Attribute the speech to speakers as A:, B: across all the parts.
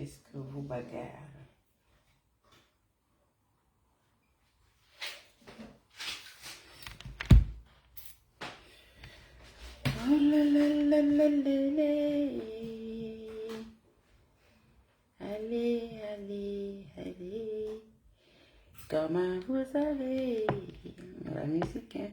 A: qu'est-ce que vous bagarre? Oh là là là là là là. Allez, allez, allez. Comment vous allez? La musique, hein?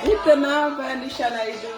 A: Good enough, Anisha Naidu.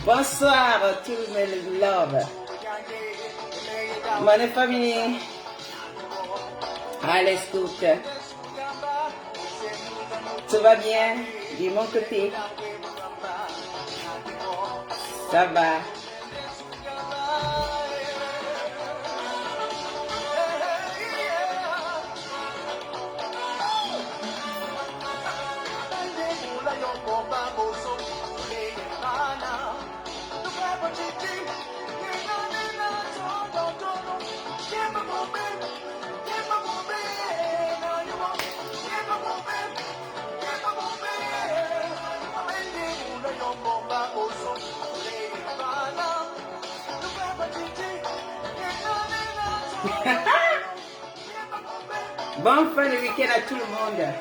A: Bonsoir tous mes love. Bonne famille. À l'écoute. Tout va bien de mon côté. Ça va. Bonne fin de week-end à tout le monde.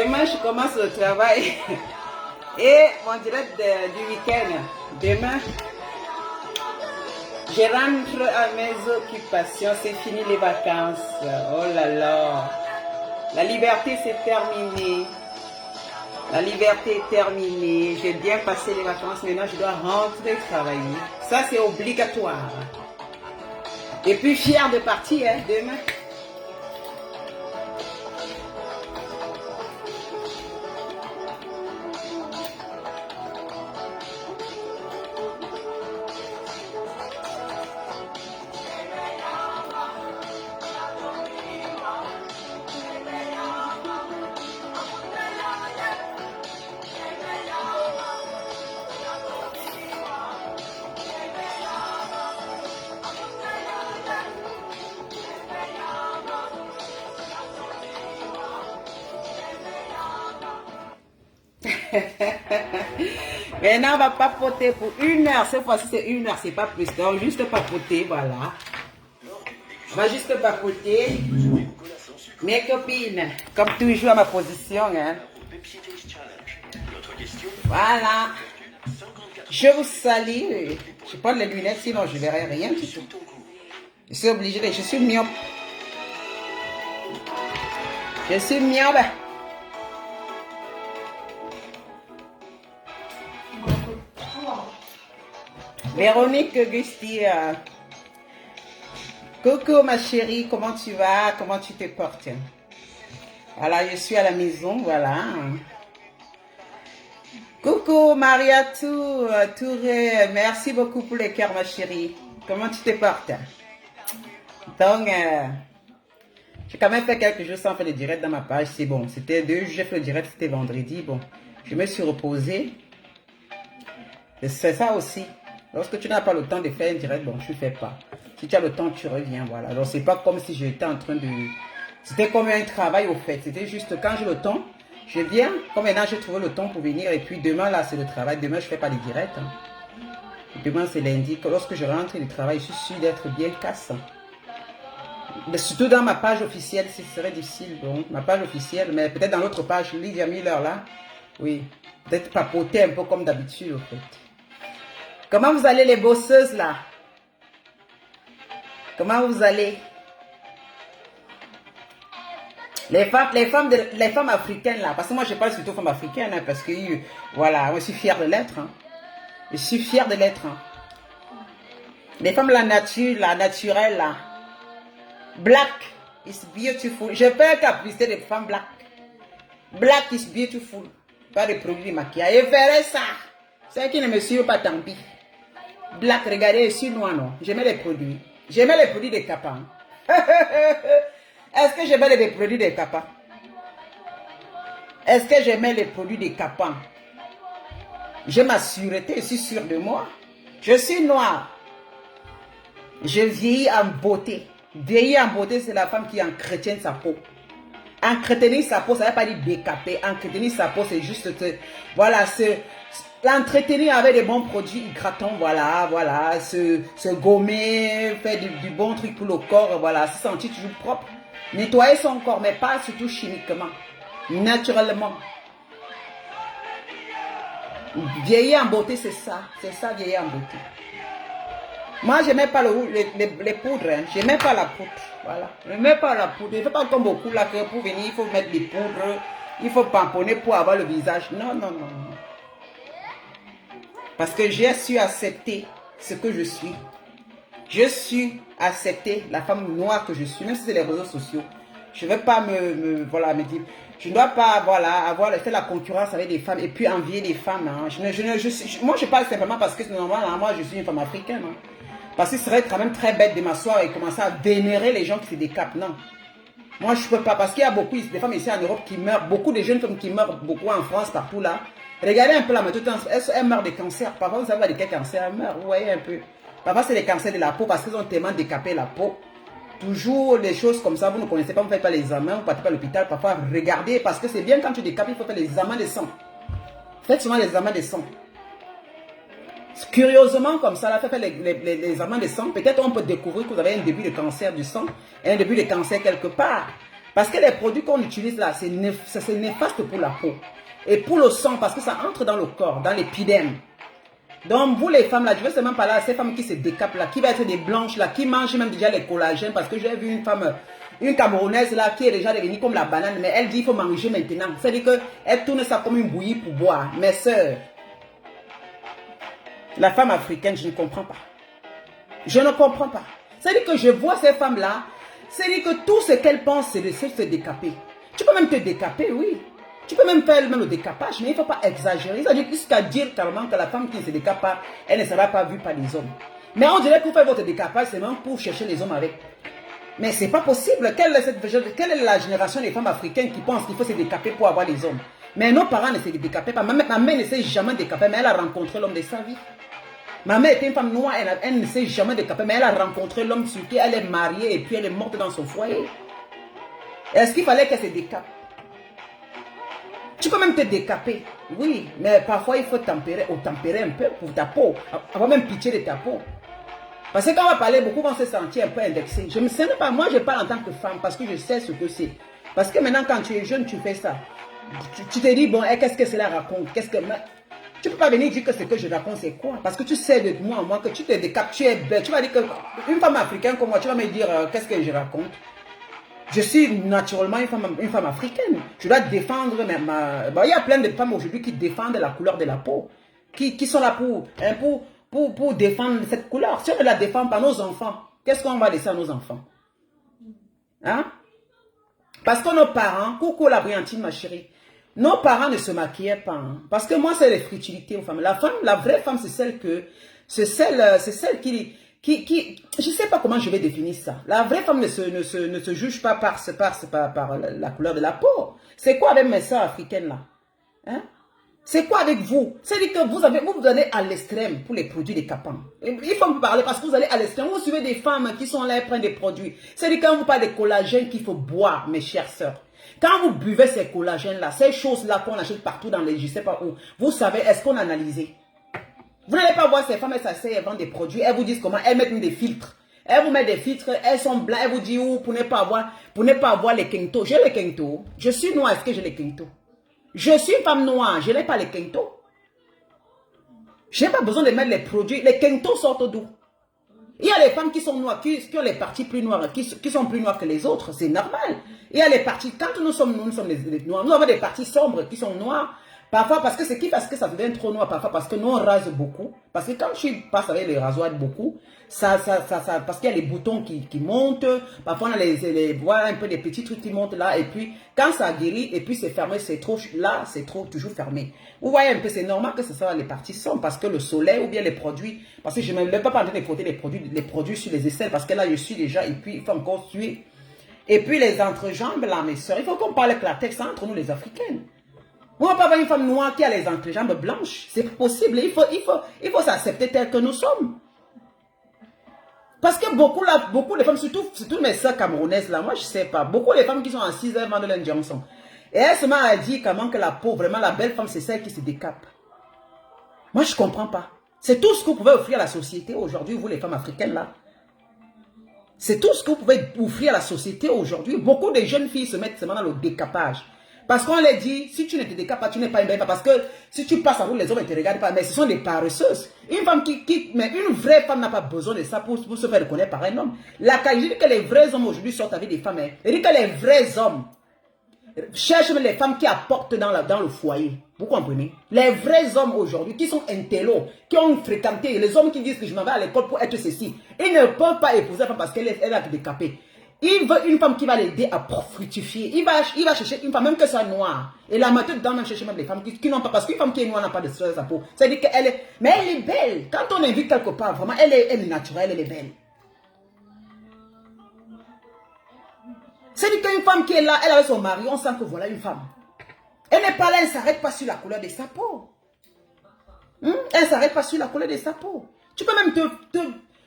B: Demain, je commence le travail. Et mon direct du week-end. Demain, je rentre à mes occupations. C'est fini les vacances. Oh là là. La liberté, c'est terminé. La liberté est terminée. J'ai bien passé les vacances. Maintenant, je dois rentrer travailler. Ça, c'est obligatoire. Et puis, fier de partir hein, demain. Maintenant, on va papoter pour 1 heure. Cette fois-ci, c'est 1 heure, c'est pas plus. Donc, juste papoter, voilà. On va juste papoter. Mes copines, comme toujours à ma position. Hein. Voilà. Je vous salue. Je prends les lunettes, sinon je verrai rien du tout. Je suis obligée de... Je suis myope. Je suis myope. Véronique Augusti, coucou ma chérie, comment tu vas, comment tu te portes? Voilà, je suis à la maison, voilà. Coucou Maria Touré, merci beaucoup pour les cœurs ma chérie. Comment tu te portes? Donc, j'ai quand même fait quelques jours sans faire de direct dans ma page, c'est bon. C'était 2 jours, j'ai fait le direct, c'était vendredi, bon. Je me suis reposée. C'est ça aussi. Lorsque tu n'as pas le temps de faire un direct, bon, tu ne fais pas. Si tu as le temps, tu reviens, voilà. Alors, c'est pas comme si j'étais en train de... C'était comme un travail, au fait. C'était juste quand j'ai le temps, je viens. Comme maintenant, j'ai trouvé le temps pour venir. Et puis, demain, là, c'est le travail. Demain, je ne fais pas les directs. Hein. Demain, c'est lundi. Lorsque je rentre du travail, je suis sûr d'être bien casse. Mais surtout dans ma page officielle, ce serait difficile. Bon, ma page officielle, mais peut-être dans l'autre page, Lydia Miller, là. Oui. Peut-être papoter un peu comme d'habitude, au fait. Comment vous allez les bosseuses là? Comment vous allez? Les femmes africaines là, parce que moi je parle surtout aux femmes africaines, hein, parce que voilà, je suis fière de l'être. Hein. Je suis fière de l'être. Hein. Les femmes la nature, la naturelle là. Black is beautiful. Je peux capricer des femmes black. Black is beautiful. Pas de produits de maquillage. Je ferai ça. Ceux qui ne me suivent pas, tant pis. Black, regardez, je suis noir, non. J'aimais les produits. J'aimais les produits des Kappa. Est-ce que j'aimais les produits des Kappa? Est-ce que j'aimais les produits des Kappa? J'ai ma sûreté, je suis sûre de moi. Je suis noir. Je vieillis en beauté. Vieillir en beauté, c'est la femme qui entretient sa peau. Entretenir sa peau, ça ne veut pas dire décaper. Entretenir sa peau, c'est juste... Voilà, l'entretenir avec des bons produits hydratants, voilà, se gommer, faire du bon truc pour le corps, voilà, se sentir toujours propre. Nettoyer son corps, mais pas surtout chimiquement, naturellement. Vieillir en beauté, c'est ça, vieillir en beauté. Moi, je n'aimais pas les poudres, hein. Je n'aimais pas la poudre, voilà. Je n'aimais pas la poudre, il ne faut pas comme beaucoup là, que pour venir, il faut mettre des poudres, il faut pamponner pour avoir le visage, non. Parce que j'ai su accepter ce que je suis. Je suis accepter la femme noire que je suis, même si c'est les réseaux sociaux. Je ne vais pas me dire, je ne dois pas faire la concurrence avec des femmes et puis envier des femmes. Hein. Moi, je parle simplement parce que normalement, moi, je suis une femme africaine. Hein. Parce que ce serait quand même très bête de m'asseoir et commencer à vénérer les gens qui se décapent. Non. Moi, je ne peux pas. Parce qu'il y a beaucoup de femmes ici en Europe qui meurent. Beaucoup de jeunes femmes qui meurent beaucoup en France, partout là. Regardez un peu la méthode, elles meurent de cancer. Parfois, vous savez de quel cancer elles meurent. Vous voyez un peu. Parfois, c'est des cancers de la peau parce qu'ils ont tellement décapé la peau. Toujours des choses comme ça, vous ne connaissez pas, vous ne faites pas les examens, vous ne partez pas à l'hôpital. Parfois, regardez, parce que c'est bien quand tu décapes, il faut faire les examens de sang. Faites souvent les examens de sang. Curieusement, comme ça, là, faites les examens de sang. Peut-être on peut découvrir que vous avez un début de cancer du sang et un début de cancer quelque part. Parce que les produits qu'on utilise là, c'est néfaste pour la peau. Et pour le sang, parce que ça entre dans le corps, dans l'épidème. Donc, vous les femmes là, je veux seulement parler à ces femmes qui se décapent là, qui va être des blanches là, qui mangent même déjà les collagènes. Parce que j'ai vu une femme, une Camerounaise là, qui est déjà devenue comme la banane, mais elle dit qu'il faut manger maintenant. C'est-à-dire qu'elle tourne ça comme une bouillie pour boire. Mes sœurs, la femme africaine, je ne comprends pas. Je ne comprends pas. C'est-à-dire que je vois ces femmes-là, c'est-à-dire que tout ce qu'elles pensent, c'est de se décaper. Tu peux même te décaper, oui. Tu peux même faire le décapage, mais il ne faut pas exagérer. C'est-à-dire jusqu'à dire carrément que la femme qui ne se décape pas, elle ne sera pas vue par les hommes. Mais on dirait que pour faire votre décapage, c'est même pour chercher les hommes avec. Mais ce n'est pas possible. Quelle est la génération des femmes africaines qui pensent qu'il faut se décaper pour avoir les hommes? Mais nos parents ne se décapaient pas. Ma mère ne s'est jamais décapée, mais elle a rencontré l'homme de sa vie. Ma mère était une femme noire, elle ne s'est jamais décapée, mais elle a rencontré l'homme sur qui elle est mariée et puis elle est morte dans son foyer. Est-ce qu'il fallait qu'elle se décape? Tu peux même te décaper, oui, mais parfois il faut tempérer un peu pour ta peau, avoir même pitié de ta peau. Parce que quand on va parler, beaucoup vont se sentir un peu indexés. Je ne sais pas, moi je parle en tant que femme parce que je sais ce que c'est. Parce que maintenant quand tu es jeune, tu fais ça. Tu te dis, bon, qu'est-ce que cela raconte? Tu ne peux pas venir dire que ce que je raconte c'est quoi? Parce que tu sais de moi que tu te décapes, tu es belle. Tu vas dire qu'une femme africaine comme moi, tu vas me dire qu'est-ce que je raconte? Je suis naturellement une femme africaine. Je dois défendre même. Il y a plein de femmes aujourd'hui qui défendent la couleur de la peau. Qui sont là pour défendre cette couleur. Si on ne la défend pas, nos enfants, qu'est-ce qu'on va laisser à nos enfants? Hein? Parce que nos parents, coucou la brillantine ma chérie, nos parents ne se maquillaient pas. Hein. Parce que moi, c'est les futilités aux femmes. La vraie femme, c'est celle qui je ne sais pas comment je vais définir ça. La vraie femme ne se juge pas par la couleur de la peau. C'est quoi avec mes soeurs africaines là? Hein? C'est quoi avec vous? C'est-à-dire que vous allez à l'extrême pour les produits des capans. Il faut me parler parce que vous allez à l'extrême. Vous suivez des femmes qui sont là et prennent des produits. C'est-à-dire quand vous parlez des collagènes qu'il faut boire, mes chères sœurs. Quand vous buvez ces collagènes-là, ces choses-là qu'on achète partout dans les je ne sais pas où, vous savez, est-ce qu'on a analysé? Vous n'allez pas voir ces femmes, elles s'asseyent, elles vendent des produits, elles vous disent comment, elles mettent des filtres. Elles vous mettent des filtres, elles sont blanches, elles vous disent pour ne pas avoir les quintos. J'ai les quintos. Je suis noire, est-ce que j'ai les quintos? Je suis une femme noire, je n'ai pas les quintos. Je n'ai pas besoin de mettre les produits. Les quintos sortent d'où? Il y a les femmes qui sont noires, qui ont les parties plus noires, qui sont plus noires que les autres, c'est normal. Il y a les parties, quand nous sommes les noirs, nous avons des parties sombres qui sont noires. Parfois, parce que ça devient trop noir, parfois parce que nous on rase beaucoup. Parce que quand tu passes avec les rasoirs beaucoup, parce qu'il y a les boutons qui montent. Parfois, on a voilà, un peu des petits trucs qui montent là. Et puis, quand ça guérit, et puis c'est fermé, c'est trop, là, c'est trop, toujours fermé. Vous voyez un peu, c'est normal que ce soit les parties sombres parce que le soleil ou bien les produits. Parce que je ne me lève pas en train de frotter les produits sur les aisselles parce que là, je suis déjà, et puis il faut encore suer. Et puis, les entrejambes là, mes soeurs, il faut qu'on parle clairtex entre nous les Africaines. On ne va pas avoir une femme noire qui a les entrejambes blanches. C'est possible. Il faut s'accepter tel que nous sommes. Parce que beaucoup de femmes, surtout mes soeurs camerounaises, là, moi je ne sais pas, beaucoup de femmes qui sont assises, elles vendent leur Johnson. Et elles se mettent à dire comment que la peau, vraiment la belle femme, c'est celle qui se décape. Moi je ne comprends pas. C'est tout ce que vous pouvez offrir à la société aujourd'hui, vous les femmes africaines là. C'est tout ce que vous pouvez offrir à la société aujourd'hui. Beaucoup de jeunes filles se mettent seulement dans le décapage. Parce qu'on leur dit, si tu ne te décapes pas, tu n'es pas une belle femme. Parce que si tu passes à vous, les hommes ne te regardent pas. Mais ce sont des paresseuses. Une femme mais une vraie femme n'a pas besoin de ça pour se faire reconnaître par un homme. Je dis que les vrais hommes aujourd'hui sortent avec des femmes. Je dis que les vrais hommes cherchent les femmes qui apportent dans le foyer. Vous comprenez? Les vrais hommes aujourd'hui qui sont intellos, qui ont fréquenté, les hommes qui disent que je m'en vais à l'école pour être ceci, ils ne peuvent pas épouser la femme parce qu'elle a été décapée. Il veut une femme qui va l'aider à fructifier. Il va chercher une femme, même que soit noire. Et la matin dedans, même chercher même des femmes qui n'ont pas. Parce qu'une femme qui est noire n'a pas de stress à sa peau. C'est-à-dire qu'elle est. Mais elle est belle. Quand on invite quelque part, vraiment, elle est naturelle, elle est belle. C'est-à-dire qu'une femme qui est là, elle avec son mari, on sent que voilà une femme. Elle n'est pas là, elle ne s'arrête pas sur la couleur de sa peau. Elle ne s'arrête pas sur la couleur de sa peau. Tu peux même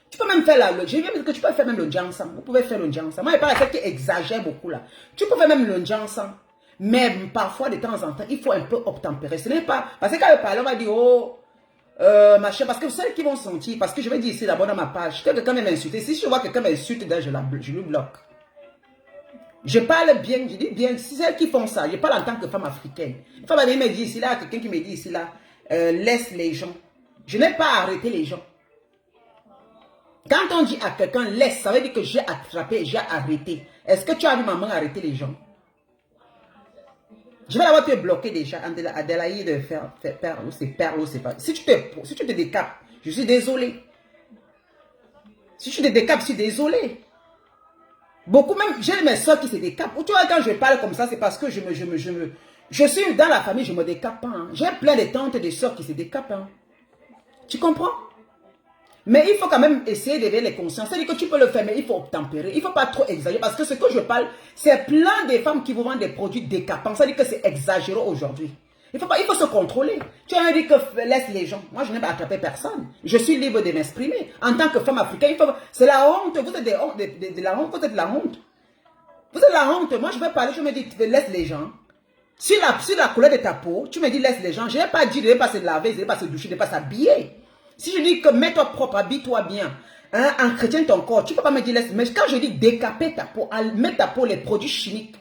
B: tu peux même faire je viens de dire que tu peux faire même le jansan. Vous pouvez faire le jansan. Moi, il paraît que qui exagère beaucoup là. Tu peux faire même le jansan. Mais parfois, de temps en temps, il faut un peu obtempérer. Ce n'est pas. Parce que quand je parle, on va dire, oh, ma chère, parce que celles qui vont sentir, parce que je vais dire ici d'abord dans ma page, que quelqu'un m'insulte. Si je vois quelqu'un m'insulte, je lui bloque. Je parle bien, je dis bien, si c'est elles qui font ça, je parle en tant que femme africaine. Une femme me dit ici, là, quelqu'un qui me dit ici, là, laisse les gens. Je n'ai pas arrêté les gens. Quand on dit à quelqu'un laisse, ça veut dire que j'ai attrapé, j'ai arrêté. Est-ce que tu as vu maman arrêter les gens? Je vais l'avoir te bloqué déjà. Adélaïde Perle, c'est Perle, c'est pas. Si tu te décapes, je suis désolé. Si tu te décapes, je suis désolé. Beaucoup même, j'ai mes soeurs qui se décapent. Ou tu vois, quand je parle comme ça, c'est parce que je suis dans la famille, je me décape pas. Hein. J'ai plein de tantes et de soeurs qui se décapent. Hein. Tu comprends? Mais il faut quand même essayer d'éveiller les consciences. C'est-à-dire que tu peux le faire, mais il faut tempérer. Il ne faut pas trop exagérer. Parce que ce que je parle, c'est plein de femmes qui vous vendent des produits décapants. C'est-à-dire que c'est exagéré aujourd'hui. Il faut se contrôler. Tu as dit que laisse les gens. Moi, je n'ai pas attrapé personne. Je suis libre de m'exprimer. En tant que femme africaine, c'est la honte. Vous êtes de la honte. Vous êtes de la honte. Vous êtes de la honte. Moi, je vais parler. Je me dis, laisse les gens. Sur la couleur de ta peau, tu me dis, laisse les gens. Je n'ai pas dit de ne pas se laver, de ne pas se doucher, de ne pas s'habiller. Si je dis que mets-toi propre, habille-toi bien, hein, entretiens ton corps, tu ne peux pas me dire laisse. Mais quand je dis décaper ta peau, mettre ta peau les produits chimiques,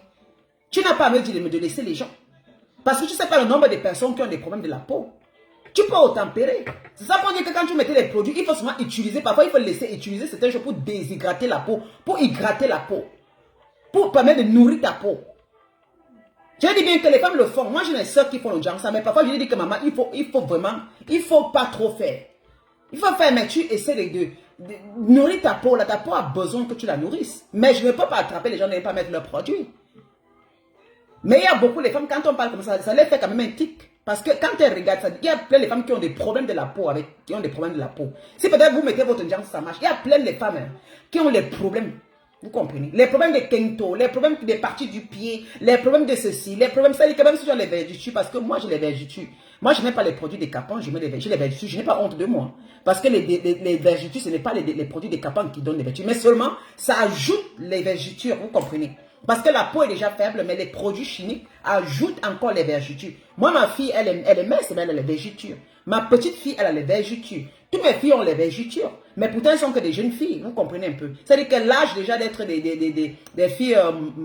B: tu n'as pas à me dire de laisser les gens. Parce que tu ne sais pas le nombre de personnes qui ont des problèmes de la peau. Tu peux au tempérer. C'est ça pour dire que quand tu mettais les produits, il faut seulement utiliser. Parfois, il faut laisser utiliser certaines choses pour déshydrater la peau, pour hydrater la peau, pour permettre de nourrir ta peau. Je dis bien que les femmes le font. Moi, j'ai des soeurs qui font le genre ça, mais parfois, je dis que maman, il faut pas trop faire. Il faut faire, mais tu essaies de nourrir ta peau. Là, ta peau a besoin que tu la nourrisses. Mais je ne peux pas attraper les gens de ne pas mettre leurs produits. Mais il y a beaucoup de femmes, quand on parle comme ça les fait quand même un tic. Parce que quand elles regardent ça, il y a plein de femmes qui ont des problèmes de la peau. Si peut-être vous mettez votre genre, ça marche. Il y a plein de femmes qui ont les problèmes. Vous comprenez? Les problèmes de kento, les problèmes des parties du pied, les problèmes de ceci, les problèmes, ça dit que même si j'ai les vergetures, parce que moi j'ai les vergetures. Moi je n'ai pas les produits décapants, j'ai les vergetures, je n'ai pas honte de moi. Parce que les vergetures, ce n'est pas les produits décapants qui donnent les vergetures, mais seulement ça ajoute les vergetures, vous comprenez? Parce que la peau est déjà faible, mais les produits chimiques ajoutent encore les vergetures. Moi, ma fille, elle est mince, mais elle a les vergetures. Ma petite fille, elle a les vergetures. Toutes mes filles ont les vergetures. Mais pourtant, elles sont que des jeunes filles. Vous comprenez un peu. C'est-à-dire que l'âge déjà d'être des filles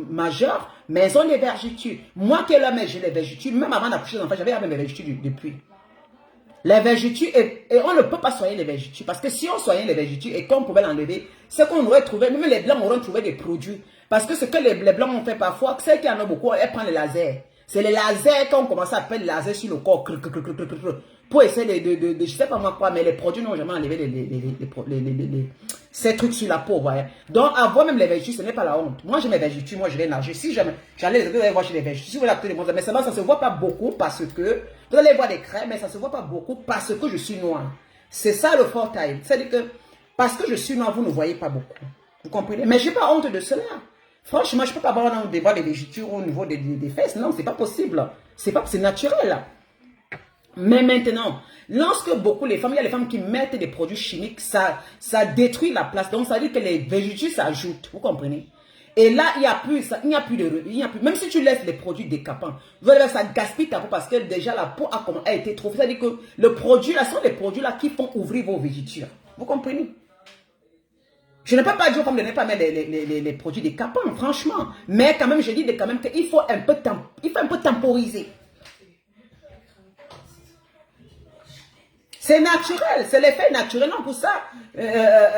B: majeures, mais elles ont les vergetures. Moi qui ai la mère, j'ai les vergetures. Même avant d'accoucher des enfants, j'avais même les vergetures depuis. Les vergetures, et on ne peut pas soigner les vergetures. Parce que si on soignait les vergetures et qu'on pouvait l'enlever, c'est qu'on aurait trouvé, même les blancs auraient trouvé des produits. Parce que ce que les blancs ont fait parfois, celles qui en ont beaucoup, elles prennent les lasers. C'est les lasers qu'on commence à appeler les lasers sur le corps. Pour essayer de je ne sais pas moi quoi, mais les produits n'ont jamais enlevé ces trucs sur la peau. Voyez. Donc, avoir même les vergetures, ce n'est pas la honte. Moi, j'ai mes vergetures, moi, je vais nager. Si jamais, j'allais les voir chez les vergetures. Si vous voulez les mais ça ne se voit pas beaucoup parce que, vous allez voir des crèmes, mais ça ne se voit pas beaucoup parce que je suis noire. C'est ça le fort time. C'est-à-dire que, parce que je suis noire, vous ne voyez pas beaucoup. Vous comprenez? Mais je n'ai pas honte de cela. Franchement, je ne peux pas avoir des vergetures au niveau des fesses. Non, ce n'est pas possible. C'est naturel. Mais maintenant, lorsque beaucoup les femmes, il y a les femmes qui mettent des produits chimiques, ça détruit la place. Donc, ça veut dire que les vergetures s'ajoutent. Vous comprenez? Et là, il n'y a plus, même si tu laisses les produits décapants, vous allez voir, ça gaspille ta peau parce que déjà la peau a été trop. C'est-à-dire que le produit, là, sont les produits là qui font ouvrir vos vergetures. Vous comprenez? Je ne peux pas dire comme de ne pas mettre les produits décapants, franchement. Mais quand même, je dis quand même qu'il faut un peu temporiser. C'est naturel, c'est l'effet naturel. Non, pour ça,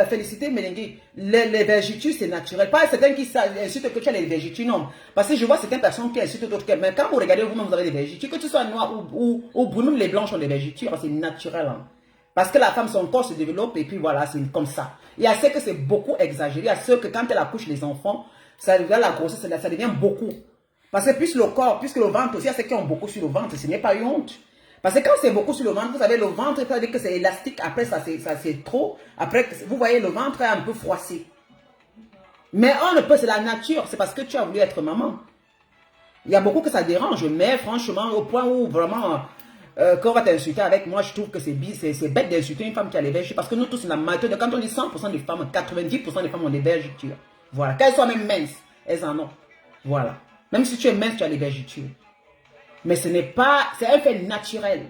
B: félicité Mélengue, les vergetures, c'est naturel. Pas certains qui insultent que tu as les vergetures, non. Parce que je vois certaines personnes qui insultent d'autres. Mais quand vous regardez vous-même, vous avez des vergetures. Que tu sois noir ou brun, même les blanches ont des vergetures, c'est naturel. Hein. Parce que la femme, son corps se développe et puis voilà, c'est comme ça. Il y a ceux que c'est beaucoup exagéré. Il y a ceux que quand elle accouche les enfants, ça devient la grossesse, ça devient beaucoup. Parce que plus le corps, plus que le ventre aussi, il y a ceux qui ont beaucoup sur le ventre, ce n'est pas une honte. Parce que quand c'est beaucoup sur le ventre, vous savez, le ventre, ça veut dire que c'est élastique, après ça c'est trop. Après, vous voyez, le ventre est un peu froissé. Mais on ne peut, c'est la nature, c'est parce que tu as voulu être maman. Il y a beaucoup que ça dérange, mais franchement, au point où vraiment... quand on va t'insulter avec moi, je trouve que c'est bête d'insulter une femme qui a les vergetures. Parce que nous tous, la majorité, quand on dit 100% des femmes, 90% des femmes ont des vergetures. Voilà. Qu'elles soient même minces, elles en ont. Voilà. Même si tu es mince, tu as les vergetures. Mais ce n'est pas, c'est un fait naturel.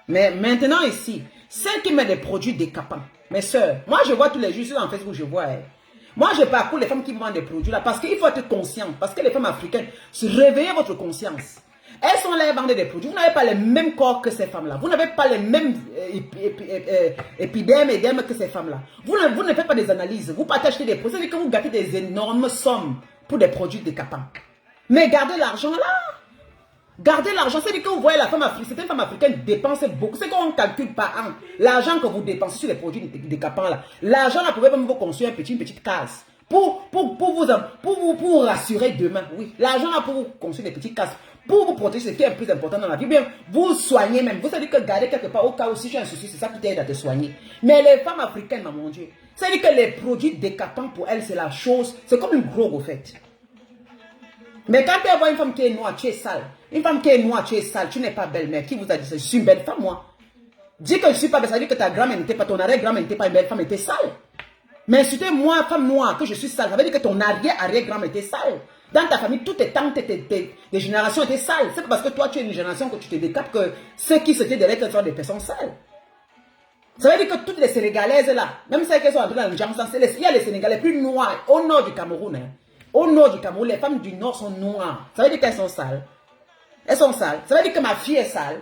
B: Mais maintenant ici, celles qui mettent des produits décapants, mes soeurs, moi je vois tous les jours sur Facebook, je vois. Moi, je parcours les femmes qui vendent des produits là parce qu'il faut être conscient. Parce que les femmes africaines, réveillez votre conscience. Elles sont là à vendre des produits. Vous n'avez pas les mêmes corps que ces femmes-là. Vous n'avez pas les mêmes épidèmes et édèmes que ces femmes-là. Vous ne faites pas des analyses. Vous partagez des produits. C'est-à-dire que vous gâtez des énormes sommes pour des produits décapants. Mais gardez l'argent là. Gardez l'argent. C'est-à-dire que vous voyez la femme africaine. Certaines femmes africaines dépensent beaucoup. C'est qu'on calcule par an. L'argent que vous dépensez sur les produits décapants là. L'argent là pouvait même vous construire une petite case. Pour vous rassurer demain. Oui. L'argent là pour vous construire des petites cases. Pour vous protéger, ce qui est le plus important dans la vie, bien, vous soignez même. Vous savez que garder quelque part au cas où si tu as un souci, c'est ça qui t'aide à te soigner. Mais les femmes africaines, mon Dieu, c'est-à-dire que les produits décapants pour elles, c'est la chose, c'est comme une drogue au fait. Mais quand tu vois une femme qui est noire, tu es sale. Une femme qui est noire, tu es sale, tu n'es pas belle, mais qui vous a dit ça? Je suis une belle femme, moi. Dis que je ne suis pas belle, ça veut dire que ta grand-mère n'était pas, ton arrière-grand-mère n'était pas une belle femme, elle était sale. Mais si tu es moi, femme noire, que je suis sale, ça veut dire que ton arrière-grand-mère était sale. Dans ta famille, toutes tes tantes, tes générations étaient sales. C'est parce que toi, tu es une génération que tu te décapes que ceux qui se tiennent derrière toi sont des personnes sales. Ça veut dire que toutes les Sénégalaises là, même celles qui sont entrées dans le genre, il y a les Sénégalais plus noirs au nord du Cameroun. Hein. Au nord du Cameroun, les femmes du nord sont noires. Ça veut dire qu'elles sont sales. Elles sont sales. Ça veut dire que ma fille est sale.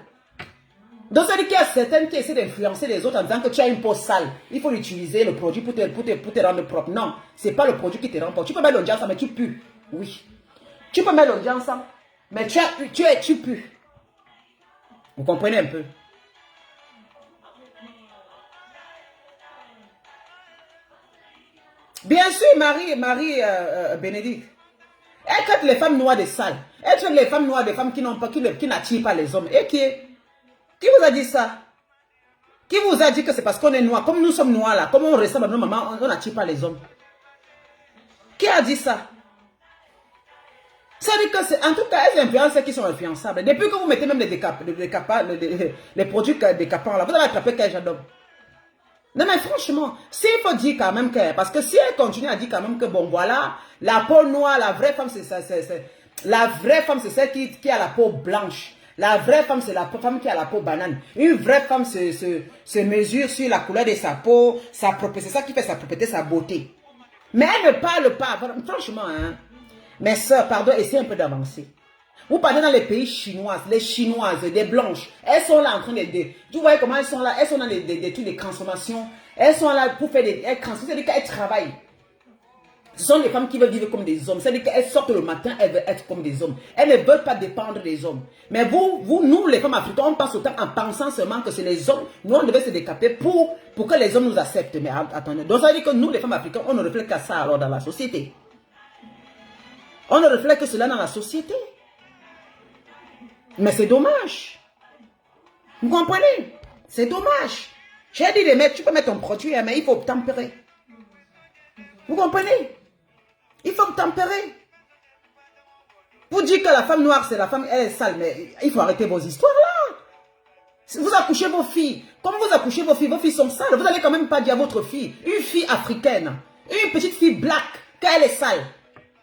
B: Donc ça veut dire qu'il y a certaines qui essaient d'influencer les autres en disant que tu as une peau sale. Il faut utiliser le produit pour te rendre propre. Non, ce n'est pas le produit qui te rend propre. Tu peux mettre l'audience, mais tu pues. Oui. Tu peux mettre l'audience, mais tu pues. Vous comprenez un peu? Bien sûr, Marie Bénédicte. Elle traite les femmes noires des sales. Elle traite les femmes noires des femmes qui n'attirent pas les hommes. Et qui vous a dit ça? Qui vous a dit que c'est parce qu'on est noir? Comme nous sommes noirs là, comme on ressemble à nos mamans, on n'attire pas les hommes. Qui a dit ça? Ça veut dire que c'est, en tout cas, elles influencent ceux qui sont influençables. Depuis que vous mettez même les produits décapants là, vous avez attrapé quel genre d'homme? Non mais franchement, s'il faut dire quand même que, parce que si elle continue à dire quand même que bon voilà, la peau noire, la vraie femme c'est ça, la vraie femme c'est celle qui a la peau blanche. La vraie femme c'est la femme qui a la peau banane. Une vraie femme se mesure sur la couleur de sa peau, c'est ça qui fait sa propreté, sa beauté. Mais elle ne parle pas, franchement hein. Mes soeurs, pardon, essayez un peu d'avancer. Vous parlez dans les pays chinois, les chinoises, des blanches, elles sont là en train de... Vous voyez comment elles sont là? Elles sont dans des trucs de transformation. Elles sont là pour faire des... Elles transforment, c'est-à-dire qu'elles travaillent. Ce sont les femmes qui veulent vivre comme des hommes. C'est-à-dire qu'elles sortent le matin, elles veulent être comme des hommes. Elles ne veulent pas dépendre des hommes. Mais nous, les femmes africaines, on passe autant en pensant seulement que c'est les hommes. Nous, on devait se décaper pour que les hommes nous acceptent. Mais attendez. Donc, ça veut dire que nous, les femmes africaines, on ne reflète qu'à ça alors dans la société. On ne reflète que cela dans la société. Mais c'est dommage. Vous comprenez? C'est dommage. J'ai dit de mettre, tu peux mettre ton produit, mais il faut tempérer. Vous comprenez? Il faut tempérer. Vous dites que la femme noire, c'est la femme, elle est sale, mais il faut arrêter vos histoires là. Vous accouchez vos filles. Comme vous accouchez vos filles sont sales. Vous n'allez quand même pas dire à votre fille, une fille africaine, une petite fille black, qu'elle est sale.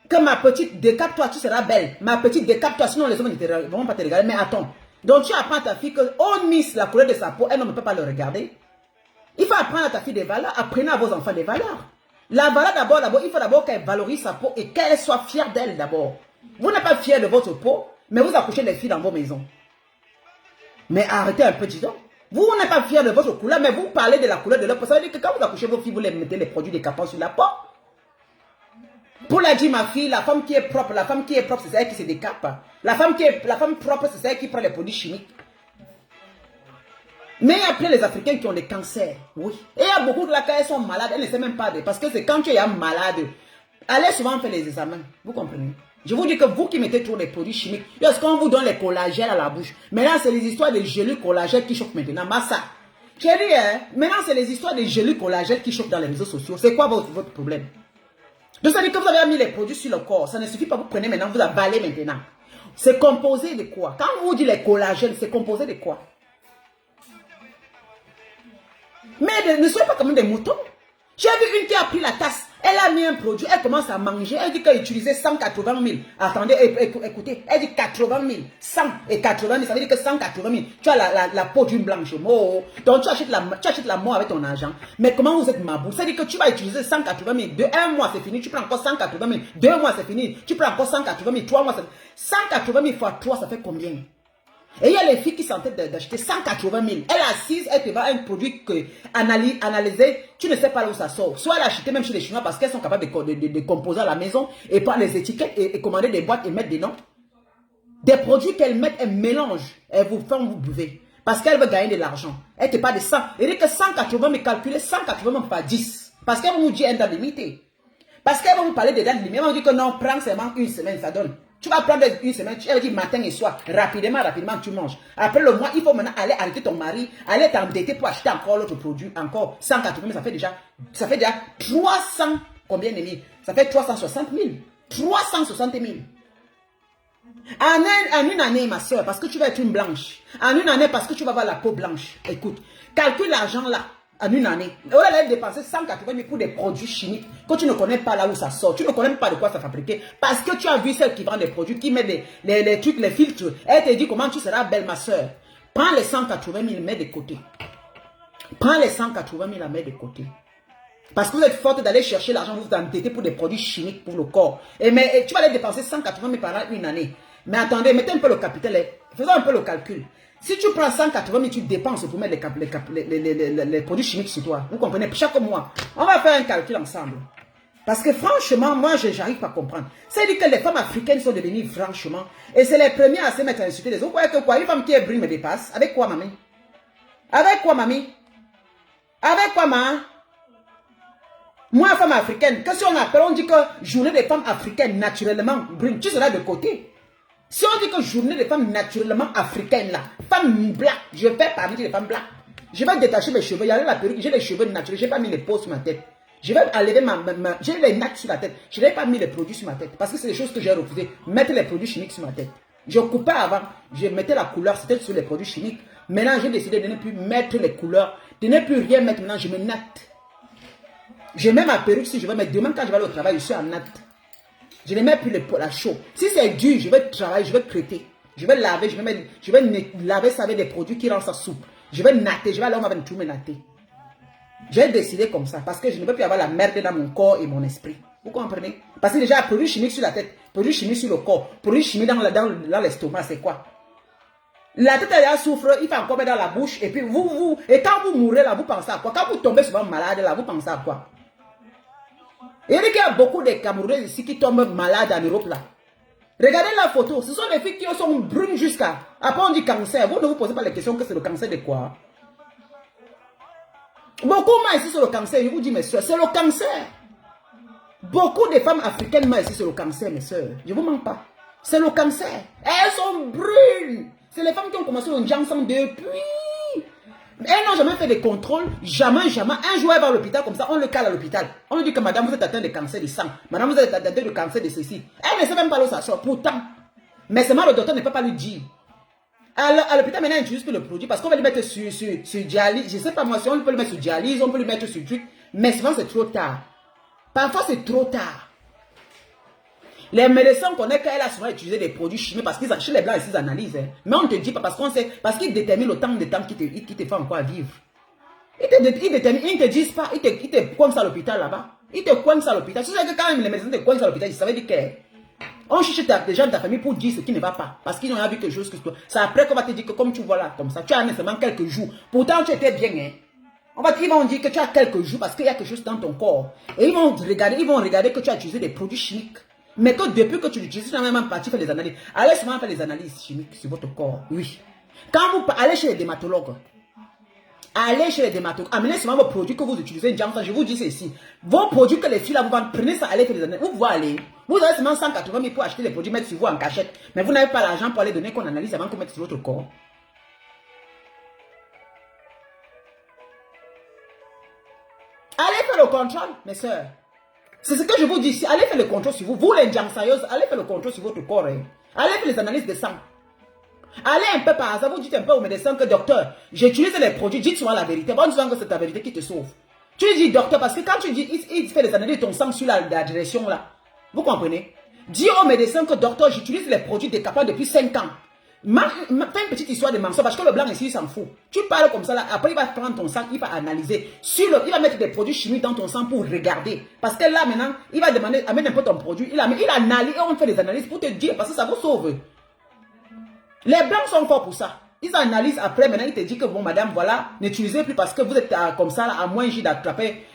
B: Que ma petite, décape-toi, tu seras belle. Ma petite, décape-toi, sinon les hommes ne vont pas te regarder. Mais attends, donc tu apprends à ta fille qu'on mise la couleur de sa peau, elle ne peut pas le regarder. Il faut apprendre à ta fille des valeurs, apprenez à vos enfants des valeurs. La valeur d'abord, il faut d'abord qu'elle valorise sa peau et qu'elle soit fière d'elle d'abord. Vous n'êtes pas fier de votre peau, mais vous accouchez des filles dans vos maisons. Mais arrêtez un peu, disons. Vous n'êtes pas fier de votre couleur, mais vous parlez de la couleur de leur peau. Ça veut dire que quand vous accouchez vos filles, vous les mettez les produits décapants sur la peau. Pour la dire ma fille, la femme qui est propre, c'est celle qui se décape. La femme propre, c'est celle qui prend les produits chimiques. Mais il y a plein les Africains qui ont des cancers. Oui. Et il y a beaucoup de là quand elles sont malades, elles ne savent même pas. Parce que c'est quand tu es malade, allez souvent faire les examens. Vous comprenez? Je vous dis que vous qui mettez trop les produits chimiques, lorsqu'on vous donne les collagènes à la bouche, maintenant c'est les histoires des gélules collagènes qui choquent maintenant. Massa. J'ai dit, hein, maintenant c'est les histoires des gélules collagènes qui choquent dans les réseaux sociaux. C'est quoi votre problème? Donc ça veut dire que vous avez mis les produits sur le corps. Ça ne suffit pas, vous prenez maintenant, vous avalez maintenant. C'est composé de quoi? Quand on vous dit les collagènes, c'est composé de quoi? Mais ne soyez pas comme des moutons. J'ai vu une qui a pris la tasse Elle a mis un produit, elle commence à manger, elle dit qu'elle utilisait 180 000. Attendez, écoutez, elle dit 80 000. 100 et 80 000, ça veut dire que 180 000. Tu as la peau d'une blanche. Oh. Donc tu achètes la mort avec ton argent. Mais comment vous êtes mabou? Ça veut dire que tu vas utiliser 180 000. De un mois, c'est fini, tu prends encore 180 000. 2 mois, c'est fini, tu prends encore 180 000. 3 mois, 180 000 fois 3, ça fait combien? Et il y a les filles qui sont en train d'acheter 180 000. Elle est assise, elle te vend un produit que, analysé, tu ne sais pas où ça sort. Soit elle a acheté même chez les Chinois parce qu'elles sont capables de composer à la maison et prendre les étiquettes et commander des boîtes et mettre des noms. Des produits qu'elles mettent, elles mélangent, elles vous font, vous buvez. Parce qu'elle veut gagner de l'argent. Elle te parle de 100. Elle dit que 180 000, calculer 180 000 par 10. Parce qu'elle va vous dire un date limité. Parce qu'elle va vous parler des dates limitées. Elle va vous dire que non, prends seulement une semaine, ça donne. Tu vas prendre une semaine, elle va dire matin et soir, rapidement, tu manges. Après le mois, il faut maintenant aller arrêter ton mari, aller t'endetter pour acheter encore l'autre produit, encore 180 000, ça fait déjà 300, combien de mille? Ça fait 360 000. 360 000. En une année, ma soeur, parce que tu vas être une blanche. En une année, parce que tu vas avoir la peau blanche. Écoute, calcule l'argent là. En une année, elle a dépensé 180 000 pour des produits chimiques que tu ne connais pas là où ça sort. Tu ne connais pas de quoi ça fabriqué. Parce que tu as vu celle qui vend des produits, qui met les trucs, les filtres. Elle te dit comment tu seras belle, ma soeur. Prends les 180 000, mets de côté. Prends les 180 000 à mettre de côté. Parce que vous êtes forte d'aller chercher l'argent, vous endettez pour des produits chimiques pour le corps. Mais tu vas aller dépenser 180 000 pendant une année. Mais attendez, mettez un peu le capital, faisons un peu le calcul. Si tu prends 180 000, tu dépenses pour mettre les produits chimiques sur toi. Vous comprenez? Chaque mois, on va faire un calcul ensemble. Parce que franchement, moi, je n'arrive pas à comprendre. C'est-à-dire que les femmes africaines sont devenues franchement. Et c'est les premières à se mettre à insulter les autres. Vous croyez que quoi? Une femme qui est brune me dépasse. Avec quoi, mamie? Avec quoi, mamie? Avec quoi, maman? Moi, femme africaine, qu'est-ce qu'on appelle? On dit que journée des femmes africaines naturellement brunes. Tu seras de côté. Si on dit que journée des femmes naturellement africaines là, femmes black, je fais parmi les femmes black. Je vais détacher mes cheveux, il y a la perruque, j'ai les cheveux naturels, je n'ai pas mis les peaux sur ma tête. Je vais enlever j'ai les nattes sur la tête. Je n'ai pas mis les produits sur ma tête parce que c'est des choses que j'ai refusé. Mettre les produits chimiques sur ma tête. Je coupais avant, je mettais la couleur, c'était sur les produits chimiques. Maintenant, j'ai décidé de ne plus mettre les couleurs, de ne plus rien mettre. Maintenant, je me natte. Je mets ma perruque si je veux, mais demain quand je vais aller au travail, je suis en natte. Je ne mets plus la chaux. Si c'est dur, je vais travailler, je vais traiter. Je vais laver, je vais laver ça avec des produits qui rendent ça souple. Je vais natter, je vais aller avec tout me natter. J'ai décidé comme ça parce que je ne veux plus avoir la merde dans mon corps et mon esprit. Vous comprenez? Parce que déjà, produits chimiques sur la tête, produits chimiques sur le corps, produits chimiques dans l'estomac, c'est quoi? La tête elle souffre, il fait encore mettre dans la bouche et puis et quand vous mourrez là, vous pensez à quoi? Quand vous tombez souvent malade là, vous pensez à quoi? Il y a beaucoup de Camerounais ici qui tombent malades en Europe là. Regardez la photo, ce sont des filles qui sont brunes jusqu'à... Après on dit cancer, vous ne vous posez pas la question que c'est le cancer de quoi? Beaucoup m'ont ici sur le cancer, je vous dis mes soeurs, c'est le cancer. Beaucoup de femmes africaines m'ont ici sur le cancer, mes soeurs. Je ne vous mens pas. C'est le cancer. Elles sont brunes. C'est les femmes qui ont commencé le Janssen depuis... Elles n'ont jamais fait de contrôle, jamais. Un jour, elle va à l'hôpital comme ça, on le cale à l'hôpital. On lui dit que madame, vous êtes atteinte de cancer du sang. Madame, vous êtes atteinte de cancer de ceci. Elle ne sait même pas où ça sort. Pourtant, mais seulement le docteur ne peut pas lui dire. À l'hôpital, maintenant, ils n'utilisent plus le produit parce qu'on va le mettre sur dialyse. Je ne sais pas moi si on peut le mettre sur dialyse, on peut le mettre sur truc. Mais souvent, c'est trop tard. Parfois, c'est trop tard. Les médecins connaissent qu'elle a souvent utilisé des produits chimiques parce qu'ils chez les blancs, ils analysent. Hein. Mais on ne te dit pas parce qu'on sait, parce qu'ils déterminent le temps qui te fait encore vivre. Ils ne te disent pas, ils te coincent à l'hôpital là-bas. Ils te coincent à l'hôpital. Tu sais que quand les médecins te coincent à l'hôpital, ça veut dire qu'on cherche des gens de ta famille pour dire ce qui ne va pas. Parce qu'ils ont vu quelque chose que toi. C'est après qu'on va te dire que comme tu vois là, comme ça, tu as seulement quelques jours. Pourtant, tu étais bien. Hein. Ils vont dire que tu as quelques jours parce qu'il y a quelque chose dans ton corps. Et ils vont regarder que tu as utilisé des produits chimiques. Mais que depuis que tu l'utilises, tu n'as même pas fait les analyses. Allez souvent faire les analyses chimiques sur votre corps. Oui. Quand vous allez chez les dermatologues, amenez souvent vos produits que vous utilisez. Je vous dis ceci. Vos produits que les filles là vous vendent, prenez ça, allez faire les analyses. Vous pouvez aller. Vous avez seulement 180 000 pour acheter les produits, mettre sur vous en cachette. Mais vous n'avez pas l'argent pour aller donner qu'on analyse avant qu'on mette sur votre corps. Allez faire le contrôle, mes soeurs. C'est ce que je vous dis ici. Allez faire le contrôle sur vous. Vous, les Djamsaïos, allez faire le contrôle sur votre corps. Hein. Allez faire les analyses de sang. Allez un peu par hasard. Vous dites un peu au médecin que docteur, j'utilise les produits. Dites souvent la vérité. Bonne souvent que c'est ta vérité qui te sauve. Tu lui dis docteur, parce que quand tu dis, il fait les analyses de ton sang sur la direction là. Vous comprenez? Dis au médecin que docteur, j'utilise les produits décapables depuis 5 ans. Fais une petite histoire de mensonge parce que le blanc ici, il s'en fout. Tu parles comme ça là, après il va prendre ton sang, il va analyser. Il va mettre des produits chimiques dans ton sang pour regarder. Parce que là maintenant, il va demander, amène un peu ton produit. Il analyse et on fait des analyses pour te dire parce que ça vous sauve. Les blancs sont forts pour ça. Ils analysent après, maintenant ils te disent que bon madame, voilà, n'utilisez plus parce que vous êtes comme ça, là, à moins d'attraper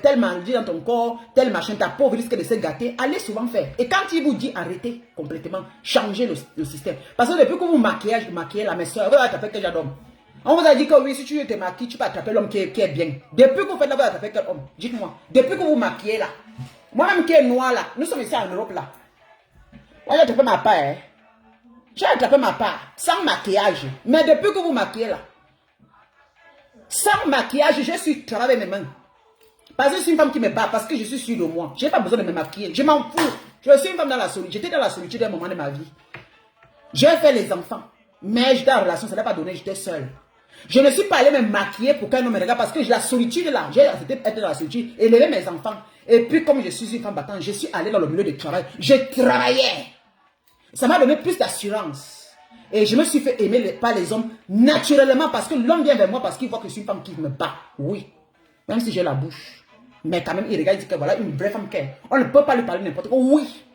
B: tel maladie dans ton corps, tel machin, ta peau risque de se gâter. Allez souvent faire. Et quand il vous dit arrêtez complètement, changez le système. Parce que depuis que vous maquillez la soeur, vous allez attraper quel genre d'homme? On vous a dit que oui, si tu te maquilles, tu peux attraper l'homme qui est bien. Depuis que vous faites là, vous allez attraper quel homme? Dites-moi. Depuis que vous maquillez là. Moi-même qui est noir là, nous sommes ici en Europe là. Moi j'ai attrapé ma part, hein. J'ai attrapé ma part, sans maquillage. Mais depuis que vous maquillez là, sans maquillage, je suis travaillé mes mains. Parce que je suis une femme qui me bat, parce que je suis sûre de moi. Je n'ai pas besoin de me maquiller. Je m'en fous. Je suis une femme dans la solitude. J'étais dans la solitude à un moment de ma vie. J'ai fait les enfants. Mais j'étais en relation, ça n'a pas donné, j'étais seule. Je ne suis pas allée me maquiller pour qu'un homme me regarde parce que la solitude là, j'ai accepté d'être dans la solitude, élever mes enfants. Et puis comme je suis une femme battante, je suis allée dans le milieu du travail. Je travaillais. Ça m'a donné plus d'assurance. Et je me suis fait aimer par les hommes naturellement parce que l'homme vient vers moi parce qu'il voit que je suis une femme qui me bat. Oui. Même si j'ai la bouche. Mais quand même, il regarde et dit que voilà une vraie femme qu'elle. On ne peut pas lui parler n'importe quoi. Oui.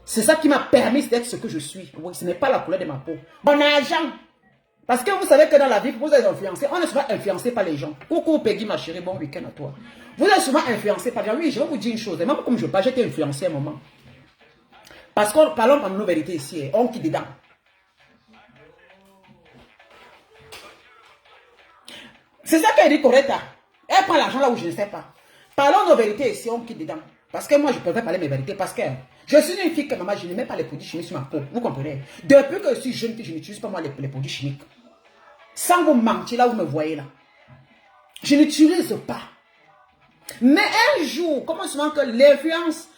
B: C'est ça qui m'a permis d'être ce que je suis. Oui, ce n'est pas la couleur de ma peau. Mon argent. Parce que vous savez que dans la vie, vous êtes influencé. On est souvent influencé par les gens. Coucou Peggy, ma chérie, bon week-end à toi. Vous êtes souvent influencé par les gens. Oui, je vais vous dire une chose. Et même comme je parle, j'ai été influencé à un moment. Parce qu'on parlons par nos vérités ici. On qui dedans. C'est ça qu'elle dit Coretta. Elle prend l'argent là où je ne sais pas. Parlons nos vérités ici, on quitte dedans. Parce que moi, je peux pas parler mes vérités. Parce que je suis une fille que maman, je ne mets pas les produits chimiques sur ma peau. Vous comprenez? Depuis que je suis jeune, je n'utilise pas moi les produits chimiques. Sans vous mentir, là, vous me voyez là. Je n'utilise pas. Mais un jour, comment souvent que l'influence,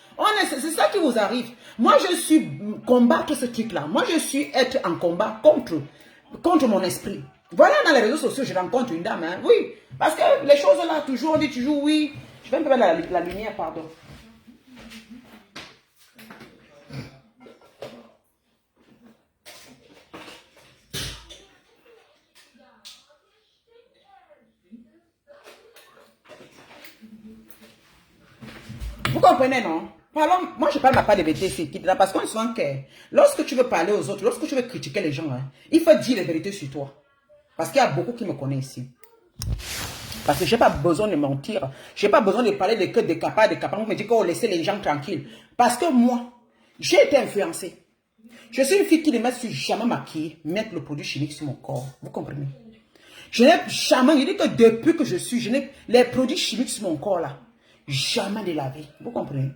B: c'est ça qui vous arrive. Moi, je suis combattre ce truc-là. Moi, je suis être en combat contre mon esprit. Voilà, dans les réseaux sociaux, je rencontre une dame. Hein. Oui, parce que les choses là, toujours, on dit toujours oui. Je vais un peu mettre la lumière, pardon. Vous comprenez, non? Parlons, moi je parle ma part de vérité ici, parce qu'on se sent que lorsque tu veux parler aux autres, lorsque tu veux critiquer les gens, hein, il faut dire la vérité sur toi. Parce qu'il y a beaucoup qui me connaissent ici. Parce que je n'ai pas besoin de mentir. Je n'ai pas besoin de parler de que des capables, Vous me dites qu'on laisse les gens tranquilles. Parce que moi, j'ai été influencée. Je suis une fille qui ne me suis jamais maquillée, mettre le produit chimique sur mon corps. Vous comprenez? Je n'ai jamais, je dis que depuis que je n'ai les produits chimiques sur mon corps là, jamais de la vie. Vous comprenez?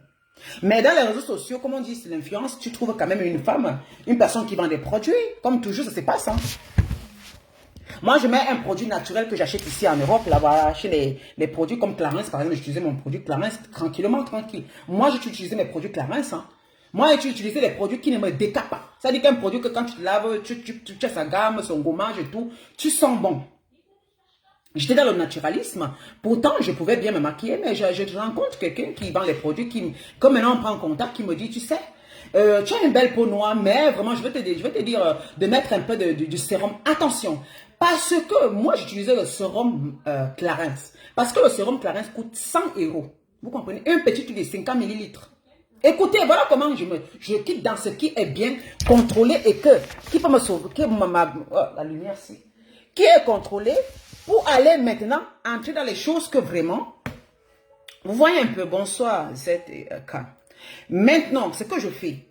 B: Mais dans les réseaux sociaux, comme on dit, c'est l'influence, tu trouves quand même une femme, une personne qui vend des produits. Comme toujours, ça se passe. Hein? Moi, je mets un produit naturel que j'achète ici en Europe, là-bas, chez les produits comme Clarins, par exemple, j'utilisais mon produit Clarins tranquillement, tranquille. Moi, j'ai utilisé mes produits Clarins. Hein. Moi, j'ai utilisé les produits qui ne me décapent pas. Ça veut dire qu'un produit que quand tu te laves, tu as sa gamme, son gommage et tout, tu sens bon. J'étais dans le naturalisme. Pourtant, je pouvais bien me maquiller, mais je rencontre quelqu'un qui vend les produits, comme maintenant on prend contact, qui me dit, tu sais, tu as une belle peau noire, mais vraiment, je vais te dire de mettre un peu du sérum. Attention, parce que moi, j'utilisais le sérum Clarins. Parce que le sérum Clarins coûte 100 €. Vous comprenez? Un petit truc de 50 millilitres. Écoutez, voilà comment je quitte dans ce qui est bien contrôlé et qui peut me sauver, la lumière, c'est, qui est contrôlé pour aller maintenant entrer dans les choses que vraiment, vous voyez un peu, bonsoir ZK. Maintenant, ce que je fais,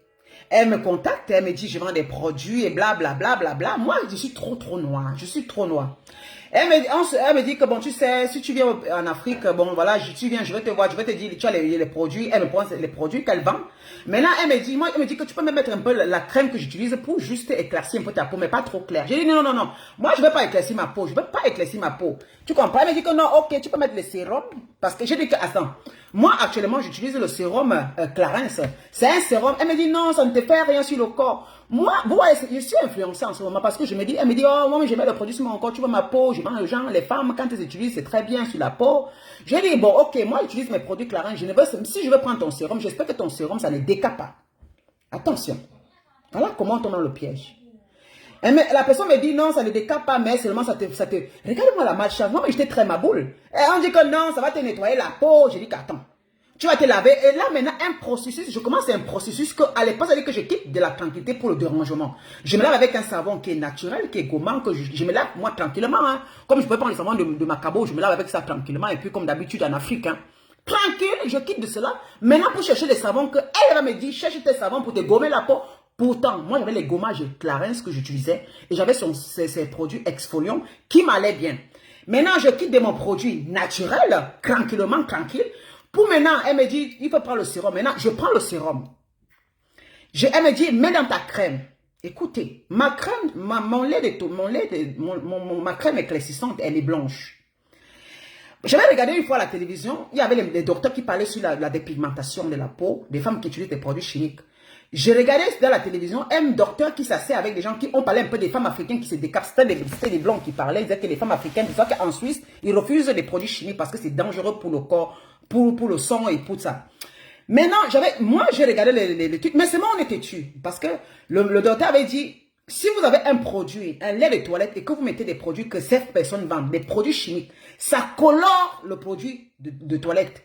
B: elle me contacte, elle me dit je vends des produits et blablabla. Bla, bla, bla. Moi, je suis trop noire, je suis trop noire. Elle me dit que bon, tu sais, si tu viens en Afrique, bon voilà, tu viens, je vais te voir, je vais te dire, tu as les produits, elle me prend les produits qu'elle vend. Maintenant, elle me dit que tu peux me mettre un peu la crème que j'utilise pour juste éclaircir un peu ta peau, mais pas trop clair. J'ai dit non, non, non, moi je ne veux pas éclaircir ma peau, je ne veux pas éclaircir ma peau. Tu comprends? Elle me dit que non, ok, tu peux mettre le sérum, parce que j'ai dit que, attends, Moi, actuellement, j'utilise le sérum Clarins. C'est un sérum. Elle me dit, non, ça ne te fait rien sur le corps. Moi, vous voyez, je suis influencée en ce moment parce que je me dis, elle me dit, oh, moi, je mets le produit sur mon corps, tu vois ma peau, je vends aux gens, les femmes, quand elles utilisent, c'est très bien sur la peau. Je dis, bon, ok, moi, j'utilise mes produits Clarins. Si je veux prendre ton sérum, j'espère que ton sérum, ça ne décape pas. Attention. Voilà comment on tombe dans le piège. La personne me dit non, ça ne décape pas, mais seulement ça te... Regarde-moi la malchance. Moi, j'étais très maboule. Et on dit que non, ça va te nettoyer la peau. J'ai dit qu'attends, tu vas te laver. Et là, maintenant, un processus, je commence un processus que, à l'époque, ça dit que je quitte de la tranquillité pour le dérangement. Je me lave avec un savon qui est naturel, qui est gommant, que je me lave moi tranquillement. Hein. Comme je peux prendre le savon de Macabo, je me lave avec ça tranquillement. Et puis, comme d'habitude en Afrique, hein, tranquille, je quitte de cela. Maintenant, pour chercher des savons que elle va me dire, cherche tes savons pour te gommer la peau. Pourtant, moi, j'avais les gommages Clarins que j'utilisais et j'avais ces produits exfoliants qui m'allaient bien. Maintenant, je quitte de mon produit naturel, tranquillement, tranquille. Pour maintenant, elle me dit, il faut prendre le sérum. Maintenant, je prends le sérum. Elle me dit, mets dans ta crème. Écoutez, ma crème, ma crème éclaircissante, elle est blanche. J'avais regardé une fois à la télévision, il y avait les docteurs qui parlaient sur la dépigmentation de la peau, des femmes qui utilisent des produits chimiques. J'ai regardé dans la télévision un docteur qui s'assied avec des gens qui ont parlé un peu des femmes africaines qui se décapent. C'était des blancs qui parlaient. Ils disaient que les femmes africaines, ils disaient qu'en Suisse, ils refusent les produits chimiques parce que c'est dangereux pour le corps, pour le sang et pour ça. Maintenant, moi, j'ai regardé les trucs, mais c'est moi, on était têtu. Parce que le docteur avait dit, si vous avez un produit, un lait de toilette, et que vous mettez des produits que cette personne vend, des produits chimiques, ça colore le produit de toilette.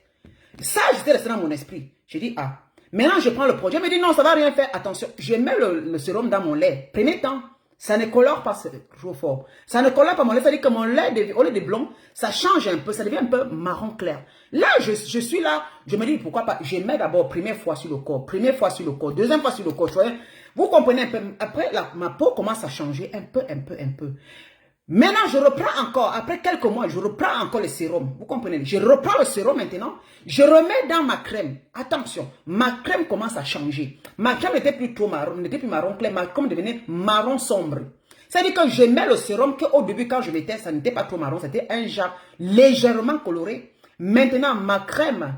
B: Ça, j'étais resté dans mon esprit. J'ai dit, ah. Maintenant, je prends le produit. Elle me dit, non, ça va rien faire. Attention, je mets le sérum dans mon lait. Prenez temps. Ça ne colore pas trop fort. Ça ne colore pas mon lait. Ça veut dire que mon lait, au lieu de blond, ça change un peu. Ça devient un peu marron clair. Là, je suis là. Je me dis, pourquoi pas. Je mets d'abord première fois sur le corps. Première fois sur le corps. Deuxième fois sur le corps. Vous comprenez un peu. Après, ma peau commence à changer un peu. Maintenant, je reprends encore, après quelques mois, je reprends encore le sérum. Vous comprenez? Je reprends le sérum maintenant, je remets dans ma crème. Attention, ma crème commence à changer. Ma crème n'était plus trop marron, n'était plus marron clair, ma crème devenait marron sombre. C'est-à-dire que je mets le sérum qu'au début, quand je mettais, ça n'était pas trop marron, c'était un genre légèrement coloré. Maintenant, ma crème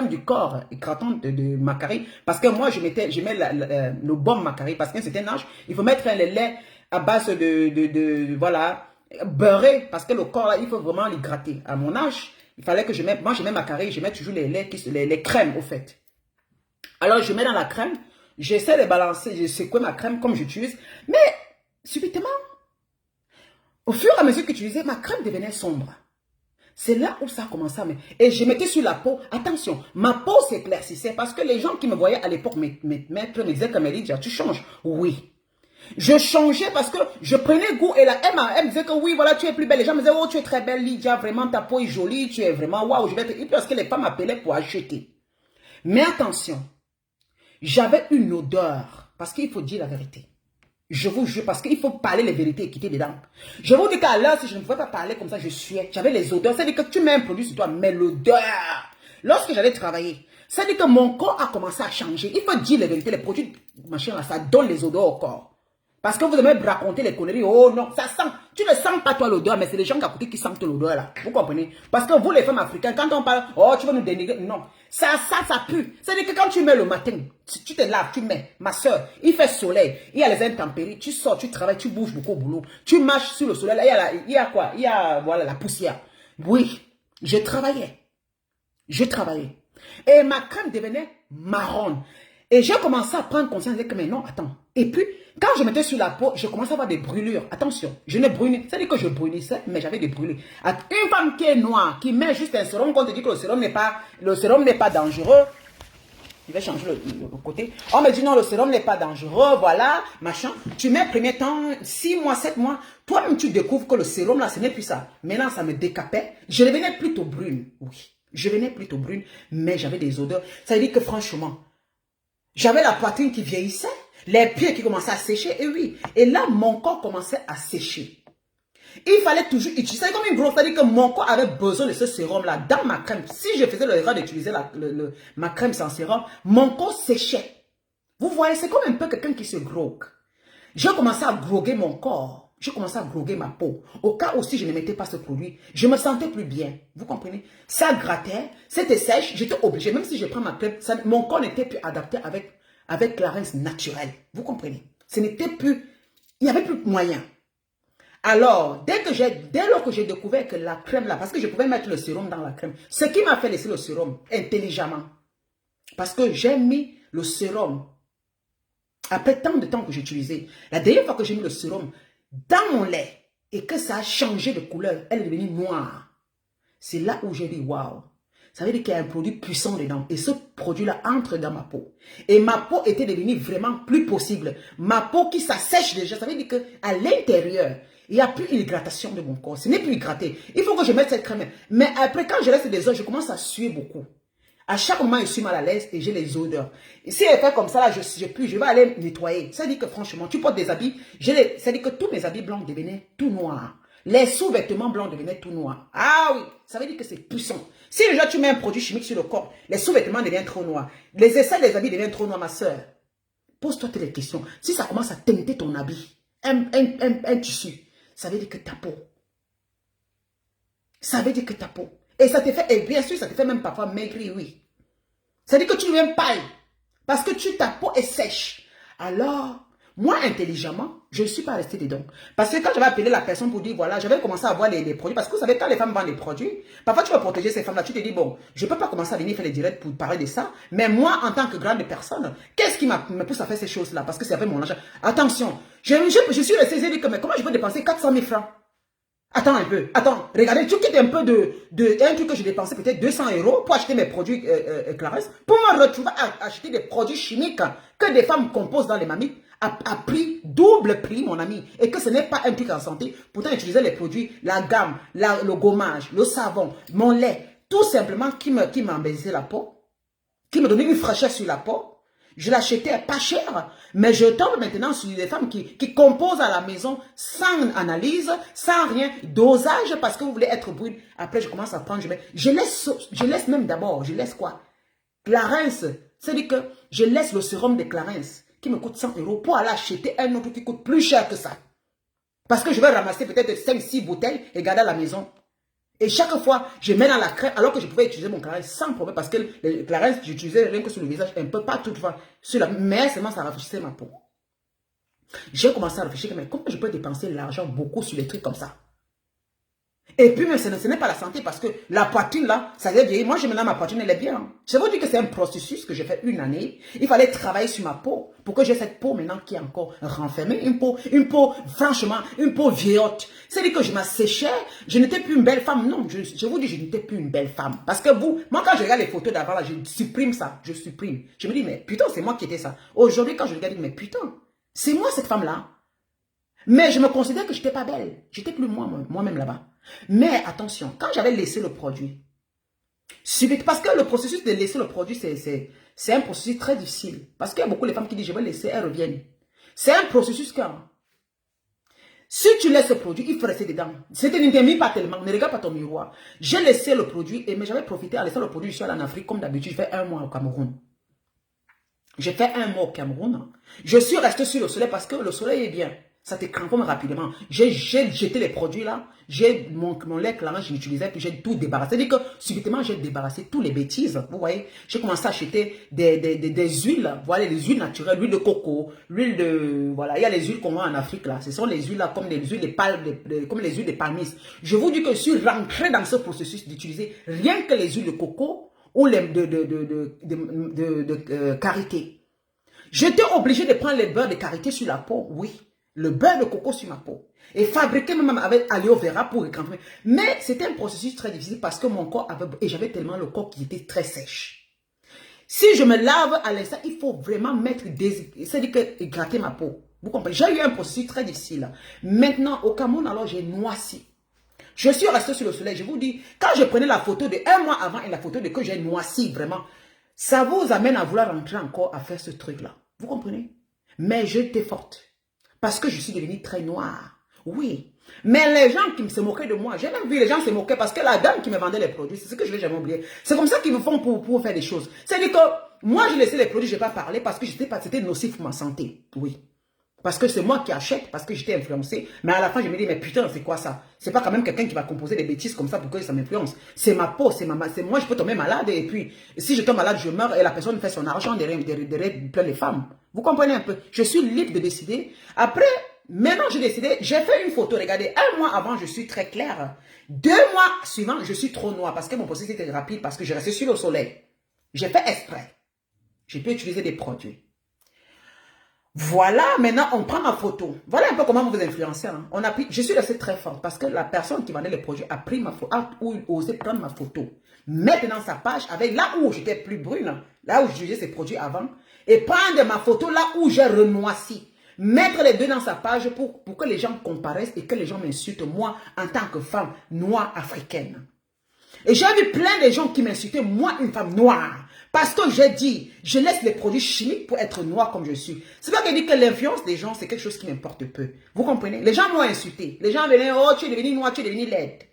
B: du corps, éclatante de Macari, parce que moi, je mets le bon Macari, parce qu'à un certain âge, il faut mettre le lait à base voilà, beurré, parce que le corps, là, il faut vraiment l'hydrater. À mon âge, il fallait que je mette, moi, je mets Macari, je mets toujours les crèmes, au fait. Alors, je mets dans la crème, j'essaie de balancer, je secoue ma crème comme j'utilise, mais, subitement, au fur et à mesure que j'utilisais, ma crème devenait sombre. C'est là où ça a commencé à me... Et je mettais sur la peau. Attention, ma peau s'éclaircissait parce que les gens qui me voyaient à l'époque me disaient comme Lydia, tu changes. Oui. Je changeais parce que je prenais goût et là, elle me disait que oui, voilà, tu es plus belle. Les gens me disaient, oh, tu es très belle, Lydia, vraiment, ta peau est jolie, tu es vraiment, waouh, je vais te... Et puis parce que les femmes m'appelaient pour acheter. Mais attention, j'avais une odeur parce qu'il faut dire la vérité. Je vous jure, parce qu'il faut parler les vérités et quitter dedans. Je vous dis qu'à l'heure, si je ne pouvais pas parler comme ça, je suais. J'avais les odeurs. C'est-à-dire que tu mets un produit sur toi, mais l'odeur. Lorsque j'allais travailler, c'est-à-dire que mon corps a commencé à changer. Il faut dire les vérités, les produits, machin là, ça donne les odeurs au corps. Parce que vous aimez raconter les conneries. Oh non, ça sent. Tu ne sens pas toi l'odeur, mais c'est les gens à côté qui sentent l'odeur là. Vous comprenez? Parce que vous les femmes africaines, quand on parle, oh tu vas nous dénigrer. Non, ça pue. C'est-à-dire que quand tu mets le matin, tu te laves, tu mets. Ma soeur, il fait soleil, il y a les intempéries, tu sors, tu travailles, tu bouges beaucoup au boulot. Tu marches sur le soleil, là, il y a quoi? Il y a, voilà, la poussière. Oui, je travaillais. Et ma crème devenait marron. Et j'ai commencé à prendre conscience de que, mais non, attends. Et puis, quand je mettais sur la peau, je commençais à avoir des brûlures. Attention, je ne brûlais. C'est-à-dire que je brûlissais, mais j'avais des brûlures. Une femme qui est noire, qui met juste un sérum, quand on te dit que le sérum n'est pas dangereux, je vais changer le côté. On me dit non, le sérum n'est pas dangereux, voilà, machin. Tu mets premier temps, 6 mois, 7 mois. Toi-même, tu découvres que le sérum, là, ce n'est plus ça. Maintenant, ça me décapait. Je devenais plutôt brune. Oui, je devenais plutôt brune, mais j'avais des odeurs. Ça veut dire que franchement, j'avais la poitrine qui vieillissait, les pieds qui commençaient à sécher, et oui. Et là, mon corps commençait à sécher. Il fallait toujours utiliser, c'est comme une grosse, c'est-à-dire que mon corps avait besoin de ce sérum-là dans ma crème. Si je faisais l'erreur d'utiliser ma crème sans sérum, mon corps séchait. Vous voyez, c'est comme un peu quelqu'un qui se grogue. J'ai commencé à groguer mon corps. je commençais à groguer ma peau. Au cas où si je ne mettais pas ce produit, je me sentais plus bien. Vous comprenez? Ça grattait, c'était sèche, j'étais obligée, même si je prends ma crème, mon corps n'était plus adapté avec la rince naturelle. Vous comprenez? Ce n'était plus, il n'y avait plus moyen. Alors, dès lors que j'ai découvert que la crème là, parce que je pouvais mettre le sérum dans la crème, ce qui m'a fait laisser le sérum intelligemment, parce que j'ai mis le sérum, après tant de temps que j'utilisais, la dernière fois que j'ai mis le sérum dans mon lait et que ça a changé de couleur, elle est devenue noire. C'est là où j'ai dit waouh. Ça veut dire qu'il y a un produit puissant dedans. Et ce produit-là entre dans ma peau. Et ma peau était devenue vraiment plus possible. Ma peau qui s'assèche déjà, ça veut dire qu'à l'intérieur, il n'y a plus une hydratation de mon corps. Ce n'est plus hydraté. Il faut que je mette cette crème. Mais après, quand je reste des heures, je commence à suer beaucoup. À chaque moment, je suis mal à l'aise et j'ai les odeurs. Et si elle fait comme ça, là, je vais aller nettoyer. Ça dit que franchement, tu portes des habits. Ça dit que tous mes habits blancs devenaient tout noirs. Les sous-vêtements blancs devenaient tout noirs. Ah oui, ça veut dire que c'est puissant. Si déjà tu mets un produit chimique sur le corps, les sous-vêtements deviennent trop noirs. Les aisselles des habits deviennent trop noirs, ma soeur. Pose-toi les questions. Si ça commence à teinter ton habit, un tissu, ça veut dire que ta peau. Ça veut dire que ta peau. Et ça te fait, et bien sûr, ça te fait même parfois maigrir, oui. Ça veut dire que tu deviens pâle. Parce que ta peau est sèche. Alors, moi, intelligemment, je ne suis pas restée dedans. Parce que quand j'avais appelé la personne pour dire, voilà, j'avais commencé à voir les produits. Parce que vous savez, quand les femmes vendent des produits, parfois tu veux protéger ces femmes-là. Tu te dis, bon, je ne peux pas commencer à venir faire les directs pour parler de ça. Mais moi, en tant que grande personne, qu'est-ce qui me pousse à faire ces choses-là? Parce que c'est avec mon argent. Attention, je suis restée, j'ai dit que, mais comment je peux dépenser 400 000 francs? Attends un peu, attends, regardez, tu quittes un peu un truc que je dépensais peut-être 200 € pour acheter mes produits Clarins, pour me retrouver à acheter des produits chimiques que des femmes composent dans les mamies à prix, double prix, mon ami, et que ce n'est pas un truc en santé. Pourtant, utiliser les produits, la gamme, le gommage, le savon, mon lait, tout simplement qui m'embellissait la peau, qui me donnait une fraîcheur sur la peau. Je l'achetais pas cher, mais je tombe maintenant sur des femmes qui composent à la maison sans analyse, sans rien, dosage parce que vous voulez être brune. Après, je commence à prendre, je laisse même d'abord, je laisse quoi? Clarins, c'est-à-dire que je laisse le sérum de Clarins qui me coûte 100 € pour aller acheter un autre qui coûte plus cher que ça. Parce que je vais ramasser peut-être 5-6 bouteilles et garder à la maison. Et chaque fois, je mets dans la crème, alors que je pouvais utiliser mon Clarins sans problème, parce que le Clarins, j'utilisais rien que sur le visage, un peu pas toutefois, mais seulement ça rafraîchissait ma peau. J'ai commencé à réfléchir, mais comment je peux dépenser l'argent beaucoup sur des trucs comme ça? Et puis, mais ce n'est pas la santé, parce que la poitrine, là, ça vient vieillir. Moi, je maintenant, ma poitrine, elle est bien. Je vous dis que c'est un processus que j'ai fait une année. Il fallait travailler sur ma peau, pour que j'ai cette peau maintenant qui est encore renfermée. Une peau, franchement, une peau vieillotte. C'est-à-dire que je m'asséchais, je n'étais plus une belle femme. Non, je vous dis, je n'étais plus une belle femme. Parce que moi, quand je regarde les photos d'avant, là, je supprime ça. Je supprime. Je me dis, mais putain, c'est moi qui étais ça. Aujourd'hui, quand je regarde, mais putain, c'est moi cette femme-là. Mais je me considère que je n'étais pas belle. J'étais plus moi-même là-bas. Mais attention, quand j'avais laissé le produit, parce que le processus de laisser le produit, c'est un processus très difficile. Parce qu'il y a beaucoup de femmes qui disent, je vais laisser, elles reviennent. C'est un processus quand, si tu laisses le produit, il faut rester dedans. C'était ne t'aime pas tellement, ne regarde pas ton miroir. J'ai laissé le produit, mais j'avais profité à laisser le produit. Je suis allé en Afrique, comme d'habitude, je fais 1 mois au Cameroun. J'ai fait 1 mois au Cameroun. Je suis resté sur le soleil parce que le soleil est bien. Ça te cramponne rapidement. J'ai jeté les produits là. J'ai mon lait Clarins, je l'utilisais, puis j'ai tout débarrassé. C'est-à-dire que subitement, j'ai débarrassé toutes les bêtises. Vous voyez, j'ai commencé à acheter des huiles. Voilà, les huiles naturelles, l'huile de coco, l'huile de... Voilà, il y a les huiles qu'on vend en Afrique là. Ce sont les huiles là, comme les huiles de palmis. Je vous dis que je suis rentré dans ce processus d'utiliser rien que les huiles de coco ou les karité. J'étais obligé de prendre les beurres de karité sur la peau, oui. Le beurre de coco sur ma peau. Et fabriquer même avec aloe vera pour récramer. Mais c'était un processus très difficile parce que mon corps avait... Et j'avais tellement le corps qui était très sèche. Si je me lave à l'instant, il faut vraiment mettre des... C'est-à-dire que gratter ma peau. Vous comprenez? J'ai eu un processus très difficile. Maintenant, au Cameroun, alors j'ai noirci. Je suis resté sur le soleil. Je vous dis, quand je prenais la photo de 1 mois avant et la photo de que j'ai noirci, vraiment, ça vous amène à vouloir rentrer encore à faire ce truc-là. Vous comprenez? Mais j'étais forte. Parce que je suis devenue très noire. Oui. Mais les gens qui se moquaient de moi, j'ai même vu les gens se moquer parce que la dame qui me vendait les produits, c'est ce que je ne vais jamais oublier. C'est comme ça qu'ils me font pour faire des choses. C'est-à-dire que moi, je laissais les produits, je n'ai pas parlé parce que c'était nocif pour ma santé. Oui. Parce que c'est moi qui achète, parce que j'étais influencé. Mais à la fin, je me dis, mais putain, c'est quoi ça? C'est pas quand même quelqu'un qui va composer des bêtises comme ça pour que ça m'influence. C'est ma peau, c'est moi, je peux tomber malade. Et puis, si je tombe malade, je meurs et la personne fait son argent derrière plein de femmes. Vous comprenez un peu? Je suis libre de décider. Après, maintenant, j'ai décidé, j'ai fait une photo. Regardez, 1 mois avant, je suis très claire. 2 mois suivants, je suis trop noire parce que mon processus était rapide, parce que je restais sur le soleil. J'ai fait exprès. J'ai pu utiliser des produits. Voilà, maintenant on prend ma photo. Voilà un peu comment vous influencez. Hein. Je suis restée très forte parce que la personne qui vendait les produits a pris ma photo, a osé prendre ma photo, mettre dans sa page avec là où j'étais plus brune, là où j'utilisais ces produits avant, et prendre ma photo là où j'ai renoissi. Mettre les deux dans sa page pour que les gens comparaissent et que les gens m'insultent, moi, en tant que femme noire africaine. Et j'ai vu plein de gens qui m'insultaient, moi, une femme noire. Parce que j'ai dit, je laisse les produits chimiques pour être noire comme je suis. C'est pas que je dis que l'influence des gens, c'est quelque chose qui m'importe peu. Vous comprenez? Les gens m'ont insulté. Les gens venaient, oh, tu es devenu noire, tu es devenu laide.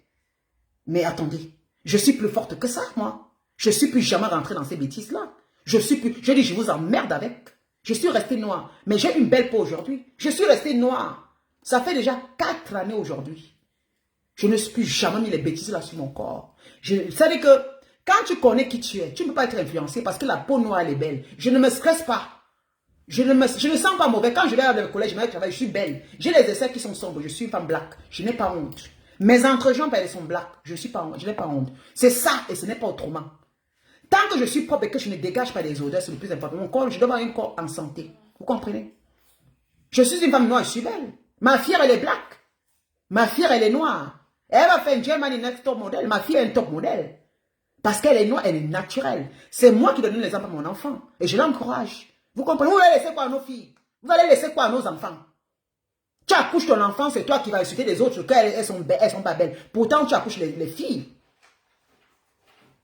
B: Mais attendez, je suis plus forte que ça, moi. Je suis plus jamais rentrée dans ces bêtises-là. Je dis, je vous emmerde avec. Je suis restée noire. Mais j'ai une belle peau aujourd'hui. Je suis restée noire. Ça fait déjà 4 années aujourd'hui. Je ne suis plus jamais mis les bêtises là sur mon corps. Ça veut dire que quand tu connais qui tu es, tu ne peux pas être influencé parce que la peau noire elle est belle. Je ne me stresse pas. Je ne sens pas mauvais. Quand je vais à le collège, je vais travailler, je suis belle. J'ai les essais qui sont sombres. Je suis une femme black. Je n'ai pas honte. Mes entrejambes, elles sont black. Je n'ai pas honte. C'est ça et ce n'est pas autrement. Tant que je suis propre et que je ne dégage pas des odeurs, c'est le plus important. Mon corps, je dois avoir un corps en santé. Vous comprenez? Je suis une femme noire, je suis belle. Ma fille, elle est black. Ma fille, elle est noire. Elle va faire une Germany Next Top Model. Ma fille est un top modèle. Parce qu'elle est noire, elle est naturelle. C'est moi qui donne l'exemple à mon enfant. Et je l'encourage. Vous comprenez? Vous allez laisser quoi à nos filles? Vous allez laisser quoi à nos enfants? Tu accouches ton enfant, c'est toi qui vas insulter les autres qu'elles sont pas belles. Pourtant, tu accouches les filles.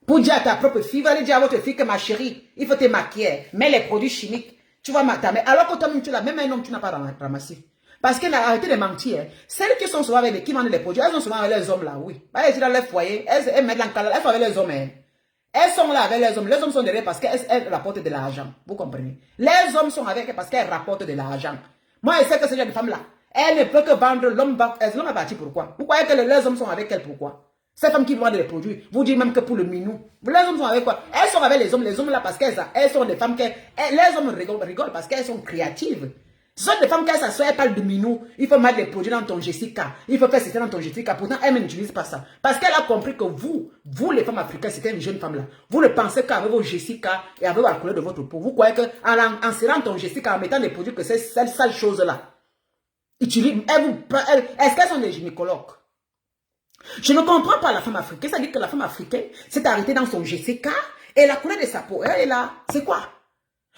B: Pour dire à ta propre fille, vous allez dire à votre fille que ma chérie, il faut te maquiller. Mets les produits chimiques. Tu vas mater. Alors que toi-même, tu l'as, même un homme, tu n'as pas ramassé. Parce qu'elle a arrêté de mentir. Hein. Celles qui sont souvent avec qui vendent les produits, elles sont souvent avec les hommes là, oui. Elles sont dans leur foyer, elles mettent dans le elles sont avec les hommes. Hein. Elles sont là avec les hommes. Les hommes sont derrière parce qu'elles rapportent de l'argent. Vous comprenez? Les hommes sont avec elles parce qu'elles rapportent de l'argent. Moi, je sais que ce genre de femme là, elle ne peut que vendre l'homme. L'homme est parti pourquoi? Vous croyez que les hommes sont avec elle pourquoi? Ces femmes qui vendent les produits, vous dites même que pour le minou. Les hommes sont avec quoi? Elles sont avec les hommes là parce qu'elles sont des femmes qui... Les hommes rigolent parce qu'elles sont créatives. Ce sont des femmes qui s'assoient, elles parlent de minou. Il faut mettre des produits dans ton Jessica. Il faut faire ceci dans ton Jessica. Pourtant, elles n'utilisent pas ça. Parce qu'elle a compris que vous les femmes africaines, c'était une jeune femme là. Vous ne pensez qu'avec vos Jessica et avec la couleur de votre peau. Vous croyez qu'en serrant ton Jessica, en mettant des produits que c'est cette sale chose là. Est-ce qu'elles sont des gynécologues? Je ne comprends pas la femme africaine. Ça dit que la femme africaine s'est arrêtée dans son Jessica et la couleur de sa peau. Elle est là. C'est quoi?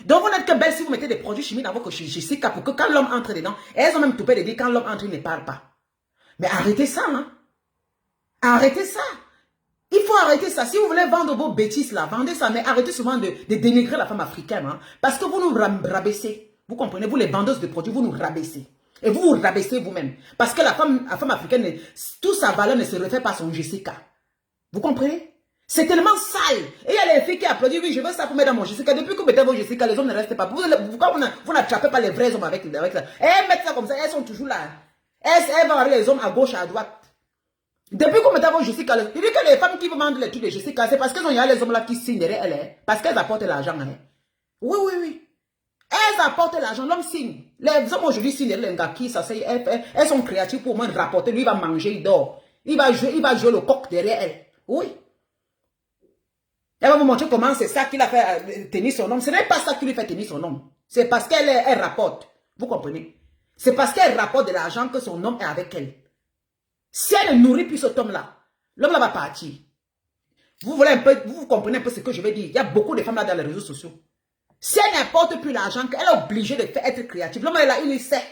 B: Donc vous n'êtes que belle si vous mettez des produits chimiques dans votre Jessica pour que quand l'homme entre dedans, elles ont même tout peur de dire quand l'homme entre, il ne parle pas. Mais arrêtez ça, hein. Arrêtez ça. Il faut arrêter ça. Si vous voulez vendre vos bêtises là, vendez ça, mais arrêtez souvent de dénigrer la femme africaine, hein, parce que vous nous rabaissez. Vous comprenez? Vous les vendeuses de produits, vous nous rabaissez. Et vous vous rabaissez vous-même. Parce que la femme africaine, toute sa valeur ne se refait pas à son Jessica. Vous comprenez? C'est tellement sale. Et il y a les filles qui applaudissent, oui, je veux ça pour mettre dans mon Jessica. Depuis que vous mettez vos Jessica, les hommes ne restent pas. Pourquoi vous n'attrapez pas les vrais hommes avec ça? Elles mettent ça comme ça, elles sont toujours là. Elles vont avec les hommes à gauche, à droite. Depuis que vous mettez vos Jessica, il dit que les femmes qui vous vendent les trucs de Jessica, c'est parce qu'il y a les hommes là qui signent derrière elles. Parce qu'elles apportent l'argent. Oui, oui, oui. Elles apportent l'argent, l'homme signe. Les hommes aujourd'hui signent les gars qui s'asseyent. Elles sont créatives pour au moins rapporter. Lui, il va manger, il dort. Il va jouer le coq derrière elle. Oui. Elle va vous montrer comment c'est ça qu'il a fait tenir son homme. Ce n'est pas ça qui lui fait tenir son homme. C'est parce qu'elle rapporte. Vous comprenez? C'est parce qu'elle rapporte de l'argent que son homme est avec elle. Si elle ne nourrit plus cet homme-là, l'homme là va partir. Vous comprenez un peu ce que je veux dire. Il y a beaucoup de femmes là dans les réseaux sociaux. Si elle n'apporte plus l'argent, elle est obligée de être créative. L'homme là, il sait.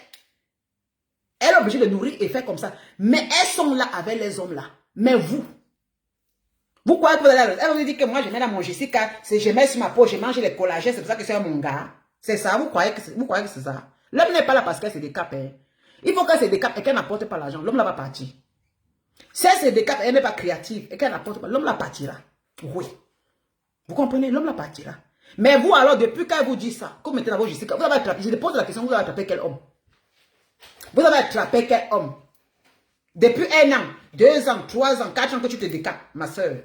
B: Elle est obligée de nourrir et faire comme ça. Mais elles sont là avec les hommes là. Mais vous croyez que vous allez... Elle vous dit que moi, je mets dans mon Jessica, je mets sur ma peau, je mange les collagènes, c'est pour ça que c'est mon gars. C'est ça, vous croyez que c'est ça. L'homme n'est pas là parce qu'elle se décape. Hein. Il faut qu'elle se décape et qu'elle n'apporte pas l'argent. L'homme là va partir. Si elle se décape et elle n'est pas créative et qu'elle n'apporte pas, l'homme là partira. Oui. Vous comprenez? L'homme là partira. Mais vous alors, depuis qu'elle vous dit ça, comme mettez dans vos Jessica, vous avez attrapé, je te pose la question, vous avez attrapé quel homme? Vous avez attrapé quel homme? Depuis 1 an, 2 ans, 3 ans, 4 ans que tu te décapes, ma soeur.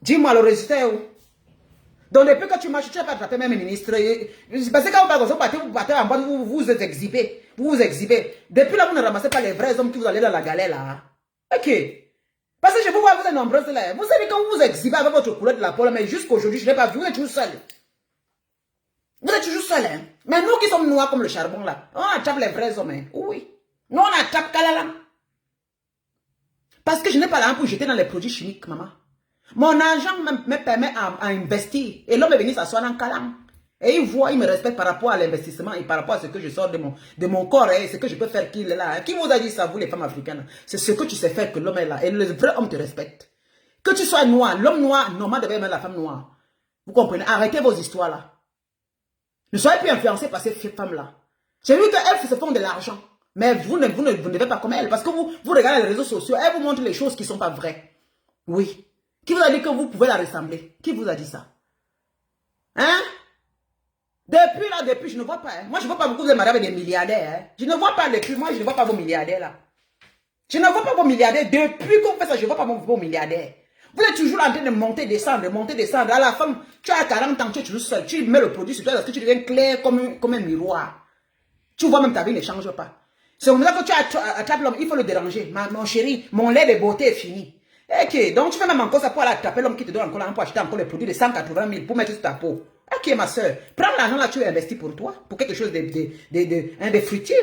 B: Dis-moi le résultat est où? Donc depuis que tu marches, tu n'as pas attrapé même ministre. Parce que quand vous partez en bas, vous vous exhibez. Vous vous exhibez. Depuis là, vous ne ramassez pas les vrais hommes qui vous allez dans la galère là. Ok. Parce que je vous vois, vous êtes nombreuses là. Vous savez quand vous vous exhibez avec votre couleur de la peau, mais jusqu'aujourd'hui, je n'ai pas vu. Vous êtes toujours seul. Vous êtes toujours seul. Hein? Mais nous qui sommes noirs comme le charbon là, on attrape les vrais hommes. Hein? Oui. Nous, on attrape Kalala. Parce que je n'ai pas l'argent pour jeter dans les produits chimiques, maman. Mon argent me permet à investir. Et l'homme est venu s'asseoir dans Kalam. Et il voit, il me respecte par rapport à l'investissement et par rapport à ce que je sors de mon corps et ce que je peux faire qu'il est là. Qui vous a dit ça, vous les femmes africaines? C'est ce que tu sais faire que l'homme est là. Et le vrai homme te respecte. Que tu sois noir, l'homme noir, normal devait aimer la femme noire. Vous comprenez? Arrêtez vos histoires là. Ne soyez plus influencés par ces femmes-là. J'ai vu qu'elles se font de l'argent. Mais vous ne devez pas comme elles. Parce que vous regardez les réseaux sociaux, elles vous montrent les choses qui ne sont pas vraies. Oui. Qui vous a dit que vous pouvez la ressembler? Qui vous a dit ça? Hein? Depuis, je ne vois pas. Hein? Moi, je ne vois pas beaucoup de mariés avec des milliardaires. Hein? Je ne vois pas depuis. Moi, je ne vois pas vos milliardaires là. Je ne vois pas vos milliardaires. Depuis qu'on fait ça, je ne vois pas vos milliardaires. Vous êtes toujours en train de monter, descendre, monter, descendre. À la fin, tu as 40 ans, tu es toujours seul. Tu mets le produit sur toi parce que tu deviens clair comme un miroir. Tu vois même ta vie ne change pas. C'est comme ça que tu attrapes l'homme. Il faut le déranger. Mon chéri, mon lait de beauté est fini. Ok, donc tu fais même encore ça pour aller attraper l'homme qui te donne encore l'argent pour acheter encore les produits de 180 000 pour mettre sur ta peau. Ok, ma soeur, prends l'argent là, tu investis pour toi, pour quelque chose de fruitier.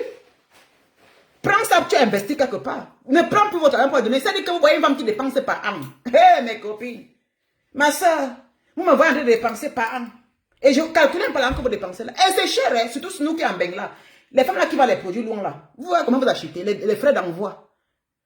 B: Prends ça, tu investis quelque part. Ne prends plus votre argent pour donner. C'est-à-dire que vous voyez une femme qui dépense par an. Hé, mes copines, ma soeur, vous me voyez en train de dépenser par an. Et je calcule un peu l'argent que vous dépensez là. Et c'est cher, hein, surtout nous qui en Bengla. Les femmes là qui vendent les produits loin là. Vous voyez comment vous achetez, les frais d'envoi.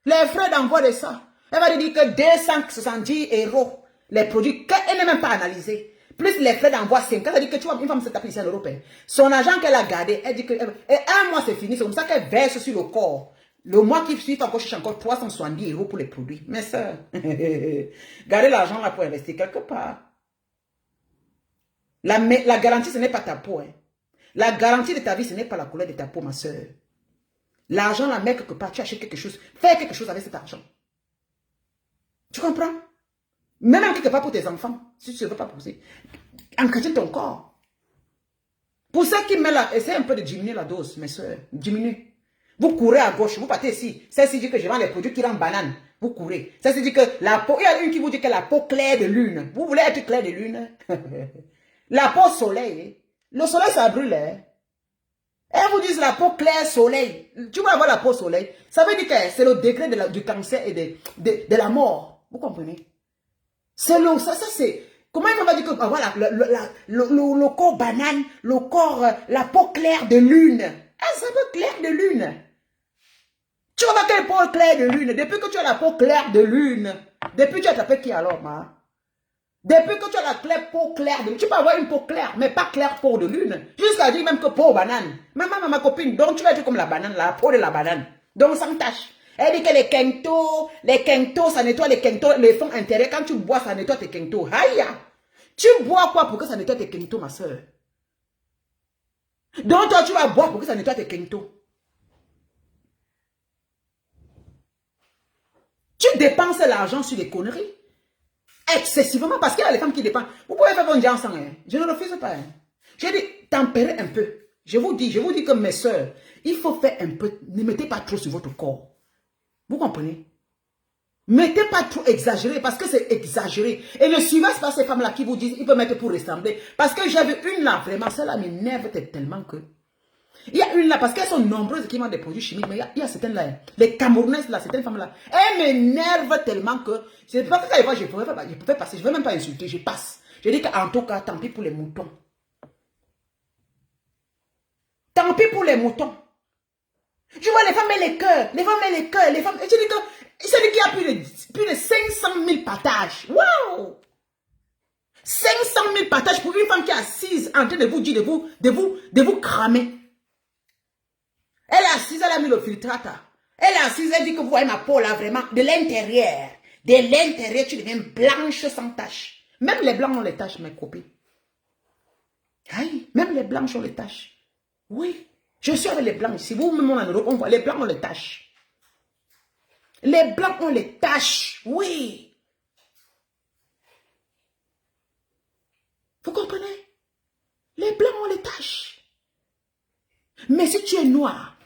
B: Les frais d'envoi de ça. Elle va dire que 270 €, les produits qu'elle n'est même pas analysée. Plus les frais d'envoi 5. Elle dit que tu vois, une femme se tape ici en Europe. Son argent qu'elle a gardé, elle dit que 1 mois c'est fini. C'est comme ça qu'elle verse sur le corps. Le mois qui suit, encore cherche encore 370 € pour les produits. Mais ça, gardez l'argent là pour investir quelque part. La garantie, ce n'est pas ta peau. Hein. La garantie de ta vie, ce n'est pas la couleur de ta peau, ma soeur. L'argent, la met quelque part, tu achètes quelque chose. Fais quelque chose avec cet argent. Tu comprends? Même quelque part pour tes enfants, si tu ne veux pas pousser. Entretien ton corps. Pour ceux qui mettent là, essaie un peu de diminuer la dose, mes soeurs. Diminue. Vous courez à gauche, vous partez ici. Celle-ci dit que je vends les produits qui rendent banane. Vous courez. Celle-ci dit que la peau, il y a une qui vous dit que la peau claire de lune. Vous voulez être clair de lune? La peau soleil. Le soleil, ça brûle. Hein? Elles vous disent la peau claire soleil. Tu vas avoir la peau soleil. Ça veut dire que c'est le degré du cancer et de la mort. Vous comprenez? C'est long, ça c'est... Comment on va dire que voilà, le corps banane, le corps, la peau claire de lune. Ah, ça veut clair de lune. Tu vas voir quelle peau claire de lune. Depuis que tu as la peau claire de lune, depuis tu as tapé qui alors, ma? Depuis que tu as la peau claire de lune, tu peux avoir une peau claire, mais pas claire peau de lune. Jusqu'à dire même que peau banane. Ma copine, donc tu vas être comme la banane, la peau de la banane. Donc sans tache. Elle dit que les quintos, ça nettoie les quintos, les fonds intérieurs. Quand tu bois, ça nettoie tes quintos. Aïe! Tu bois quoi pour que ça nettoie tes quintos, ma soeur? Donc toi, tu vas boire pour que ça nettoie tes quintos. Tu dépenses l'argent sur des conneries. Excessivement, parce qu'il y a les femmes qui dépensent. Vous pouvez faire votre ensemble. Hein? Je ne refuse pas. Hein? J'ai dit, tempérez un peu. Je vous dis que mes soeurs, il faut faire un peu. Ne mettez pas trop sur votre corps. Vous comprenez? Mettez pas trop exagéré parce que c'est exagéré. Et ne suivez pas ces femmes-là qui vous disent il peut mettre pour ressembler. Parce que j'avais une là, vraiment, celle-là m'énerve tellement que... Il y a une là, parce qu'elles sont nombreuses qui vendent des produits chimiques, mais il y a certaines là, les Camerounaises là, certaines femmes là, elles m'énervent tellement que... C'est pas que ça, je pouvais passer, je ne veux même pas insulter, je passe. Je dis qu'en tout cas, tant pis pour les moutons. Tant pis pour les moutons. Je vois les femmes et les cœurs, les femmes et les cœurs, les femmes... Et je dis que... C'est dit qu'il y a plus de 500 000 partages. Waouh! 500 000 partages pour une femme qui est assise en train de vous dire, de vous cramer. Elle est assise, elle a mis le filtrata. Elle est assise, elle dit que vous voyez ma peau là vraiment, de l'intérieur. De l'intérieur, tu deviens blanche sans taches. Même les blancs ont les taches, mes copines. Aïe, même les blancs ont les taches. Oui. Je suis avec les blancs ici. Vous-même, en Europe, on voit les blancs ont les taches. Les blancs ont les taches. Oui. Vous comprenez? Les blancs ont les taches. Mais si tu es noir,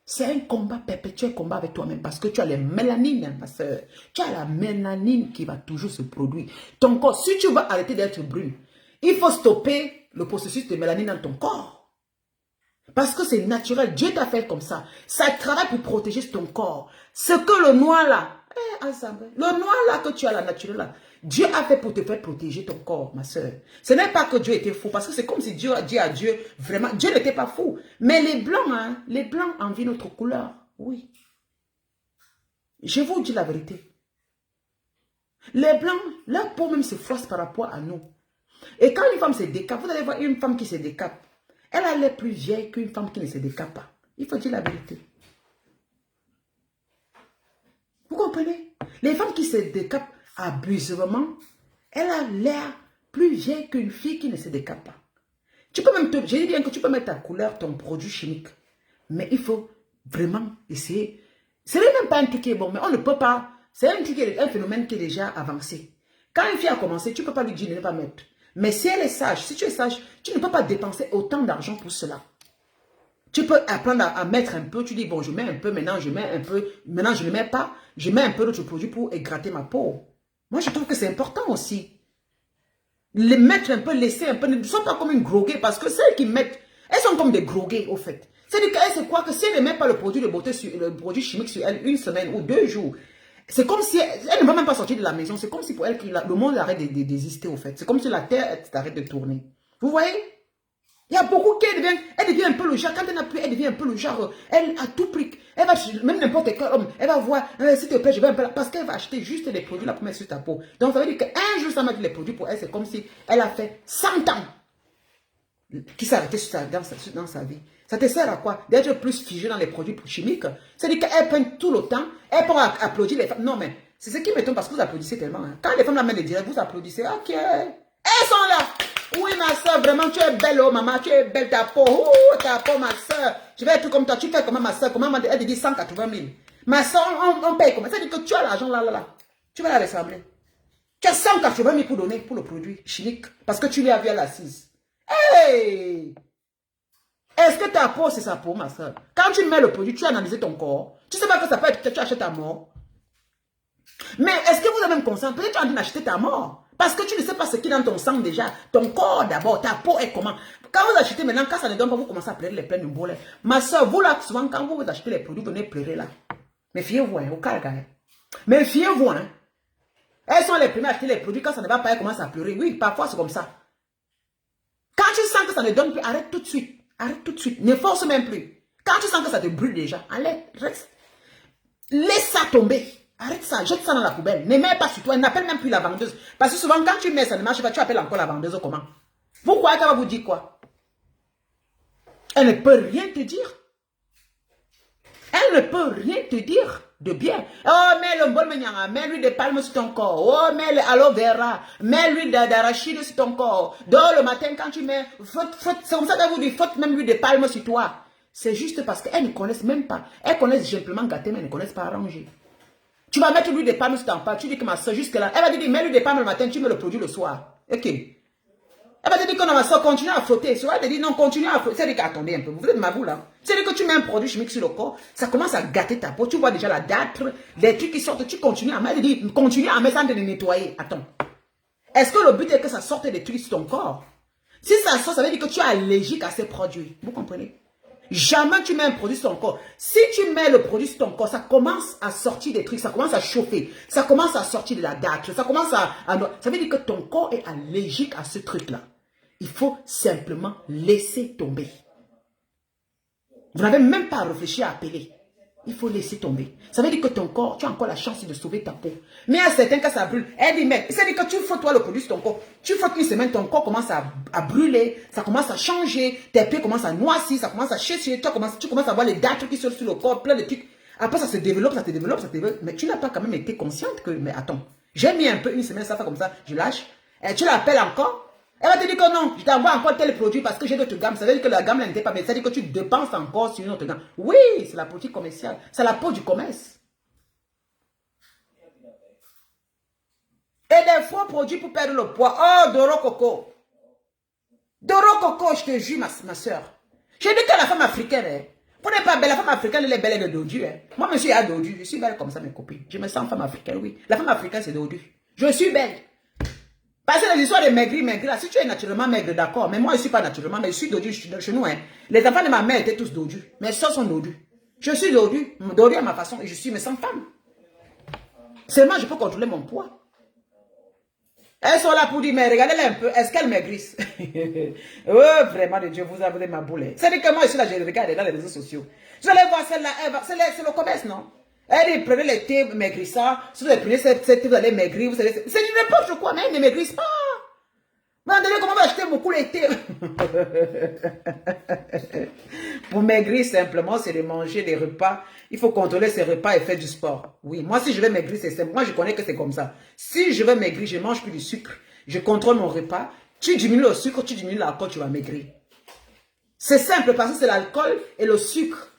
B: c'est un combat perpétuel, combat avec toi-même parce que tu as les mélanines, ma soeur. Tu as la mélanine qui va toujours se produire. Ton corps, si tu veux arrêter d'être brune, il faut stopper le processus de mélanine dans ton corps. Parce que c'est naturel. Dieu t'a fait comme ça. Ça travaille pour protéger ton corps. Ce que le noir là, le noir là que tu as là, naturel là, Dieu a fait pour te faire protéger ton corps, ma soeur. Ce n'est pas que Dieu était fou, parce que c'est comme si Dieu a dit à Dieu, vraiment, Dieu n'était pas fou. Mais les blancs, hein, les blancs envient notre couleur. Oui. Je vous dis la vérité. Les blancs, leur peau même se froisse par rapport à nous. Et quand une femme se décape, vous allez voir une femme qui se décape. Elle a l'air plus vieille qu'une femme qui ne se décape pas. Il faut dire la vérité. Vous comprenez? Les femmes qui se décapent abusivement, elle a l'air plus vieille qu'une fille qui ne se décape pas. Tu peux même, je dis bien que tu peux mettre ta couleur, ton produit chimique. Mais il faut vraiment essayer. Ce n'est même pas un truc qui est bon, mais on ne peut pas. C'est un phénomène qui est déjà avancé. Quand une fille a commencé, tu ne peux pas lui dire de ne pas mettre. Mais si elle est sage, si tu es sage, tu ne peux pas dépenser autant d'argent pour cela. Tu peux apprendre à mettre un peu, tu dis, bon, je mets un peu, maintenant je mets un peu, maintenant je ne mets pas, je mets un peu d'autres produits pour égratter ma peau. Moi, je trouve que c'est important aussi. Les mettre un peu, laisser un peu, ne sont pas comme une groguée, parce que celles qui mettent, elles sont comme des groguées, au fait. C'est-à-dire qu'elles se croient que si elles ne mettent pas le produit de beauté, le produit chimique sur elles une semaine ou 2 jours, c'est comme si elle ne va même pas sortir de la maison. C'est comme si pour elle, le monde arrête d'exister, au fait. C'est comme si la terre arrête de tourner. Vous voyez? Il y a beaucoup qui elle devient un peu le genre, quand elle n'a plus, elle devient un peu le genre, elle a tout pris. Elle va, même n'importe quel homme, elle va voir, s'il te plaît, je vais un peu là, parce qu'elle va acheter juste les produits là pour mettre sur ta peau. Donc ça veut dire qu'un jour, ça mettre les produits pour elle, c'est comme si elle a fait 100 ans qui s'est arrêté dans sa vie. Ça te sert à quoi? D'être plus figé dans les produits chimiques. C'est-à-dire qu'elle prend tout le temps, elle peut applaudir les femmes. Non, mais c'est ce qui m'étonne parce que vous applaudissez tellement. Hein. Quand les femmes la mettent les directs, vous applaudissez. Ok. Elles sont là. Oui, ma soeur, vraiment, tu es belle, oh maman, tu es belle, ta peau. Ta peau, ma soeur. Je vais être comme toi. Tu fais comment, ma soeur? Comment elle te dit 180 000? Ma soeur, on paye comment? C'est-à-dire que tu as l'argent là. Tu vas la ressembler. Tu as 180 000 pour donner pour le produit chimique parce que tu l'as vu à l'assise. Hey! Est-ce que ta peau, c'est sa peau, ma soeur? Quand tu mets le produit, tu as analysé ton corps. Tu sais pas que ça peut être que tu achètes ta mort. Mais est-ce que vous avez même conscience? Peut-être que tu as envie d'acheter ta mort. Parce que tu ne sais pas ce qui est dans ton sang déjà. Ton corps d'abord, ta peau est comment. Quand vous achetez maintenant, quand ça ne donne pas, vous commencez à pleurer les pleines de boulets. Ma soeur, vous là, souvent, quand vous achetez les produits, vous venez pleurer là. Mais fiez-vous, hein, au calme. Mais fiez-vous, hein. Elles sont les premières à acheter les produits. Quand ça ne va pas, elles commencent à pleurer. Oui, parfois c'est comme ça. Quand tu sens que ça ne donne plus, arrête tout de suite. Arrête tout de suite. Ne force même plus. Quand tu sens que ça te brûle déjà, allez, reste. Laisse ça tomber. Arrête ça, jette ça dans la poubelle. Ne mets pas sur toi, n'appelle même plus la vendeuse. Parce que souvent, quand tu mets ça ne marche pas, tu appelles encore la vendeuse comment? Vous croyez qu'elle va vous dire quoi? Elle ne peut rien te dire. Elle ne peut rien te dire de bien. Oh, mets le bol menyanga, mets l'huile de palme sur ton corps. Oh, mets l'aloe vera, mets l'huile d'arachide sur ton corps. Donc, le matin, quand tu mets, c'est comme ça qu'elle vous dit, faut même l'huile de palme sur toi. C'est juste parce qu'elles ne connaissent même pas. Elles connaissent simplement gâter, mais elles ne connaissent pas arranger. Tu vas mettre l'huile de palme sur ton pas. Tu dis que ma soeur, jusque là, elle va te dire, mets l'huile de palme le matin, tu mets le produit le soir. Ok. Elle va te dire que non, ma soeur, continue à frotter. Elle va te dire, non, continue à frotter. C'est-à-dire qu'attendez un peu, vous voulez de ma boule là. C'est-à-dire que tu mets un produit chimique sur le corps, ça commence à gâter ta peau. Tu vois déjà la date, les trucs qui sortent, tu continues à mettre. Elle dit, continue à mettre sans te les nettoyer. Attends. Est-ce que le but est que ça sorte des trucs sur ton corps? Si ça sort, ça veut dire que tu es allergique à ces produits. Vous comprenez? Jamais tu mets un produit sur ton corps. Si tu mets le produit sur ton corps, ça commence à sortir des trucs, ça commence à chauffer, ça commence à sortir de la date, ça commence à ça veut dire que ton corps est allergique à ce truc-là. Il faut simplement laisser tomber. Vous n'avez même pas à réfléchir à appeler. Il faut laisser tomber. Ça veut dire que ton corps, tu as encore la chance de sauver ta peau. Mais à certains cas, ça brûle. Elle dit, mais ça veut dire que tu frottes toi le produit sur ton corps. Tu frottes une semaine, ton corps commence à brûler, ça commence à changer, tes pieds commencent à noircir, ça commence à chérir, tu commences à voir les dates qui sont sur le corps, plein de trucs. Après, ça se développe, ça te développe, ça te développe. Mais tu n'as pas quand même été consciente que, mais attends, j'ai mis un peu une semaine, ça fait comme ça, je lâche. Et tu l'appelles encore. Elle va te dire que non, je t'envoie encore tel produit parce que j'ai d'autres gammes. Ça veut dire que la gamme n'était pas, mais ça veut dire que tu dépenses encore sur une autre gamme. Oui, c'est la politique commerciale. C'est la peau du commerce. Et des faux produits pour perdre le poids. Oh, Doro Coco. Doro Coco, je te jure, ma soeur. Je dis que la femme africaine, vous n'êtes pas belle, la femme africaine, elle est belle et de dodu. Moi, je suis à dodu, je suis belle comme ça, mes copines. Je me sens femme africaine, oui. La femme africaine, c'est dodu. Je suis belle. Parce que les histoires de maigrir, là, si tu es naturellement maigre, d'accord, mais moi, je ne suis pas naturellement, mais je suis dodu chez nous. Hein. Les enfants de ma mère étaient tous dodus. Mes soeurs sont dodus. Je suis dodu à ma façon, et je me sens femme. Seulement, je peux contrôler mon poids. Elles sont là pour dire, mais regardez-les un peu, est-ce qu'elles maigrissent? Oh, vraiment, de Dieu, vous avez ma boule. C'est-à-dire que moi, je suis là, je regarde dans les réseaux sociaux. Vous allez voir celle-là, c'est le commerce, non? Elle dit, prenez les thés maigrissants, si vous prenez cette thé, vous allez maigrir, vous allez... C'est n'importe quoi, mais elles ne maigrissent pas. Vous entendez comment on va acheter beaucoup les thés? Pour maigrir, simplement, c'est de manger des repas. Il faut contrôler ses repas et faire du sport. Oui, moi, si je veux maigrir, c'est simple. Moi, je connais que c'est comme ça. Si je veux maigrir, je mange plus du sucre. Je contrôle mon repas. Tu diminues le sucre, tu diminues l'alcool, tu vas maigrir. C'est simple parce que c'est l'alcool et le sucre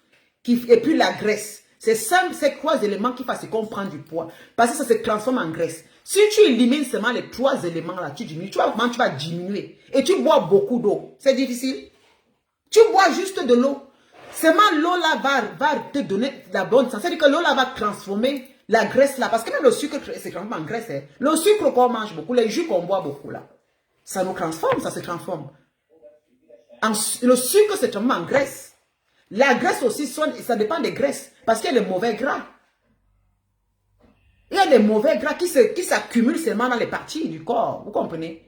B: et puis la graisse. C'est simple, c'est 3 éléments qui fassent qu'on prend du poids. Parce que ça se transforme en graisse. Si tu élimines seulement les 3 éléments-là, tu diminues. Tu vois comment tu vas diminuer. Et tu bois beaucoup d'eau. C'est difficile. Tu bois juste de l'eau. Seulement l'eau là va te donner la bonne sens. C'est-à-dire que l'eau là va transformer la graisse là. Parce que même le sucre, c'est transformé en graisse. Hein. Le sucre qu'on mange beaucoup, les jus qu'on boit beaucoup là, ça nous transforme, ça se transforme. Le sucre se transforme en graisse. La graisse aussi, ça dépend des graisses. Parce qu'il y a des mauvais gras. Il y a des mauvais gras qui s'accumulent seulement dans les parties du corps. Vous comprenez?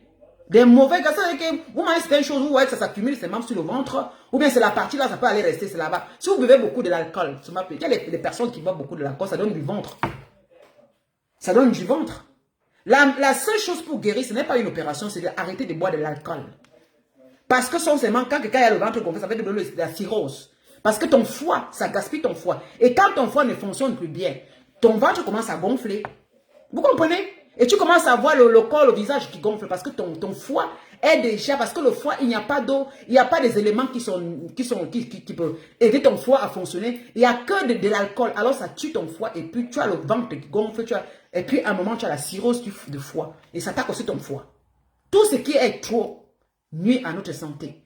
B: Des mauvais gras, c'est-à-dire que vous mangez certaines choses, vous voyez que ça s'accumule seulement sur le ventre. Ou bien c'est la partie là, ça peut aller rester, c'est là-bas. Si vous buvez beaucoup de l'alcool, il y a des personnes qui boivent beaucoup de l'alcool, ça donne du ventre. Ça donne du ventre. La seule chose pour guérir, ce n'est pas une opération, c'est d'arrêter de boire de l'alcool. Parce que seulement quand quelqu'un a le ventre gonflé, ça fait de la cirrhose. Parce que ton foie, ça gaspille ton foie. Et quand ton foie ne fonctionne plus bien, ton ventre commence à gonfler. Vous comprenez? Et tu commences à voir le corps, le visage qui gonfle parce que ton foie est déjà, parce que le foie, il n'y a pas d'eau, il n'y a pas des éléments qui peuvent aider ton foie à fonctionner. Il n'y a que de l'alcool. Alors ça tue ton foie et puis tu as le ventre qui gonfle. Et puis à un moment, tu as la cirrhose de foie. Et ça attaque aussi ton foie. Tout ce qui est trop nuit à notre santé.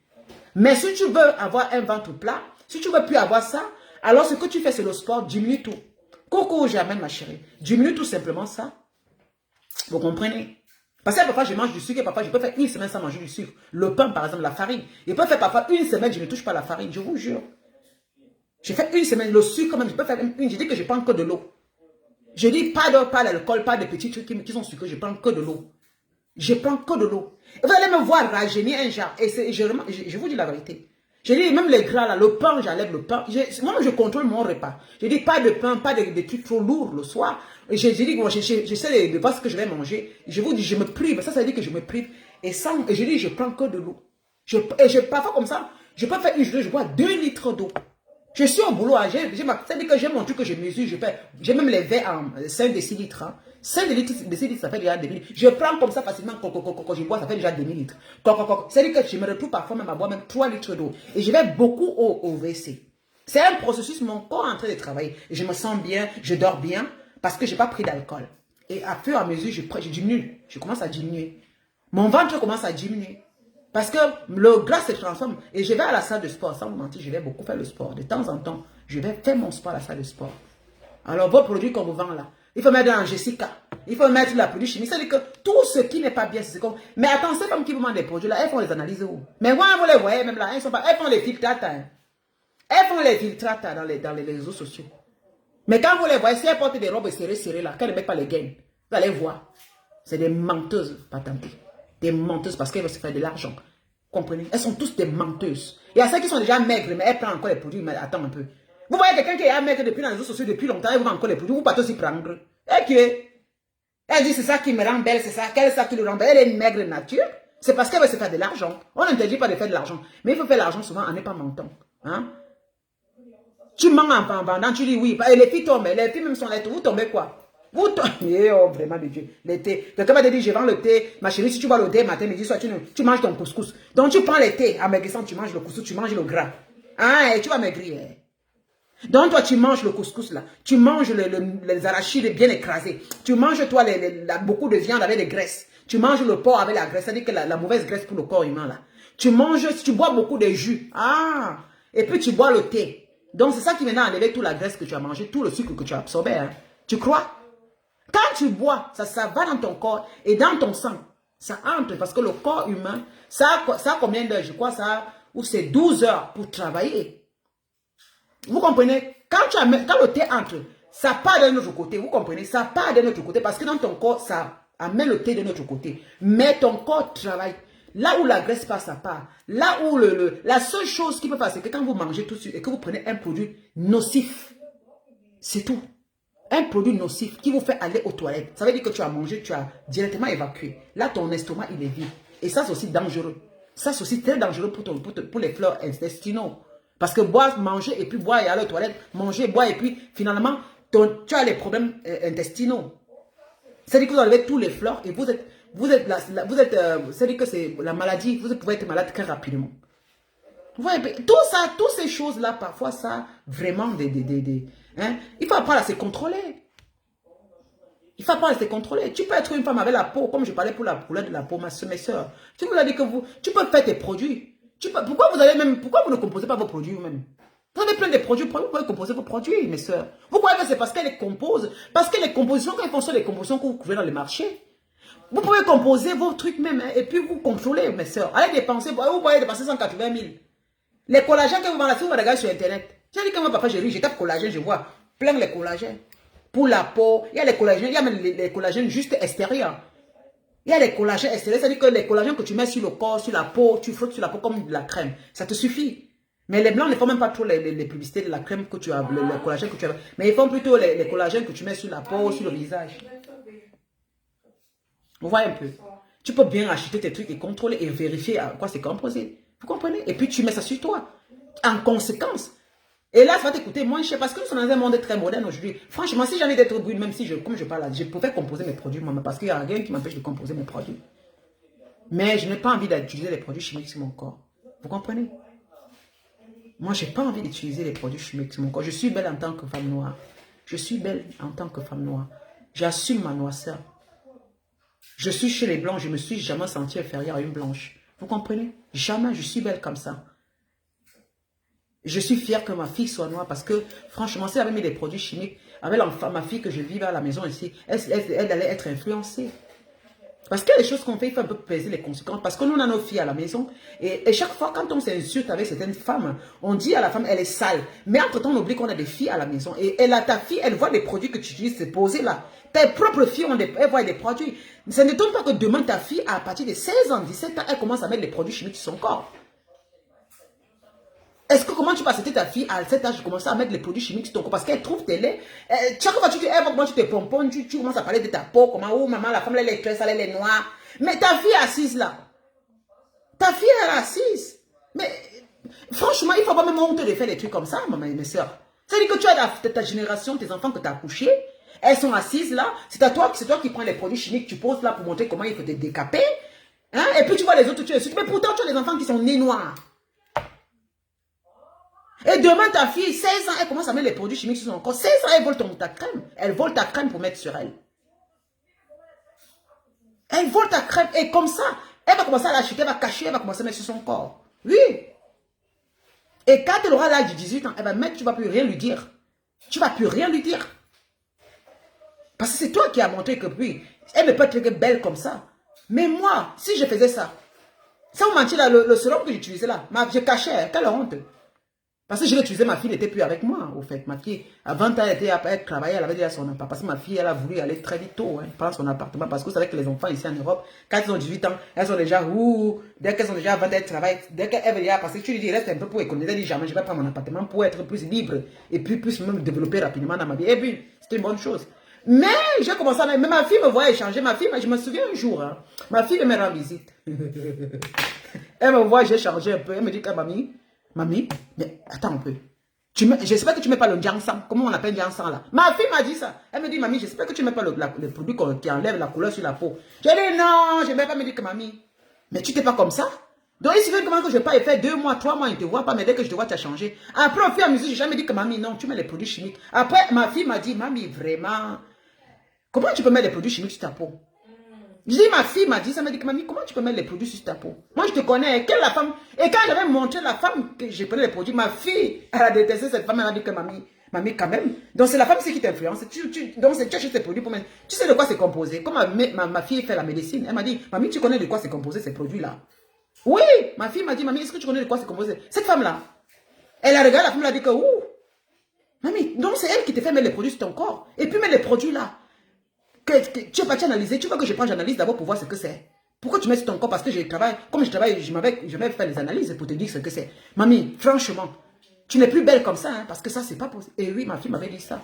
B: Mais si tu veux avoir un ventre plat, si tu ne veux plus avoir ça, alors ce que tu fais, c'est le sport, diminue tout. Coucou, j'amène ma chérie. Diminue tout simplement ça. Vous comprenez? Parce que parfois je mange du sucre et parfois je peux faire une semaine sans manger du sucre. Le pain, par exemple, la farine. Je peux faire parfois une semaine, je ne touche pas la farine, je vous jure. Je fais une semaine, le sucre même, je peux faire une, je dis que je prends que de l'eau. Je dis pas d'alcool, pas de petits trucs qui sont sucrés, je prends que de l'eau. Je prends que de l'eau. Vous allez me voir rajeunir un genre. Et je vous dis la vérité. Je dis même les gras là, le pain, j'enlève le pain. Moi, je contrôle mon repas. Je dis pas de pain, pas de trucs trop lourds le soir. Je dis que j'essaie de voir ce que je vais manger. Je vous dis, je me prive. Ça veut dire que je me prive. Et je dis, je prends que de l'eau. Parfois comme ça, je peux faire une journée, je bois 2 litres d'eau. Je suis au boulot, ça veut dire que j'ai mon truc que je mesure, j'ai même les verres en 5 décilitres. Hein. 5 décilitres, ça fait déjà 2 litres. Je prends comme ça facilement, quand je bois, ça fait déjà 2 litres. C'est-à-dire que je me retrouve parfois même à boire même 3 litres d'eau. Et je vais beaucoup au WC. C'est un processus, mon corps est en train de travailler. Et je me sens bien, je dors bien, parce que je n'ai pas pris d'alcool. Et à fur et à mesure, je diminue. Je commence à diminuer. Mon ventre commence à diminuer. Parce que le gras se transforme. Et je vais à la salle de sport. Sans vous mentir, je vais beaucoup faire le sport. De temps en temps, je vais faire mon sport à la salle de sport. Alors, vos produits qu'on vous vend là, il faut mettre dans Jessica. Il faut mettre la produit chimique. C'est-à-dire que tout ce qui n'est pas bien, c'est comme... Mais attends, ces femmes qui vous vendent des produits là, elles font les analyses où? Mais quand vous les voyez même là, elles font les filtrates. Hein. Elles font les filtrates dans les réseaux sociaux. Mais quand vous les voyez, si elles portent des robes serrées là, qu'elles ne mettent pas les gains, vous allez voir. C'est des menteuses patentées. Des menteuses parce qu'elles veulent se faire de l'argent. Comprenez? Elles sont tous des menteuses. Il y a celles qui sont déjà maigres, mais elles prennent encore les produits. Mais attends un peu. Vous voyez quelqu'un qui est maigre depuis dans les réseaux sociaux depuis longtemps, elle vous vend encore les produits, vous partez aussi prendre. Et qui est? Elle dit c'est ça qui me rend belle, c'est ça. Quelle est ça qui le rend belle? Elle est maigre de nature. C'est parce qu'elle veut se faire de l'argent. On n'interdit pas de faire de l'argent. Mais il faut faire l'argent souvent en n'est pas mentant. Hein? Tu mens en vendant, tu dis oui. Et les filles tombent. Les filles même sont là. Vous tombez quoi? Vous, oh, vraiment de Dieu, le thé. Quelqu'un m'a dit, je vends le thé. Ma chérie, si tu bois le thé matin, midi, soir, tu manges ton couscous. Donc tu prends le thé, amaigrissant, tu manges le couscous, tu manges le gras. Ah, et tu vas maigrir. Donc toi, tu manges le couscous là. Tu manges les arachides bien écrasés. Tu manges toi beaucoup de viande avec des graisses. Tu manges le porc avec la graisse. C'est-à-dire que la mauvaise graisse pour le corps humain là. Tu manges, tu bois beaucoup de jus. Ah, et puis tu bois le thé. Donc c'est ça qui vient enlever toute la graisse que tu as mangé, tout le sucre que tu as absorbé. Hein. Tu crois? Quand tu bois, ça va dans ton corps et dans ton sang. Ça entre parce que le corps humain, ça a combien d'heures? Je crois ça, ou c'est 12 heures pour travailler. Vous comprenez? Quand le thé entre, ça part d'un autre côté. Vous comprenez? Ça part d'un autre côté parce que dans ton corps, ça amène le thé de notre côté. Mais ton corps travaille. Là où la graisse passe, ça part. Là où la seule chose qui peut passer, c'est que quand vous mangez tout de suite et que vous prenez un produit nocif, c'est tout. Un produit nocif qui vous fait aller aux toilettes. Ça veut dire que tu as mangé, tu as directement évacué. Là, ton estomac, il est vide. Et ça, c'est aussi dangereux. Ça, c'est aussi très dangereux pour les fleurs intestinaux. Parce que boire, manger et puis boire et aller aux toilettes, manger, boire et puis finalement, tu as les problèmes intestinaux. C'est-à-dire que vous enlevez tous les fleurs et c'est-à-dire que c'est la maladie, vous pouvez être malade très rapidement. Vous voyez, tout ça, toutes ces choses-là, parfois, ça, vraiment, hein, il faut apprendre à se contrôler. Il faut apprendre à se contrôler. Tu peux être une femme avec la peau, comme je parlais pour la couleur de la peau, mes soeurs. Tu vous avez dit que tu peux faire tes produits. Pourquoi vous ne composez pas vos produits vous-même? Vous avez plein de produits, vous pouvez composer vos produits, mes soeurs. Vous croyez que c'est parce qu'elles les composent? Parce que les compositions, quand elles font ça, les compositions que vous trouvez dans les marchés. Vous pouvez composer vos trucs même, hein, et puis vous contrôlez, mes soeurs. Allez dépenser, vous voyez dépenser 180 000. Les collagènes que vous vendez, si vous regardez sur Internet. J'ai dit que moi, papa, j'ai tape collagène, je vois plein les collagènes. Pour la peau, il y a les collagènes, il y a même les collagènes juste extérieurs. Il y a les collagènes extérieurs, c'est-à-dire que les collagènes que tu mets sur le corps, sur la peau, tu frottes sur la peau comme de la crème. Ça te suffit. Mais les blancs ne font même pas trop les publicités de la crème que tu as, le collagène que tu as. Mais ils font plutôt les collagènes que tu mets sur la peau, sur le visage. Vous voyez un peu. Tu peux bien acheter tes trucs et contrôler et vérifier à quoi c'est composé. Vous comprenez? Et puis tu mets ça sur toi. En conséquence. Et là, ça va te coûter moins cher parce que nous sommes dans un monde très moderne aujourd'hui. Franchement, si j'avais d'être brune, même si comme je parle là, je pouvais composer mes produits moi-même parce qu'il n'y a rien qui m'empêche de composer mes produits. Mais je n'ai pas envie d'utiliser les produits chimiques sur mon corps. Vous comprenez? Moi, je n'ai pas envie d'utiliser les produits chimiques sur mon corps. Je suis belle en tant que femme noire. Je suis belle en tant que femme noire. J'assume ma noirceur. Je suis chez les blancs, je ne me suis jamais sentie inférieure à une blanche. Vous comprenez? Jamais, je suis belle comme ça. Je suis fière que ma fille soit noire parce que, franchement, si elle avait mis des produits chimiques, avec ma fille que je vivais à la maison ici, elle allait être influencée. Parce que les choses qu'on fait, il faut un peu peser les conséquences. Parce que nous, on a nos filles à la maison. Et chaque fois, quand on s'insulte avec certaines femmes, on dit à la femme, elle est sale. Mais entre-temps, on oublie qu'on a des filles à la maison. Et ta fille, elle voit les produits que tu utilises, c'est posé là. Tes propres filles, elles voient des produits. Ça n'étonne pas que demain, ta fille, à partir de 16 ans, 17 ans, elle commence à mettre les produits chimiques sur son corps. Est-ce que comment tu vas accepter ta fille à cet âge de commencer à mettre les produits chimiques sur ton corps parce qu'elle trouve tes laits? Chaque fois que tu elle va comment tu te pompons, tu commences à parler de ta peau, comment, oh maman, la femme elle est très sale, elle est noire. Mais ta fille est assise là. Ta fille elle est assise. Mais franchement, il ne faut pas même honte de faire des trucs comme ça, maman et mes soeurs. C'est-à-dire que tu as ta génération, tes enfants que tu as accouchés, elles sont assises là, c'est toi qui prends les produits chimiques, tu poses là pour montrer comment il faut te décaper. Hein? Et puis tu vois les autres, tu es mais pourtant tu as des enfants qui sont nés noirs. Et demain, ta fille, 16 ans, elle commence à mettre les produits chimiques sur son corps. 16 ans, elle vole ta crème. Elle vole ta crème pour mettre sur elle. Elle vole ta crème. Et comme ça, elle va commencer à l'acheter, elle va cacher, elle va commencer à mettre sur son corps. Oui. Et quand elle aura l'âge de 18 ans, elle va mettre, tu ne vas plus rien lui dire. Tu ne vas plus rien lui dire. Parce que c'est toi qui as montré que oui, elle ne peut être que belle comme ça. Mais moi, si je faisais ça, sans vous mentir, là, le sérum que j'utilisais là, je cachais, quelle honte. Parce que je l'ai utilisé, ma fille n'était plus avec moi, au fait. Ma fille, à 20 ans, elle travaillait, elle avait déjà son appart. Parce que ma fille, elle a voulu aller très vite tôt, hein, prendre son appartement. Parce que vous savez que les enfants ici en Europe, quand ils ont 18 ans, elles sont déjà, dès qu'elles sont déjà à 20 ans, elles travaillent. Dès qu'elles veulent, parce que tu lui dis, reste un peu pour économiser. Elle dit, jamais, je vais prendre mon appartement pour être plus libre. Et puis, plus même développer rapidement dans ma vie. Et puis, c'était une bonne chose. Mais, j'ai commencé à, mais ma fille me voit échanger. Ma fille, je me souviens un jour, hein, ma fille me rend visite. Elle me voit, j'ai changé un peu. Elle me dit, mamie, mais attends un peu. J'espère que tu ne mets pas le Jiangsang. Comment on appelle Jiangsang là? Ma fille m'a dit ça. Elle me dit, mamie, j'espère que tu ne mets pas le produit qui enlève la couleur sur la peau. J'ai dit, non, je ne vais pas me dire que mamie. Mais tu n'es pas comme ça. Donc, il suffit que je n'ai pas fait 2 mois, 3 mois, il ne te voit pas, mais dès que je te vois, tu as changé. Après, au fur et à mesure, je n'ai jamais dit que mamie, non, tu mets les produits chimiques. Après, ma fille m'a dit, mamie, vraiment, comment tu peux mettre les produits chimiques sur ta peau? Je dis, ma fille m'a dit ça, m'a dit que mamie, comment tu peux mettre les produits sur ta peau? Moi, je te connais, quelle la femme? Et quand j'avais montré la femme que je prenais les produits, ma fille, elle a détesté cette femme, elle a dit que mamie, quand même. Donc, c'est la femme qui t'influence. Donc, tu achètes tes produits pour mettre. Tu sais de quoi c'est composé? Comme ma fille fait la médecine, elle m'a dit, mamie, tu connais de quoi c'est composé ces produits-là? Oui, ma fille m'a dit, mamie, est-ce que tu connais de quoi c'est composé? Cette femme-là, elle a regardé la femme, elle a dit que, ouh, mamie, donc c'est elle qui te fait mettre les produits sur ton corps. Et puis, mettre les produits là. Tu n'as pas analysé, tu veux que j'analyse d'abord pour voir ce que c'est. Pourquoi tu mets sur ton corps? Parce que je travaille, comme je travaille, je vais faire les analyses pour te dire ce que c'est. Mamie, franchement, tu n'es plus belle comme ça, hein, parce que ça, c'est pas possible. Et oui, ma fille m'avait dit ça.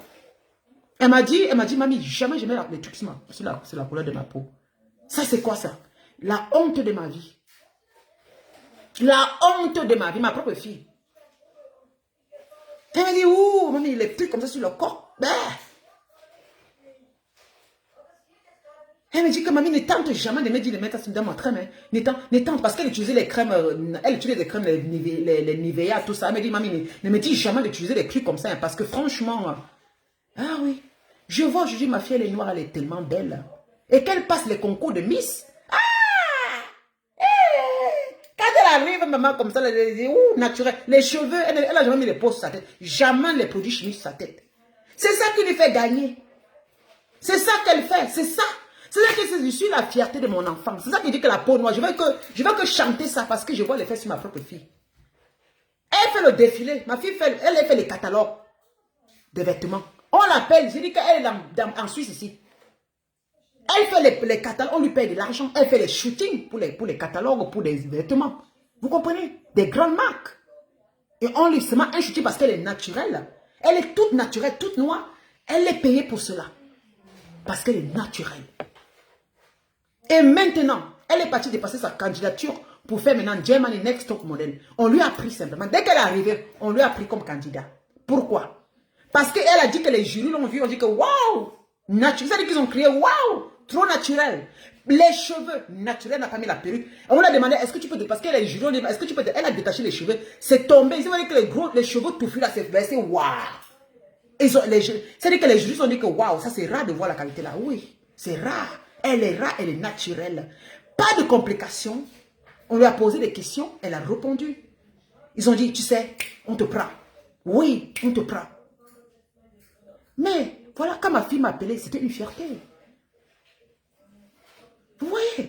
B: Elle m'a dit, mamie, jamais je mets les trucs sur la couleur de ma peau. Ça, c'est quoi ça? La honte de ma vie. La honte de ma vie, ma propre fille. Elle m'a dit, ouh, mamie, les trucs comme ça sur le corps. Bah. Elle me dit que mamie ne tente jamais de me dire de mettre ça dans ma crème. Hein. Ne tente parce qu'elle utilisait les crèmes, les Nivea, tout ça. Elle me dit, mamie, ne me dis jamais d'utiliser des trucs comme ça. Hein, parce que franchement, ah oui, je vois, je dis, ma fille, elle est noire, elle est tellement belle. Et qu'elle passe les concours de Miss. Ah! Quand elle arrive, maman, comme ça, elle dit, ouh, naturel. Les cheveux, elle a jamais mis les peaux sur sa tête. Jamais les produits chimiques sur sa tête. C'est ça qui lui fait gagner. C'est ça qu'elle fait, c'est ça. C'est ça que je suis la fierté de mon enfant. C'est ça qui dit que la peau noire, je veux que chanter ça parce que je vois l'effet sur ma propre fille. Elle fait le défilé. Ma fille elle fait les catalogues de vêtements. On l'appelle, je dis qu'elle est en Suisse ici. Elle fait les catalogues, on lui paye de l'argent. Elle fait les shootings pour les catalogues, pour les vêtements. Vous comprenez? Des grandes marques. Et on lui seulement un shooting parce qu'elle est naturelle. Elle est toute naturelle, toute noire. Elle est payée pour cela. Parce qu'elle est naturelle. Et maintenant, elle est partie de passer sa candidature pour faire maintenant Germany Next Top Model. On lui a pris simplement. Dès qu'elle est arrivée, on lui a pris comme candidat. Pourquoi? Parce qu'elle a dit que les jurys l'ont vu, on dit que waouh! Naturel. Ça veut dire qu'ils ont crié waouh! Trop naturel. Les cheveux naturels, n'a pas mis la perruque. Et on a demandé, est-ce que tu peux, parce qu'elle est jurée, on dit, est-ce que tu peux, elle a détaché les cheveux. C'est tombé. Ils ont dit que les cheveux touffus là, c'est waouh! C'est-à-dire que les juristes ont dit que waouh, ça c'est rare de voir la qualité là. Oui, c'est rare. Elle est rare, elle est naturelle. Pas de complications. On lui a posé des questions, elle a répondu. Ils ont dit, tu sais, on te prend. Oui, on te prend. Mais voilà, quand ma fille m'a appelé, c'était une fierté. Oui.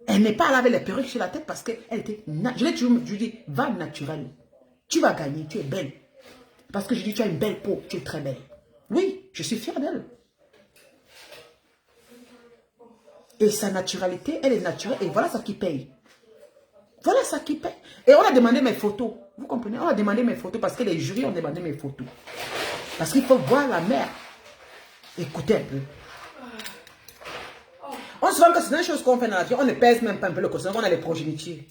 B: Elle n'est pas là avec les perruques sur la tête parce qu'elle était... Je lui ai dit, va naturel. Tu vas gagner, tu es belle. Parce que je dis, tu as une belle peau, tu es très belle. Oui, je suis fière d'elle. Et sa naturalité, elle est naturelle. Et voilà ça qui paye. Voilà ça qui paye. Et on a demandé mes photos. Vous comprenez? On a demandé mes photos parce que les jurys ont demandé mes photos. Parce qu'il faut voir la mère. Écoutez un peu. On se rend que c'est une chose qu'on fait dans la vie. On ne pèse même pas un peu le costume. On a les progénitures.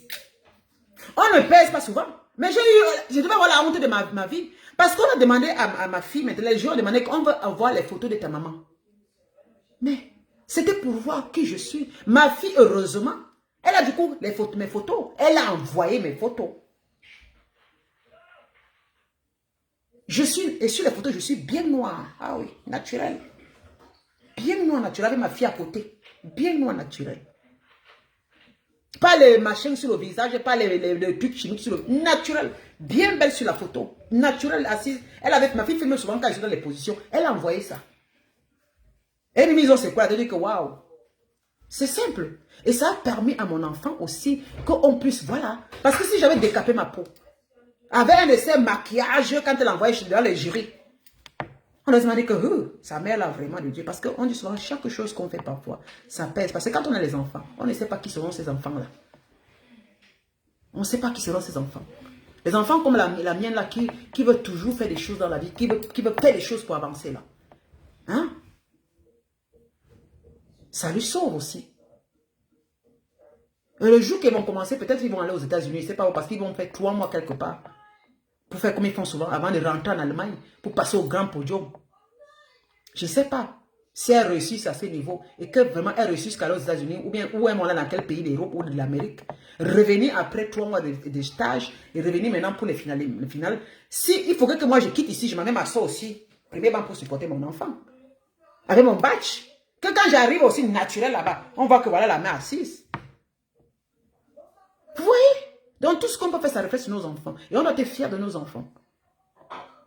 B: On ne pèse pas souvent. Mais je devais avoir la honte de ma vie. Parce qu'on a demandé à ma fille, maintenant les jurys ont demandé qu'on veut avoir les photos de ta maman. Mais c'était pour voir qui je suis. Ma fille, heureusement, elle a du coup mes photos. Elle a envoyé mes photos. Et sur les photos, je suis bien noire. Ah oui, naturelle. Bien noire, naturelle, avec ma fille à côté. Bien noire, naturelle. Pas les machins sur le visage, pas les trucs chimiques sur le... Naturel. Bien belle sur la photo. Naturelle, assise. Elle avait ma fille filme souvent quand elle est dans les positions. Elle a envoyé ça. Et une mise, c'est quoi? Elle a dit que waouh. C'est simple. Et ça a permis à mon enfant aussi qu'on puisse, voilà. Parce que si j'avais décapé ma peau, avec un de ces maquillages, quand elle envoyait dans les jurys, on a demandé que sa mère a vraiment de Dieu. Parce qu'on dit souvent, chaque chose qu'on fait parfois, ça pèse. Parce que quand on a les enfants, on ne sait pas qui seront ces enfants-là. On ne sait pas qui seront ces enfants. Les enfants comme la mienne là, qui veut toujours faire des choses dans la vie, qui veut faire des choses pour avancer là. Hein? Ça lui sauve aussi. Et le jour qu'ils vont commencer, peut-être ils vont aller aux États-Unis, je ne sais pas où, parce qu'ils vont faire 3 mois quelque part. pour faire comme ils font souvent, avant de rentrer en Allemagne, pour passer au grand podium. Je ne sais pas si elles réussissent à ce niveau et que vraiment elles réussissent qu'à aux États-Unis ou bien où elles vont là dans quel pays d'Europe ou de l'Amérique. Revenir après 3 mois de stage et revenir maintenant pour les finales. Si il faudrait que moi je quitte ici, je m'amène ma soeur aussi. Premier banc pour supporter mon enfant. Avec mon badge. Que quand j'arrive aussi naturel là-bas, on voit que voilà la main assise. Vous voyez? Donc tout ce qu'on peut faire, ça reflète sur nos enfants. Et on doit être fier de nos enfants.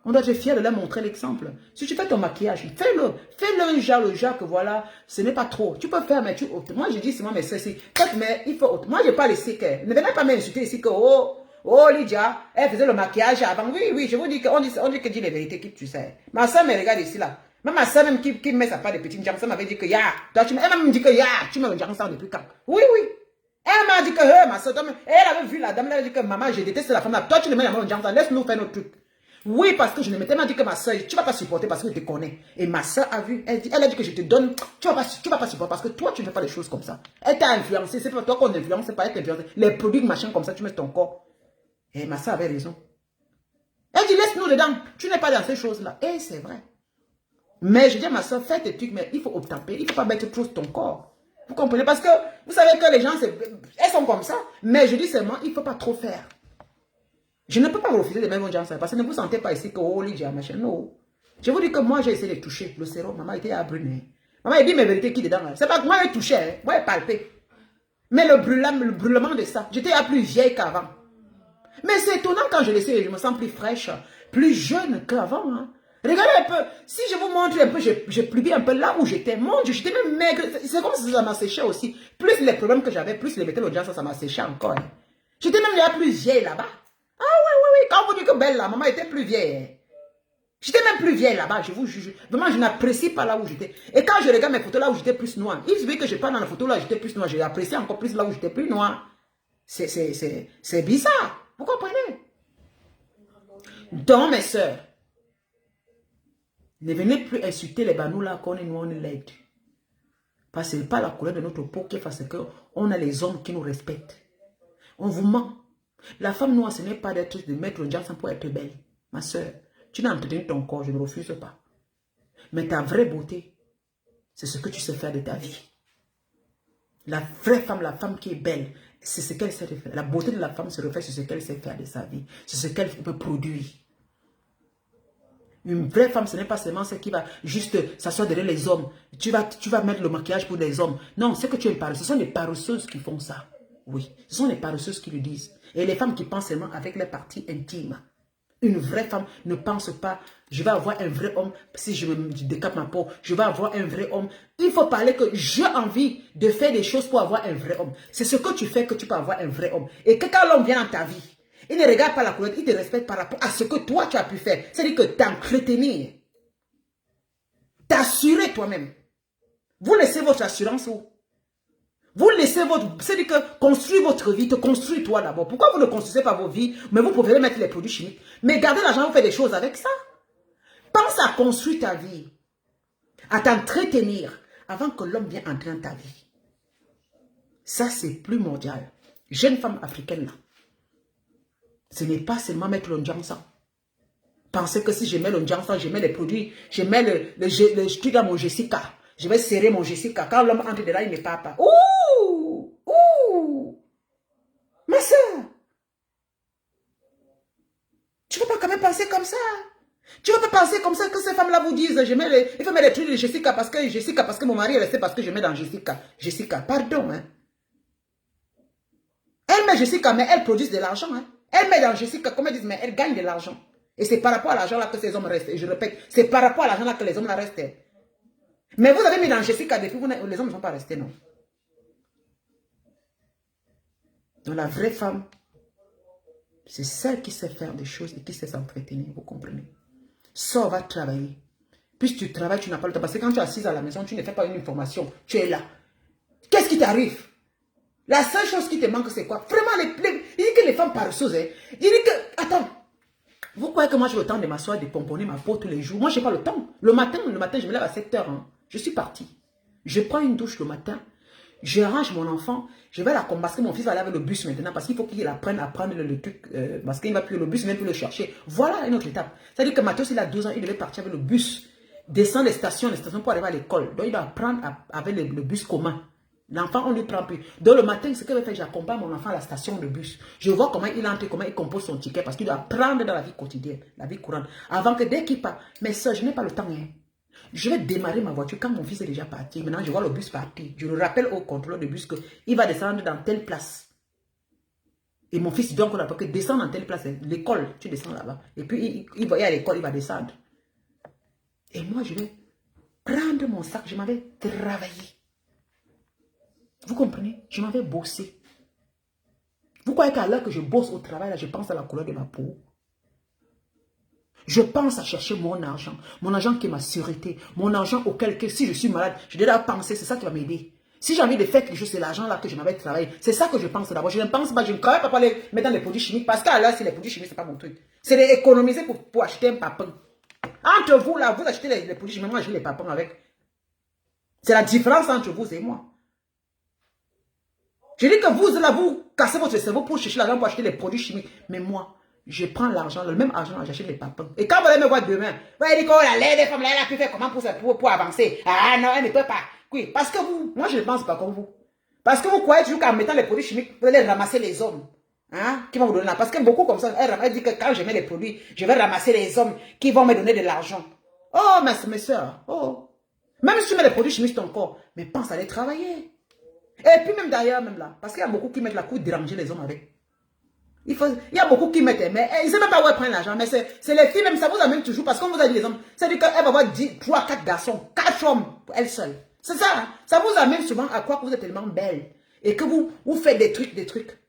B: On doit être fier de leur montrer l'exemple. Si tu fais ton maquillage, fais-le. Fais-le le genre que voilà, ce n'est pas trop. Tu peux faire, mais tu... Moi, je dis, c'est moi, mais c'est... Mais il faut... Moi, je n'ai pas laissé que... Ne venez pas m'insulter ici que... Oh, Lydia, elle faisait le maquillage avant. Oui, je vous dis qu'on dit que dit les vérités, qui tu sais. Ma soeur me regarde ici, là. Même ma soeur, même qui met sa part de petite jambe, ça m'avait dit que, elle même me dit que, tu me regardes ça depuis quand? Oui. Elle m'a dit que, ma soeur, elle avait vu la dame, elle avait dit que, maman, je déteste la femme là. Toi, tu le mets la main en jambe, laisse-nous faire notre truc. Oui, parce que je ne m'étais pas dit que ma soeur, tu ne vas pas supporter parce que je te connais. Et ma soeur a vu, elle a dit que je te donne, tu ne vas pas supporter parce que toi, tu ne fais pas les choses comme ça. Elle t'a influencé, c'est pas toi qu'on influence, c'est pas elle qui influence. Les produits, machin comme ça, tu mets ton corps. Et ma soeur avait raison. Elle dit, laisse-nous dedans, tu n'es pas dans ces choses-là. Et c'est vrai. Mais je dis à ma soeur, fais tes trucs, mais il faut obtaper, il ne faut pas mettre trop sur ton corps. Vous comprenez? Parce que vous savez que les gens, elles sont comme ça. Mais je dis seulement, il ne faut pas trop faire. Je ne peux pas vous refuser de mettre mon genre parce que ne vous sentez pas ici que oh, Lydia, machin, non. Je vous dis que moi, j'ai essayé de toucher le sérum. Maman était à brûler. Maman a dit mes vérités qui dedans. C'est pas que moi, j'ai touché, hein. Moi, j'ai palpé. Mais le brûlement de ça, j'étais plus vieille qu'avant. Mais c'est étonnant quand je l'essaie, je me sens plus fraîche, plus jeune qu'avant. Hein. Regardez un peu, si je vous montre un peu, j'ai publié un peu là où j'étais. Mon Dieu, j'étais même maigre. C'est comme si ça m'a séché aussi. Plus les problèmes que j'avais, plus les métals au ça m'a séché encore. Hein. J'étais même la plus vieille là-bas. Ah oui, quand vous dites que belle, la maman était plus vieille. J'étais même plus vieille là-bas, je vous juge. Vraiment, je n'apprécie pas là où j'étais. Et quand je regarde mes photos là où j'étais plus noire, il suffit que je parle dans la photo là où j'étais plus noire, j'ai apprécié encore plus là où j'étais plus noire. C'est bizarre, vous comprenez? Donc, mes soeurs, ne venez plus insulter les banous là qu'on est noir, on est laid. Parce que ce n'est pas la couleur de notre peau qui fait qu'on a les hommes qui nous respectent. On vous ment. La femme noire, ce n'est pas de mettre le diamant pour être belle. Ma soeur, tu n'as entretenu ton corps, je ne refuse pas. Mais ta vraie beauté, c'est ce que tu sais faire de ta vie. La vraie femme, la femme qui est belle, c'est ce qu'elle sait faire. La beauté de la femme se reflète sur ce qu'elle sait faire de sa vie. C'est ce qu'elle peut produire. Une vraie femme, ce n'est pas seulement celle qui va juste s'asseoir derrière les hommes. Tu vas mettre le maquillage pour les hommes. Non, c'est que tu es une paresseuse. Ce sont les paresseuses qui font ça. Oui, ce sont les paresseuses qui le disent. Et les femmes qui pensent seulement avec les parties intimes. Une vraie femme ne pense pas, je vais avoir un vrai homme, si je me décape ma peau, je vais avoir un vrai homme. Il faut parler que j'ai envie de faire des choses pour avoir un vrai homme. C'est ce que tu fais que tu peux avoir un vrai homme. Et que quand l'homme vient dans ta vie, il ne regarde pas la couleur, il te respecte par rapport à ce que toi tu as pu faire. C'est-à-dire que t'entretenir, t'assurer toi-même. Vous laissez votre assurance où? Vous laissez votre... C'est-à-dire que construire votre vie, te construis toi d'abord. Pourquoi vous ne construisez pas vos vies, mais vous pouvez mettre les produits chimiques? Mais gardez l'argent, vous faites des choses avec ça. Pense à construire ta vie, à t'entretenir, avant que l'homme vienne entrer dans ta vie. Ça, c'est primordial. Jeune femme africaine, là. Ce n'est pas seulement mettre le Ndjansan. Pensez que si je mets le Ndjansan, je mets les produits, je mets le truc dans mon Jessica. Je vais serrer mon Jessica. Quand l'homme entre de là, il ne part pas. Ouh! Ouh! Ma soeur! Tu ne peux pas quand même penser comme ça. Tu ne peux pas penser comme ça que ces femmes-là vous disent, il faut mettre les trucs de Jessica parce que mon mari est resté parce que je mets dans Jessica. Jessica, pardon. Hein. Elle met Jessica, mais elle produit de l'argent. Hein. Elle met dans Jessica, comme elles disent, mais elle gagne de l'argent. Et c'est par rapport à l'argent là que ces hommes restent. Et je répète, c'est par rapport à l'argent là que les hommes là restent. Mais vous avez mis dans Jessica depuis, les hommes ne sont pas restés, non. Donc la vraie femme, c'est celle qui sait faire des choses et qui sait s'entretenir, vous comprenez. Sors, va travailler. Puis tu travailles, tu n'as pas le temps. Parce que quand tu es assise à la maison, tu ne fais pas une information. Tu es là. Qu'est-ce qui t'arrive? La seule chose qui te manque, c'est quoi? Vraiment, il dit que les femmes paresseuses, hein, il dit que, attends, vous croyez que moi j'ai le temps de m'asseoir, de pomponner ma peau tous les jours? Moi, je n'ai pas le temps. Le matin, je me lève à 7 h. Hein. Je suis partie. Je prends une douche le matin. J'arrange mon enfant, je vais la combattre, parce que mon fils va aller avec le bus maintenant, parce qu'il faut qu'il apprenne à prendre le truc, parce qu'il va plus le bus, même plus le chercher. Voilà une autre étape. C'est-à-dire que Mathis, il a 12 ans, il devait partir avec le bus, descendre les stations pour arriver à l'école. Donc il va apprendre avec le bus commun. L'enfant, on lui prend plus. Donc le matin, ce que je fais, j'accompagne mon enfant à la station de bus. Je vois comment il entre, comment il compose son ticket, parce qu'il doit apprendre dans la vie quotidienne, la vie courante. Avant que dès qu'il part, mais ça, je n'ai pas le temps, hein. Je vais démarrer ma voiture quand mon fils est déjà parti. Maintenant, je vois le bus partir. Je le rappelle au contrôleur de bus qu'il va descendre dans telle place. Et mon fils, il doit encore rappeler que descendre dans telle place, l'école, tu descends là-bas. Et puis, il va y à l'école, il va descendre. Et moi, je vais prendre mon sac. Je m'avais travaillé. Vous comprenez? Je m'avais bossé. Vous croyez qu'à l'heure que je bosse au travail, là, je pense à la couleur de ma peau? Je pense à chercher mon argent qui est ma sûreté, mon argent auquel, que si je suis malade, je dois penser, c'est ça qui va m'aider. Si j'ai envie de faire quelque chose, c'est l'argent là que je m'avais travaillé. C'est ça que je pense d'abord. Je ne pense pas, je ne travaille pas pour aller mettre dans les produits chimiques, parce qu'à l'heure, c'est les produits chimiques, c'est pas mon truc. C'est d'économiser pour acheter un papin. Entre vous là, vous achetez les produits chimiques, moi j'ai les papins avec. C'est la différence entre vous et moi. Je dis que vous là, vous cassez votre cerveau pour chercher l'argent pour acheter les produits chimiques. Mais moi, je prends l'argent, le même argent, j'achète les papins. Et quand vous allez me voir demain, vous allez dire que oh, la lait des femmes, là, elle a pu faire comment pour avancer. Ah non, elle ne peut pas. Oui, parce que vous, moi je ne pense pas comme vous. Parce que vous croyez toujours qu'en mettant les produits chimiques, vous allez ramasser les hommes. Hein, qui vont vous donner là. Parce que beaucoup comme ça, elle dit que quand je mets les produits, je vais ramasser les hommes qui vont me donner de l'argent. Oh, mes soeurs, oh. Même si tu mets les produits chimiques sur ton corps, mais pense à aller travailler. Et puis même d'ailleurs, même là, parce qu'il y a beaucoup qui mettent la couille déranger les hommes avec. Il y a beaucoup qui mettent, mais ils ne savent même pas où elle prend l'argent. Mais c'est les filles, même ça vous amène toujours, parce qu'on vous a dit les hommes, c'est-à-dire qu'elle va avoir 3, 4 garçons, 4 hommes pour elle seule. C'est ça, hein? Ça vous amène souvent à croire que vous êtes tellement belle et que vous faites des trucs.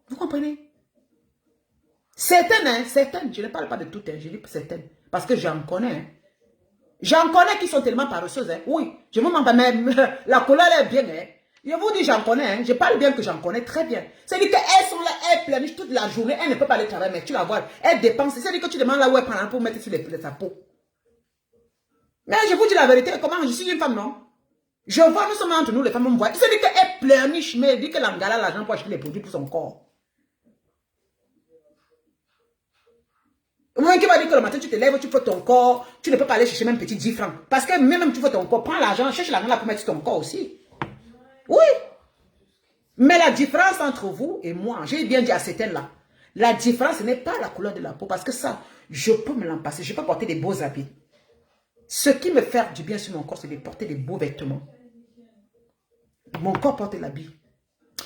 B: Vous comprenez? Certaines, hein, certaines, je ne parle pas de toutes, hein, je dis certaines, parce que j'en connais. Hein. J'en connais qui sont tellement paresseuses. Hein. Oui, je ne vous mens pas, mais la couleur est bien. Hein. Je vous dis, j'en connais. Hein. Je parle bien que j'en connais très bien. C'est-à-dire qu'elles sont là, elles planifient toute la journée. Elles ne peuvent pas aller travailler, mais tu la vois. Elles dépensent. C'est-à-dire que tu demandes là où elles prennent pour mettre sur sa peau. Mais je vous dis la vérité. Comment? Je suis une femme, non? Je vois, nous sommes entre nous, les femmes, on me voit. C'est-à-dire qu'elles planifient, mais elle dit qu'elle engale l'argent pour acheter les produits pour son corps. Moi qui va dire que le matin tu te lèves, tu fais ton corps, tu ne peux pas aller chercher même petit 10 francs. Parce que même tu fais ton corps, prends l'argent, cherche l'argent là pour mettre sur ton corps aussi. Oui. Mais la différence entre vous et moi, j'ai bien dit à certaines là, la différence ce n'est pas la couleur de la peau. Parce que ça, je peux me l'en passer, je peux porter des beaux habits. Ce qui me fait du bien sur mon corps, c'est de porter des beaux vêtements. Mon corps porte l'habit.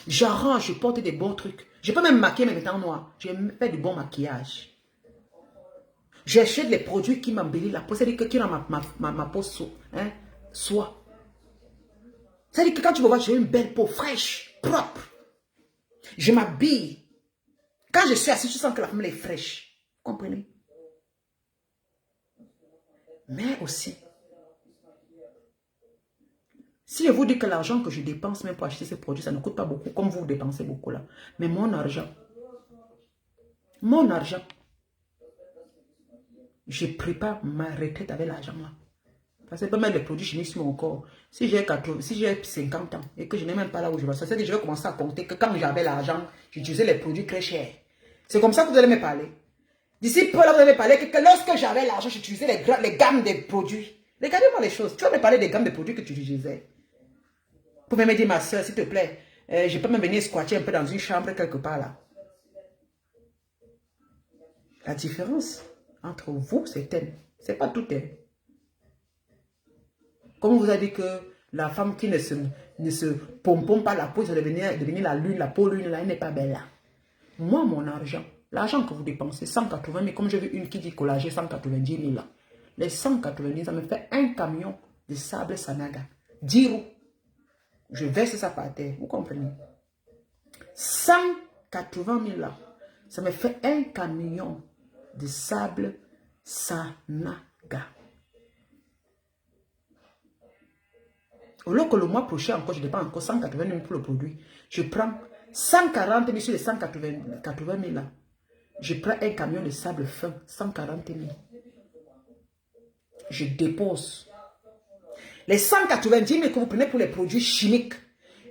B: J'arrange, je porte des bons trucs. Je peux même maquiller mes vêtements noirs. Je fais du bon maquillage. J'achète les produits qui m'embellissent la peau. C'est-à-dire que qui rend ma peau soie. C'est-à-dire que quand tu me vois, j'ai une belle peau fraîche, propre. Je m'habille. Quand je suis assis, je sens que la femme est fraîche. Vous comprenez? Mais aussi, si je vous dis que l'argent que je dépense même pour acheter ces produits, ça ne coûte pas beaucoup, comme vous dépensez beaucoup là. Mais mon argent, je prépare ma retraite avec l'argent là. Parce que pas mal de produits chimiques sur mon corps. Si j'ai 50 ans et que je n'ai même pas là où je vais, c'est que je vais commencer à compter que quand j'avais l'argent, j'utilisais les produits très chers. C'est comme ça que vous allez me parler. D'ici peu là, vous allez me parler que lorsque j'avais l'argent, j'utilisais les gammes de produits. Regardez-moi les choses. Tu vas me parler des gammes de produits que tu utilisais. Vous pouvez me dire, ma soeur, s'il te plaît, je peux même venir squatter un peu dans une chambre quelque part là. La différence entre vous, c'est telle. C'est pas tout elle. Comme on vous a dit que la femme qui ne se pompe pas la peau, ça devenir la lune, la peau lune, là, elle n'est pas belle là. Moi, mon argent, l'argent que vous dépensez, 180 000, comme j'ai vu une qui dit collagé 190 000 là. Les 190 000, ça me fait un camion de sable Sanaga. 10 roues. Je verse ça par terre, vous comprenez? 180 000 là, ça me fait un camion de sable Sanaga. Au lieu que le mois prochain encore, je dépense encore 180 000 pour le produit. Je prends 140 000 sur les 180 000 là. Je prends un camion de sable fin, 140 000. Je dépose. Les 190 000 que vous prenez pour les produits chimiques,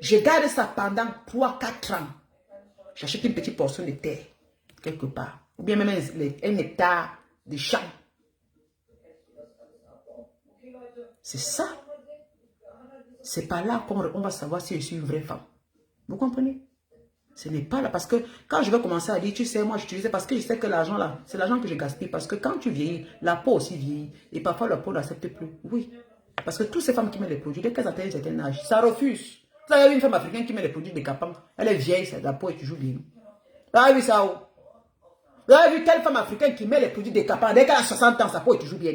B: je garde ça pendant 3-4 ans. J'achète une petite portion de terre, quelque part. Ou bien même un hectare de champ. C'est ça. C'est pas là qu'on va savoir si je suis une vraie femme. Vous comprenez? Ce n'est pas là. Parce que quand je vais commencer à dire, tu sais, moi j'utilise parce que je sais que l'argent là, c'est l'argent que je gaspille. Parce que quand tu vieillis, la peau aussi vieillit. Et parfois la peau n'accepte plus. Oui. Parce que toutes ces femmes qui mettent les produits, dès qu'elles atteignent un certain âge, ça refuse. Vous avez vu une femme africaine qui met les produits décapants. Elle est vieille, la peau est toujours bien. Vous avez vu ça où? Vous avez vu quelle femme africaine qui met les produits décapants? Dès qu'elle a 60 ans, sa peau est toujours bien.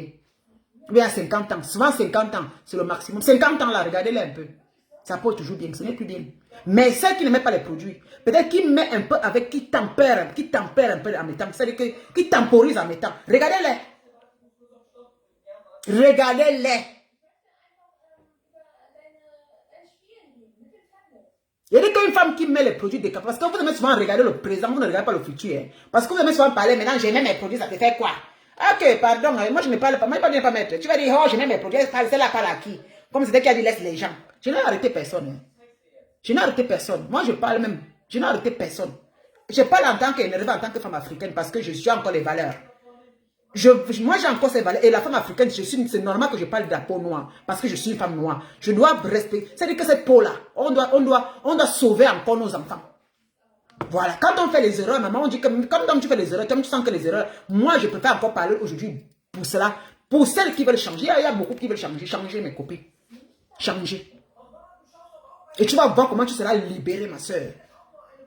B: Ou bien à 50 ans. Souvent 50 ans, c'est le maximum. 50 ans là, regardez-les un peu. Sa peau est toujours bien, ce n'est plus bien. Mais celle qui ne met pas les produits, peut-être qui met un peu avec, qui tempère un peu en mettant. C'est-à-dire qui temporise en mettant. Regardez-les. Regardez-les. Il y a qu'une femme qui met les produits décapants. Parce que vous aimez souvent regarder le présent, vous ne regardez pas le futur. Hein. Parce que vous aimez souvent parler, maintenant j'ai mis mes produits, ça te fait quoi? Ok, pardon, moi je ne parle pas, moi je ne vais pas mettre. Tu vas dire, oh, je mets mes produits, c'est là, parle à qui? Comme c'était qui a dit, laisse les gens. Je n'ai arrêté personne. Hein. Je n'ai arrêté personne. Moi je parle même, je n'ai arrêté personne. Je parle en tant qu'énervée, en tant que femme africaine, parce que je suis encore les valeurs. Moi j'ai encore ces valeurs. Et la femme africaine, c'est normal que je parle de la peau noire. Parce que je suis une femme noire. Je dois respecter. C'est-à-dire que cette peau-là, on doit sauver encore nos enfants. Voilà. Quand on fait les erreurs, maman, on dit que comme tu fais les erreurs, tu sens que les erreurs, moi je peux pas encore parler aujourd'hui pour cela. Pour celles qui veulent changer, il y a beaucoup qui veulent changer. Changer mes copines. Changer. Et tu vas voir comment tu seras libérée, ma soeur.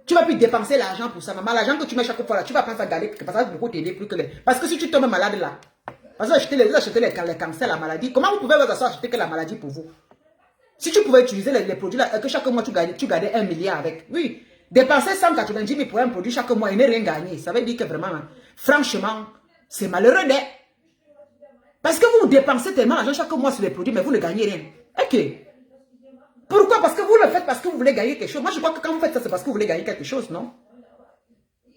B: Tu vas plus dépenser l'argent pour ça, maman. L'argent que tu mets chaque fois là, tu vas prendre ça garder parce que ça va beaucoup t'aider plus que les. Parce que si tu tombes malade là, parce que vous achetez les cancers, la maladie, comment vous pouvez vous asseoir acheter que la maladie pour vous? Si tu pouvais utiliser les produits là, que chaque mois tu gardais 1 milliard avec. Oui, dépenser 190 000 pour un produit chaque mois et ne rien gagner, ça veut dire que vraiment, franchement, c'est malheureux d'être. Parce que vous dépensez tellement d'argent chaque mois sur les produits, mais vous ne gagnez rien. Ok. Pourquoi? Parce que vous le faites parce que vous voulez gagner quelque chose. Moi, je crois que quand vous faites ça, c'est parce que vous voulez gagner quelque chose, non?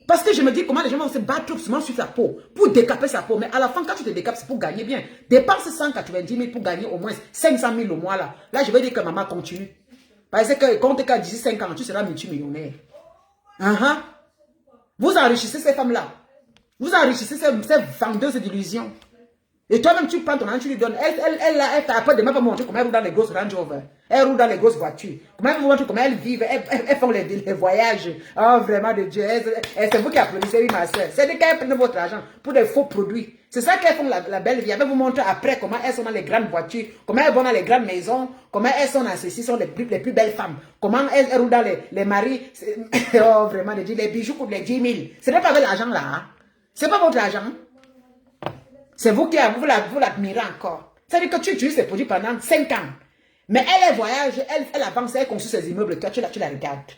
B: Parce que je me dis comment les gens vont se battre souvent sur sa peau pour décaper sa peau. Mais à la fin, quand tu te décapes, c'est pour gagner bien. Dépense 190 000 pour gagner au moins 500 000 au mois là. Là, je vais dire que maman continue. Parce que compte qu'à 15 ans, tu seras multimillionnaire. Vous enrichissez ces femmes-là. Vous enrichissez ces vendeuses d'illusions. Et toi-même, tu prends ton argent, tu lui donnes. Elle après demain, va montrer comment elle roule dans les grosses Range Rover. Elle roule dans les grosses voitures. Comment elle vous montre comment elles vivent. Elles font les voyages. Oh, vraiment de Dieu. C'est vous qui applaudissez, oui, ma soeur. C'est de qu'elles prennent votre argent pour des faux produits. C'est ça qu'elles font la belle vie. Elle va vous montrer après comment elles sont dans les grandes voitures, comment elles vont dans les grandes maisons, comment elles sont dans ceci, sont les plus belles femmes. Comment elles roulent dans les maris. Oh, vraiment de Dieu. Les bijoux pour les 10 000. Ce n'est pas avec l'argent là. Hein. C'est pas votre argent. C'est vous qui vous l'admirez encore. C'est-à-dire que tu utilises ces produits pendant 5 ans. Mais elle voyage, elle avance, elle construit ses immeubles. Toi, tu la regardes.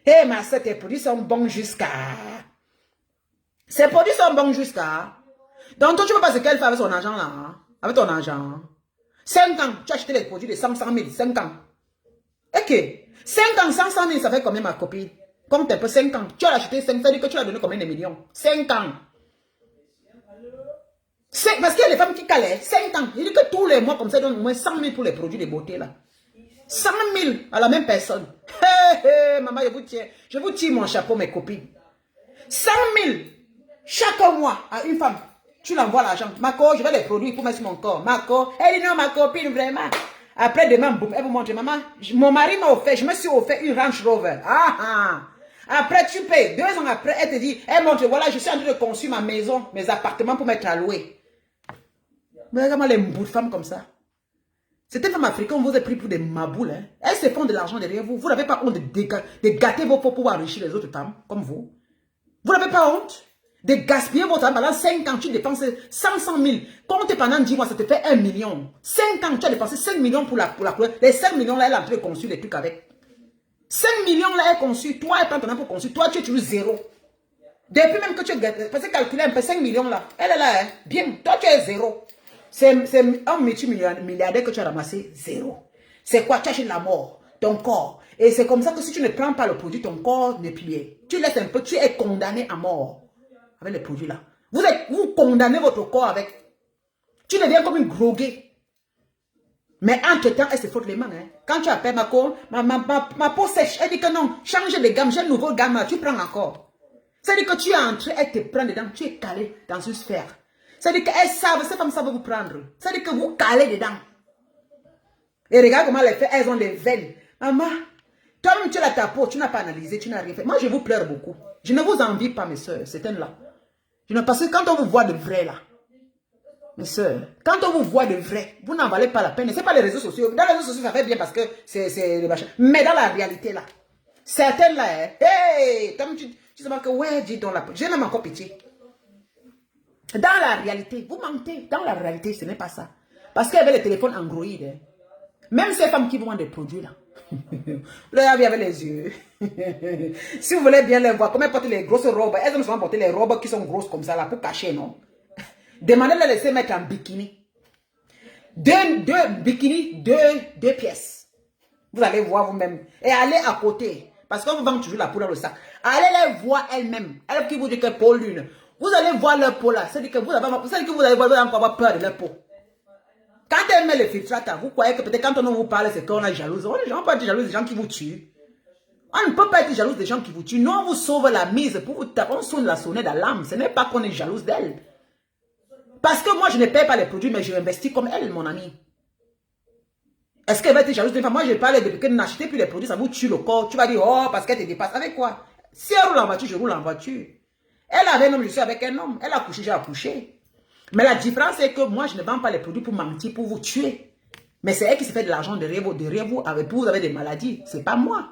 B: Hé, ma soeur, tes produits sont bons jusqu'à... Ces produits sont bons jusqu'à... Donc, toi, tu ne peux pas ce qu'elle fait avec son argent là. Hein? Avec ton argent. 5 ans, tu as acheté les produits de 100 000. 5 ans. Ok. 5 ans, 100 000, ça fait combien, ma copine? Compte un peu, 5 ans. Tu as acheté 5 ans, ça veut dire que tu as donné combien de millions? 5 ans. Parce qu'il y a des femmes qui calent 5 ans. Il dit que tous les mois, comme ça, ils donnent au moins 100 000 pour les produits de beauté là. 100 000 à la même personne. Hé, maman, je vous tire mon chapeau, mes copines. 100 000 chaque mois à une femme. Tu l'envoies l'argent. Marco, je vais les produits pour mettre sur mon corps. Marco, elle dit non, ma copine, vraiment. Après, demain, boum, elle vous montre, maman, mon mari m'a offert, je me suis offert une Range Rover. Après, tu payes. 2 ans après, elle te dit, elle montre, voilà, je suis en train de construire ma maison, mes appartements pour mettre à louer. Mais regarde-moi les bouts de femmes comme ça. C'était femmes africaines, vous êtes pris pour des maboules. Hein. Elles se font de l'argent derrière vous. Vous n'avez pas honte de gâter vos peaux pour enrichir les autres femmes, comme vous. Vous n'avez pas honte de gaspiller votre argent. Pendant 5 ans, tu dépenses 100 000. Compte pendant 10 mois, ça te fait 1 million. 5 ans, tu as dépensé 5 millions pour la couleur. Les 5 millions là, elle est en train de construire les trucs avec. 5 millions là, elle construit. Toi, elle prend ton argent pour construire. Toi, tu utilises 0. Depuis même que tu as parce que calculer un peu 5 millions là. Elle est là, hein. Bien. Toi, tu es 0. C'est un multimilliardaire que tu as ramassé, 0. C'est quoi? Tu achètes la mort, ton corps. Et c'est comme ça que si tu ne prends pas le produit, ton corps n'est plus bien. Tu laisses un peu, tu es condamné à mort avec les produits là. Vous condamnez votre corps avec. Tu deviens comme une groguée. Mais entre-temps, elle se frotte les mains. Hein. Quand tu appelles ma peau sèche, elle dit que non, change de gamme, j'ai une nouvelle gamme, tu prends encore. C'est-à-dire que tu es entré, elle te prend dedans, tu es calé dans une sphère. C'est-à-dire qu'elles savent, ces femmes savent vous prendre. C'est-à-dire que vous calez dedans. Et regarde comment les fait, elles ont des veines. Maman, toi-même tu as ta peau, tu n'as pas analysé, tu n'as rien fait. Moi je vous pleure beaucoup. Je ne vous envie pas mes soeurs, certaines-là. Parce que quand on vous voit de vrai là, mes soeurs, quand on vous voit de vrai, vous n'en valez pas la peine. Ce n'est pas les réseaux sociaux. Dans les réseaux sociaux, ça fait bien parce que c'est le machin. Mais dans la réalité là, certaines là, hein, hey, comme tu sais pas que ouais, dis donc la peau. J'ai même encore pitié. Dans la réalité, vous mentez. Dans la réalité, ce n'est pas ça. Parce qu'il y avait les téléphones Android. Hein. Même ces femmes qui vous vendent des produits là. Vous les avez avec les yeux. Si vous voulez bien les voir, comment elles portent les grosses robes. Elles aiment souvent porter les robes qui sont grosses comme ça là pour cacher, non? Demandez de les laisser mettre en bikini. Deux bikinis, deux pièces. Vous allez voir vous-même. Et allez à côté. Parce qu'on vous vend toujours la peau dans le sac. Allez les voir elles-mêmes. Elles qui vous disent que peau lune. Vous allez voir leur peau là. C'est-à-dire que vous allez avoir peur de leur peau. Quand elle met le filtrate, vous croyez que peut-être quand on vous parle, c'est qu'on est jalouse. On ne peut pas être jalouse des gens qui vous tuent. On ne peut pas être jalouse des gens qui vous tuent. Nous, on vous sauve la mise pour vous taper. On sonne la sonnette d'alarme. Ce n'est pas qu'on est jalouse d'elle. Parce que moi, je ne paye pas les produits, mais je investis comme elle, mon ami. Est-ce qu'elle va être jalouse d'une femme? Moi, je parle depuis que n'achetez plus les produits, ça vous tue le corps. Tu vas dire, oh, parce qu'elle te dépasse. Avec quoi? Si elle roule en voiture, je roule en voiture. Elle avait un homme, je suis avec un homme. Elle a couché, j'ai accouché. Mais la différence, c'est que moi, je ne vends pas les produits pour mentir, pour vous tuer. Mais c'est elle qui se fait de l'argent derrière vous, vous avez des maladies. C'est pas moi.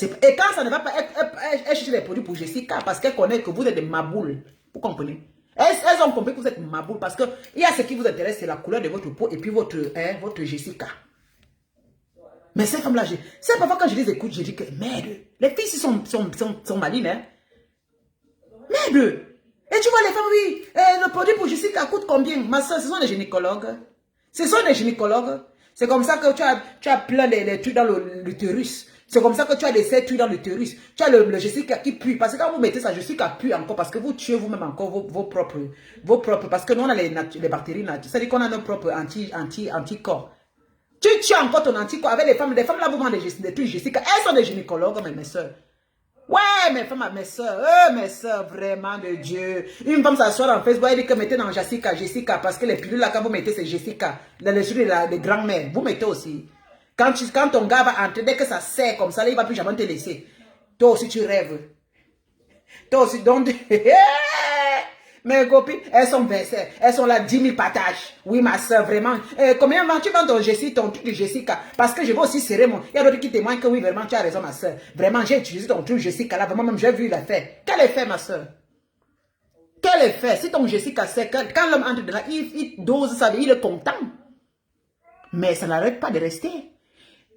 B: Et quand ça ne va pas, elle cherche les produits pour Jessica parce qu'elle connaît que vous êtes des maboules. Vous comprenez? Elles ont compris que vous êtes maboule parce que il y a ce qui vous intéresse, c'est la couleur de votre peau et puis votre Jessica. Mais ces femmes-là, c'est parfois quand je les écoute, je dis que merde, les filles sont malines, hein. Merde. Et tu vois les femmes, oui, le produit pour Jessica coûte combien? Ma soeur, ce sont des gynécologues. Ce sont des gynécologues. C'est comme ça que tu as plein de trucs dans l'utérus. C'est comme ça que tu as des trucs dans l'utérus. Tu as le Jessica qui pue. Parce que quand vous mettez ça, Jessica pue encore. Parce que vous tuez vous-même encore vos propres. Parce que nous, on a les bactéries naturelles. C'est-à-dire qu'on a nos propres anticorps. Tu tues encore ton anticorps avec les femmes. Les femmes là, vous vendez des trucs Jessica. Elles sont des gynécologues, mes soeurs. Ouais, mes soeurs, vraiment de Dieu. Une femme s'assoit dans Facebook, elle dit que mettez dans Jessica, parce que les pilules là, quand vous mettez, c'est Jessica. Dans les trucs de grand-mère, vous mettez aussi. Quand ton gars va entrer, dès que ça sert comme ça, là, il ne va plus jamais te laisser. Toi aussi, tu rêves. Toi aussi, donc, mes copines, elles sont versées. Elles sont là, 10 000 partages. Oui, ma soeur, vraiment. Combien tu vends ton truc de Jessica? Parce que je vais aussi serrer mon... Il y a d'autres qui témoignent que oui, vraiment, tu as raison, ma soeur. Vraiment, j'ai utilisé ton truc Jessica là. Vraiment, même, j'ai vu l'effet. Quel effet, ma soeur? Quel effet? Si ton Jessica sait, quand l'homme entre dedans, il dose ça, il est content. Mais ça n'arrête pas de rester.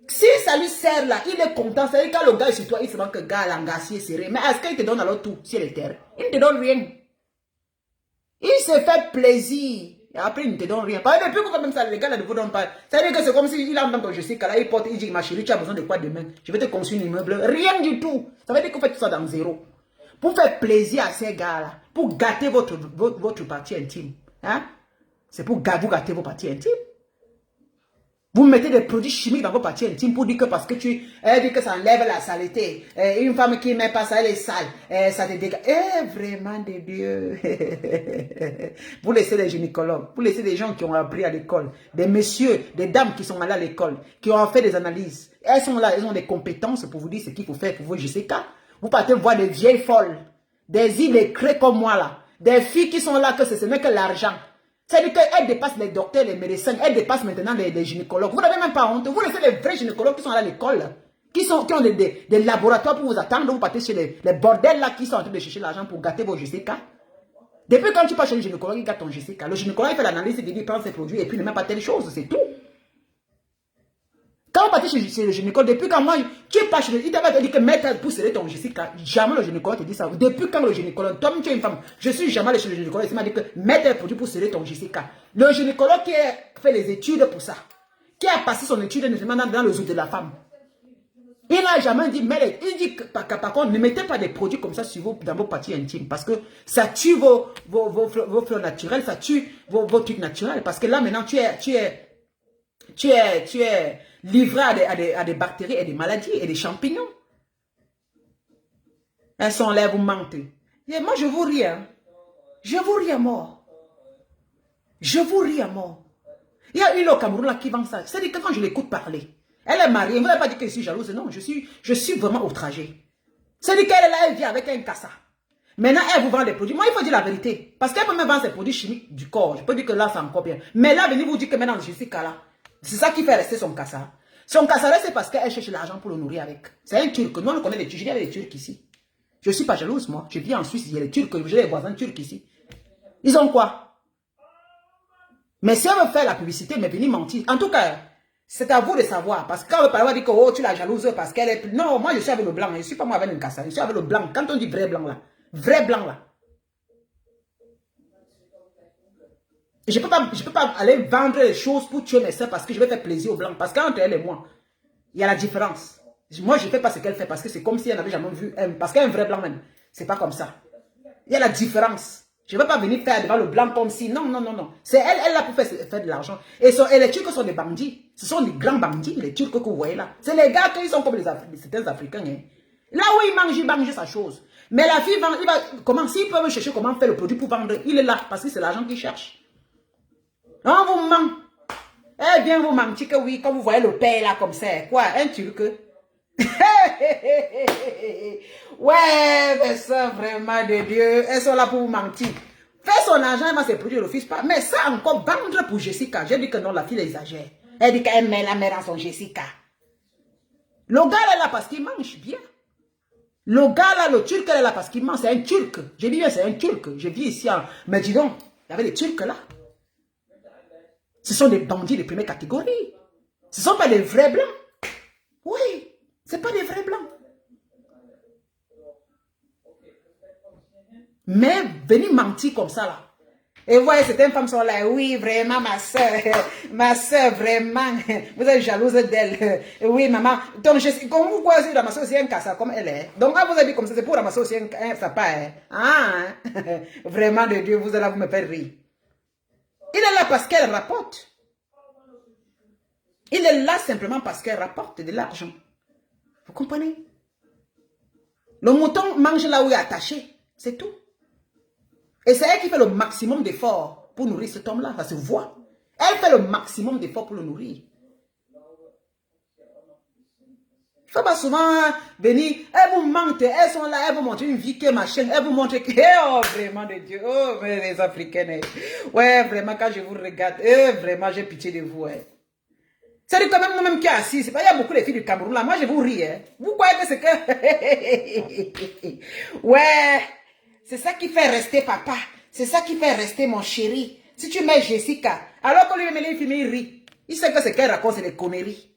B: Si ça lui sert là, il est content. C'est-à-dire quand le gars est sur toi, il se manque que gars, l'engacier, serré. Mais est-ce qu'il te donne alors tout, ciel et terre? Il ne te donne rien. Il se fait plaisir. Et après, il ne te donne rien. Parce que depuis que même ça, les gars ne vous donnent pas. C'est-à-dire que c'est comme s'il a dans ton Jessica là, il porte, il dit, ma chérie, tu as besoin de quoi demain? Je vais te construire un immeuble. Rien du tout. Ça veut dire que vous faites tout ça dans zéro. Pour faire plaisir à ces gars-là. Pour gâter votre partie intime. Hein? C'est pour vous gâter vos parties intimes. Vous mettez des produits chimiques dans vos parties intimes pour dire que parce que elle dit que ça enlève la saleté. Une femme qui ne met pas ça, elle est sale. Ça te dégage. Vraiment de Dieu. Vous laissez des gynécologues, vous laissez des gens qui ont appris à l'école, des messieurs, des dames qui sont allés à l'école, qui ont fait des analyses. Elles sont là, elles ont des compétences pour vous dire ce qu'il faut faire pour vous, je sais pas. Vous partez voir des vieilles folles, des illettrées comme moi là, des filles qui sont là que ce n'est que l'argent. C'est-à-dire qu'elles dépassent les docteurs, les médecins, elles dépassent maintenant les gynécologues. Vous n'avez même pas honte. Vous laissez les vrais gynécologues qui sont à l'école, qui ont des laboratoires pour vous attendre. Vous partez chez les bordels là qui sont en train de chercher l'argent pour gâter vos Jessica. Depuis quand tu pars chez le gynécologue, il gâte ton Jessica. Le gynécologue il fait l'analyse, il dit prend ses produits et puis il ne met pas telle chose, c'est tout. Quand vous partez chez le gynécologue, depuis quand moi, tu es pas chez le gynécologue, il t'a dit que mettre pour serrer ton Jessica. Jamais le gynécologue te dit ça. Depuis quand le gynécologue, toi-même tu es une femme, je suis jamais allé chez le gynécologue, il m'a dit que mettre un produit pour serrer ton Jessica. Le gynécologue qui a fait les études pour ça, qui a passé son étude dans le zoo de la femme, il n'a jamais dit, mais il dit que par contre, ne mettez pas des produits comme ça dans vos parties intimes parce que ça tue vos fleurs naturelles, ça tue vos trucs naturels. Parce que là maintenant, tu es Tu es livré à des bactéries et des maladies et des champignons. Elles sont là, vous mentez. Et moi, je vous ris. Hein. Je vous ris à mort. Je vous ris à mort. Il y a une au Cameroun là qui vend ça. C'est-à-dire que quand je l'écoute parler, elle est mariée. Vous n'avez pas dit que je suis jalouse. Non, je suis vraiment outragée. C'est-à-dire qu'elle est là, elle vient avec un cassa. Maintenant, elle vous vend des produits. Moi, il faut dire la vérité. Parce qu'elle peut me vendre ses produits chimiques du corps. Je peux dire que là, c'est encore bien. Mais là, venez vous dire que maintenant, Jessica là, c'est ça qui fait rester son cassa. Son cassa là, c'est parce qu'elle cherche l'argent pour le nourrir avec. C'est un Turc. Nous, on connaît les Turcs. Je dis avec les Turcs ici. Je ne suis pas jalouse, moi. Je vis en Suisse. Il y a les Turcs. J'ai les voisins turcs ici. Ils ont quoi? Mais si elle veut faire la publicité, mais venir mentir. En tout cas, c'est à vous de savoir. Parce que quand le parler, on dit que oh, tu la jalouses parce qu'elle est... Non, moi je suis avec le blanc. Je ne suis pas moi avec une cassa. Je suis avec le blanc. Quand on dit vrai blanc là. Vrai blanc là. Je ne peux pas aller vendre les choses pour tuer mes soeurs parce que je vais faire plaisir aux blancs. Parce qu'entre elle et moi, il y a la différence. Moi, je ne fais pas ce qu'elle fait parce que c'est comme si elle n'avait jamais vu. Parce qu'un vrai blanc même, c'est pas comme ça. Il y a la différence. Je ne vais pas venir faire devant le blanc comme si... Non, non, non, non. C'est elle là pour faire de l'argent. Et les Turcs sont des bandits. Ce sont des grands bandits, les Turcs que vous voyez là. C'est les gars qui sont comme certains Africains. Hein. Là où il mange sa chose. Mais la fille, il va... Comment? S'il peut me chercher comment faire le produit pour vendre, il est là. Parce que c'est l'argent qu'il cherche. On vous ment. Eh bien, vous mentez que oui, comme vous voyez le père là comme ça. Quoi? Un Turc? Ouais, mais ça, vraiment de Dieu, elles sont là pour vous mentir. Faire son argent, elle va se produire l'office pas. Mais ça encore, vendre pour Jessica. J'ai dit que non, la fille exagère. Elle dit qu'elle met la mère dans son Jessica. Le gars elle est là parce qu'il mange bien. Le gars là, le Turc, elle est là parce qu'il mange. C'est un Turc. J'ai dit bien, c'est un Turc. Je vis ici. Mais dis donc, il y avait des Turcs là. Ce sont des bandits de première catégorie. Ce ne sont pas des vrais blancs. Oui. Ce n'est pas des vrais blancs. Mais venir mentir comme ça là. Et vous voyez, certaines femmes sont là. Oui, vraiment, ma soeur, vraiment. Vous êtes jalouse d'elle. Oui, maman. Donc, comme vous voyez, ramasser aussi un cassa comme elle est. Donc, quand vous avez dit comme ça, c'est pour ramasser aussi un sapin. Hein? Ah, vraiment de Dieu, vous allez vous me faire rire. Il est là parce qu'elle rapporte. Il est là simplement parce qu'elle rapporte de l'argent. Vous comprenez? Le mouton mange là où il est attaché. C'est tout. Et c'est elle qui fait le maximum d'efforts pour nourrir cet homme-là. Ça se voit. Elle fait le maximum d'efforts pour le nourrir. Il ne faut pas souvent venir. Elles vous mentent. Elles sont là. Elles vous montrent une vie qui est machin. Elles vous montrent que... Oh, vraiment de Dieu. Oh, les Africaines. Ouais, vraiment, quand je vous regarde, vraiment, j'ai pitié de vous. C'est quand même nous-mêmes qui est assis. C'est pas, il y a beaucoup de filles du Cameroun là. Moi, je vous ris. Vous croyez que c'est que... Ouais. C'est ça qui fait rester papa. C'est ça qui fait rester mon chéri. Si tu mets Jessica, alors que lui-même, il filme, il rit. Il sait que c'est qu'elle raconte, c'est des conneries.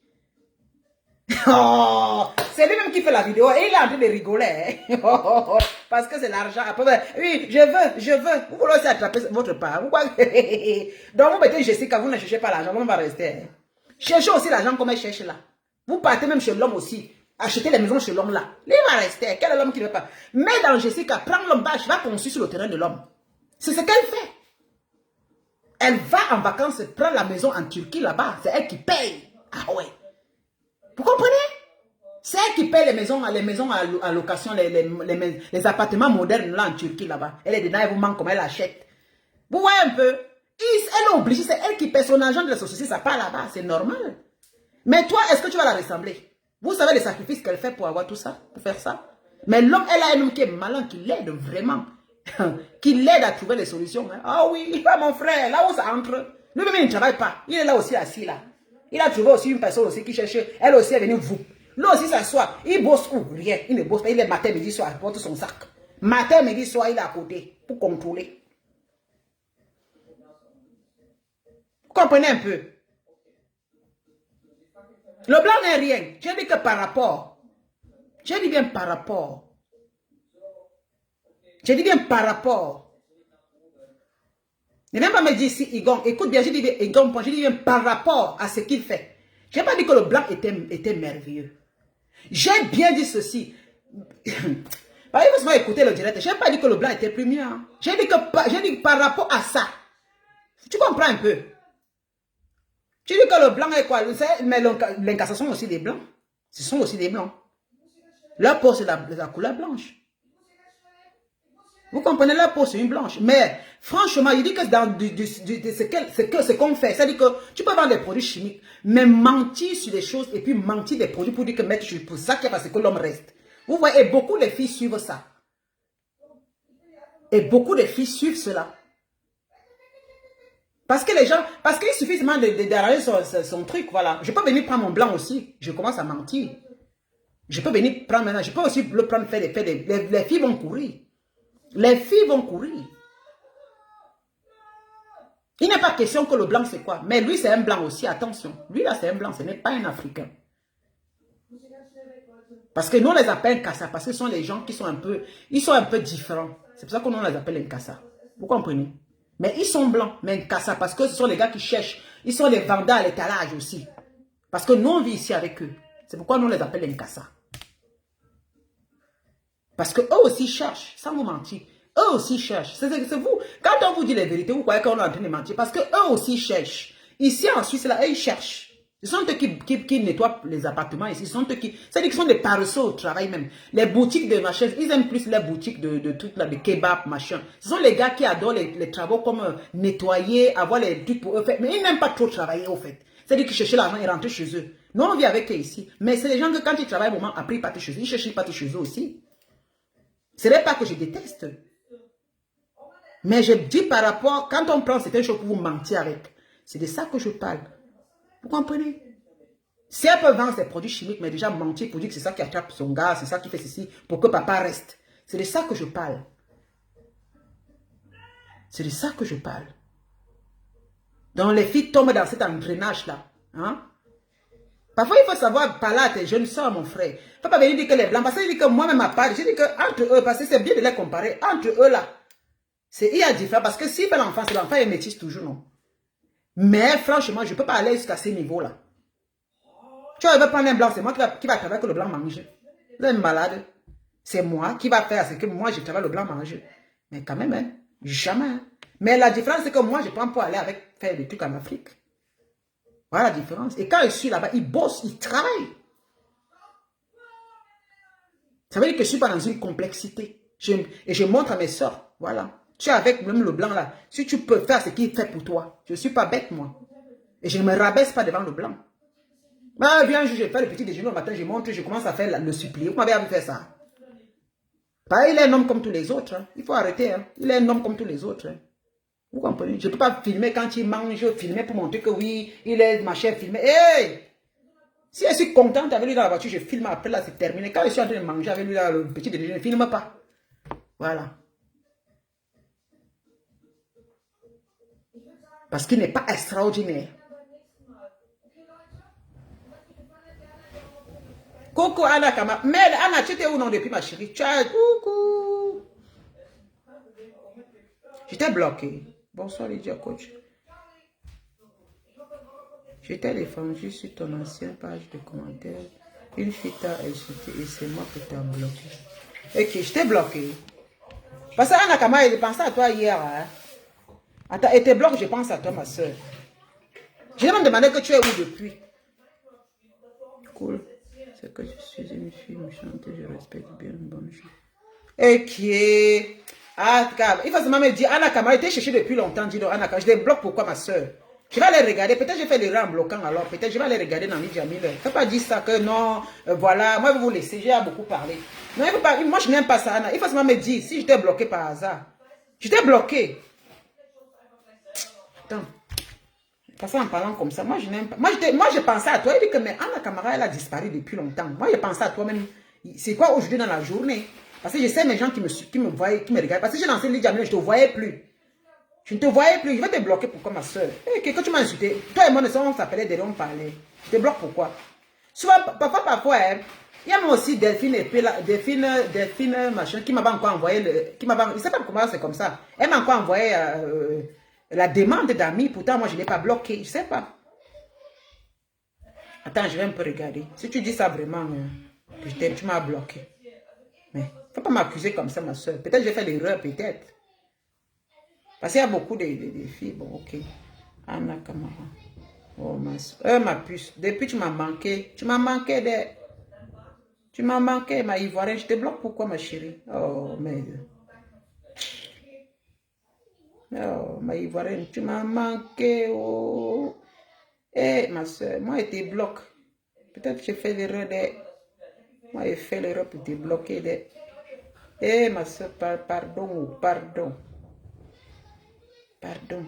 B: Oh, c'est lui-même qui fait la vidéo et il est en train de rigoler. Hein? Parce que c'est l'argent. Oui, je veux. Vous voulez aussi attraper votre part. Donc vous mettez Jessica, vous ne cherchez pas l'argent, on va rester. Hein? Cherchez aussi l'argent comme elle cherche là. Vous partez même chez l'homme aussi. Achetez les maisons chez l'homme là. Il va rester. Quel est l'homme qui ne veut pas? Mais dans Jessica, prends l'homme bas, va construire sur le terrain de l'homme. C'est ce qu'elle fait. Elle va en vacances, prend la maison en Turquie là-bas. C'est elle qui paye. Ah ouais. Vous comprenez? C'est elle qui paye les maisons à location, les appartements modernes là en Turquie là-bas. Elle est dedans, elle vous manque comme elle achète. Vous voyez un peu? Elle est obligée, c'est elle qui paye son argent de la société, ça part là-bas, c'est normal. Mais toi, est-ce que tu vas la ressembler? Vous savez les sacrifices qu'elle fait pour avoir tout ça, pour faire ça? Mais l'homme, elle a un homme qui est malin, qui l'aide vraiment. Qui l'aide à trouver les solutions. Hein. Ah oui, mon frère, là où ça entre. Lui-même, il ne travaille pas. Il est là aussi assis là. Il a trouvé aussi une personne aussi qui cherche. Elle aussi est venue vous. Lui aussi s'assoit. Il bosse où? Rien. Il ne bosse pas. Il est matin, midi, soir. Il porte son sac. Matin, midi, soir, il est à côté. Pour contrôler. Vous comprenez un peu? Le blanc n'est rien. Je dis que par rapport. Je dis bien par rapport. Je dis bien par rapport. Ne viens pas me dire si Igon. Écoute bien, je dis bien Igon, je dis bien par rapport à ce qu'il fait. Je n'ai pas dit que le blanc était merveilleux. J'ai bien dit ceci. Il faut écouter le direct. Je n'ai pas dit que le blanc était plus mieux. Hein. J'ai dit que par rapport à ça. Tu comprends un peu? Tu dis que le blanc est quoi? Mais les Nkassa sont aussi des blancs. Ce sont aussi des blancs. Leur peau, c'est la couleur blanche. Vous comprenez, leur peau, c'est une blanche. Mais franchement, il dit que dans ce qu'on fait, c'est-à-dire que tu peux vendre des produits chimiques, mais mentir sur des choses et puis mentir des produits pour dire que mettre pour ça qui est parce que l'homme reste. Vous voyez, et beaucoup de filles suivent ça. Et beaucoup de filles suivent cela. Parce que les gens, parce qu'il suffit seulement d'arranger son truc, voilà. Je peux venir prendre mon blanc aussi. Je commence à mentir. Je peux venir prendre maintenant. Je peux aussi le prendre, les filles vont courir. Les filles vont courir. Il n'est pas question que le blanc c'est quoi. Mais lui c'est un blanc aussi, attention. Lui là c'est un blanc, ce n'est pas un Africain. Parce que nous on les appelle Nkassa, parce que ce sont les gens qui sont un peu, ils sont un peu différents. C'est pour ça qu'on les appelle Nkassa. Vous comprenez? Mais ils sont blancs, mais Nkassa, parce que ce sont les gars qui cherchent. Ils sont les vendeurs à l'étalage aussi. Parce que nous on vit ici avec eux. C'est pourquoi nous on les appelle Nkassa. Parce que eux aussi cherchent, sans vous mentir. Eux aussi cherchent. C'est vous. Quand on vous dit les vérités, vous croyez qu'on est en train de mentir. Parce que eux aussi cherchent. Ici en Suisse, là, eux, ils cherchent. Ce sont eux qui nettoient les appartements ici. Ce sont eux qui... C'est-à-dire qu'ils sont des paresseux au travail même. Les boutiques de machin, ils aiment plus les boutiques de trucs là, de kebab, machin. Ce sont les gars qui adorent les travaux comme nettoyer, avoir les trucs pour eux. Mais ils n'aiment pas trop travailler au fait. C'est-à-dire qu'ils cherchent l'argent et rentrent chez eux. Nous, on vit avec eux ici. Mais c'est les gens que quand ils travaillent, au moment, après ils partent chez eux. Ils cherchent, ils partent chez eux aussi. Ce n'est pas que je déteste. Mais je dis par rapport, quand on prend certaines choses pour vous mentir avec, c'est de ça que je parle. Vous comprenez? Si elle peut vendre ses produits chimiques, mais déjà mentir pour dire que c'est ça qui attrape son gars, c'est ça qui fait ceci, pour que papa reste. C'est de ça que je parle. C'est de ça que je parle. Donc les filles tombent dans cet engrenage-là. Hein? Parfois, il faut savoir parler à tes jeunes soeurs, mon frère. Il ne faut pas venir dire que les blancs, parce que je dis que moi-même à part, je dis qu'entre eux, parce que c'est bien de les comparer, entre eux là, il y a différent, parce que si l'enfant, c'est l'enfant est métis toujours, non. Mais franchement, je ne peux pas aller jusqu'à ces niveaux-là. Tu vas prendre un blanc, c'est moi qui va travailler que le blanc mange. Vous êtes malade. C'est moi qui va faire ce que moi, je travaille le blanc mange. Mais quand même, hein, jamais. Hein. Mais la différence, c'est que moi, je prends pour aller faire des trucs en Afrique. Voilà la différence. Et quand je suis là-bas, ils bossent, ils travaillent. Ça veut dire que je ne suis pas dans une complexité. Et je montre à mes soeurs, voilà. Tu es avec même le blanc là. Si tu peux faire ce qu'il fait pour toi, je ne suis pas bête, moi. Et je ne me rabaisse pas devant le blanc. Ah, viens, je fais le petit déjeuner le matin, je montre, je commence à faire le supplier. Vous m'avez vu faire ça. Il est un homme comme tous les autres. Hein. Il faut arrêter. Hein. Il est un homme comme tous les autres. Hein. Vous comprenez? Je ne peux pas filmer quand il mange, filmer pour montrer que oui, il est machin, filmer. Hey! Si je suis contente avec lui dans la voiture, je filme après, là, c'est terminé. Quand je suis en train de manger avec lui, là, le petit déjeuner, je ne filme pas. Voilà. Parce qu'il n'est pas extraordinaire. Coucou Anna Kama. Mais Anna, tu étais où non depuis ma chérie? Tu as... Coucou. J'étais bloqué. Bonsoir Lydia Coach. J'étais défendu sur ton ancienne page de commentaires. Une fille t'a insulté et c'est moi qui t'ai bloqué. Ok, j'étais bloqué. Parce que Anna Kama, elle pensait à toi hier. Hein? Attends, et tes blocs, je pense à toi, ma soeur. J'ai même demandé que tu es où depuis. Cool. C'est que je suis une fille méchante et je respecte bien une bonne fille. Ok. Ah, il faut seulement me dire, Anna Kama, était cherché depuis longtemps. Dis donc, Anna Kama, je les bloque pourquoi, ma soeur? Je vais aller regarder. Peut-être j'ai fait l'erreur en bloquant alors. Peut-être je vais aller regarder dans Lydia Miller. Ne faut pas dire ça que non, voilà. Moi, je vais vous laisser. J'ai beaucoup parlé. Non, il faut pas, moi, je n'aime pas ça, Anna. Il faut seulement me dire si j'étais bloqué par hasard. J'étais bloqué. Attends. Parce qu'en parlant comme ça, moi je n'aime pas. Moi je pensais à toi. Il dit que mais Anna Kamara, elle a disparu depuis longtemps. Moi je pensais à toi même. C'est quoi aujourd'hui dans la journée? Parce que je sais mes gens qui me voyaient, qui me regardent. Parce que j'ai lancé Lydia Miller, je ne te voyais plus. Je ne te voyais plus. Je vais te bloquer pourquoi ma soeur? Quand tu m'as insulté, toi et moi, on s'appelait derrière, on parlait. Je te bloque pourquoi? Souvent, parfois, hein, il y a moi aussi Delphine, machin, qui m'a encore envoyé je ne sais pas comment c'est comme ça. Elle m'a encore envoyé la demande d'amis. Pourtant, moi, je ne l'ai pas bloqué. Je ne sais pas. Attends, je vais un peu regarder. Si tu dis ça vraiment, tu m'as bloqué. Mais il ne faut pas m'accuser comme ça, ma soeur. Peut-être que j'ai fait l'erreur, peut-être. Parce qu'il y a beaucoup de filles. Bon, ok. Anna Kamara. Oh, ma puce. Depuis, tu m'as manqué. Tu m'as manqué des... Tu m'as manqué, ma ivoirienne. Je te bloque pourquoi, ma chérie? Oh, mais... Oh, ma ivoirienne, tu m'as manqué. Oh. Eh, ma soeur, moi, je te bloque. Peut-être que j'ai fait l'erreur de... Moi, j'ai fait l'erreur pour te bloquer de... Eh, ma soeur, pardon, pardon. Pardon.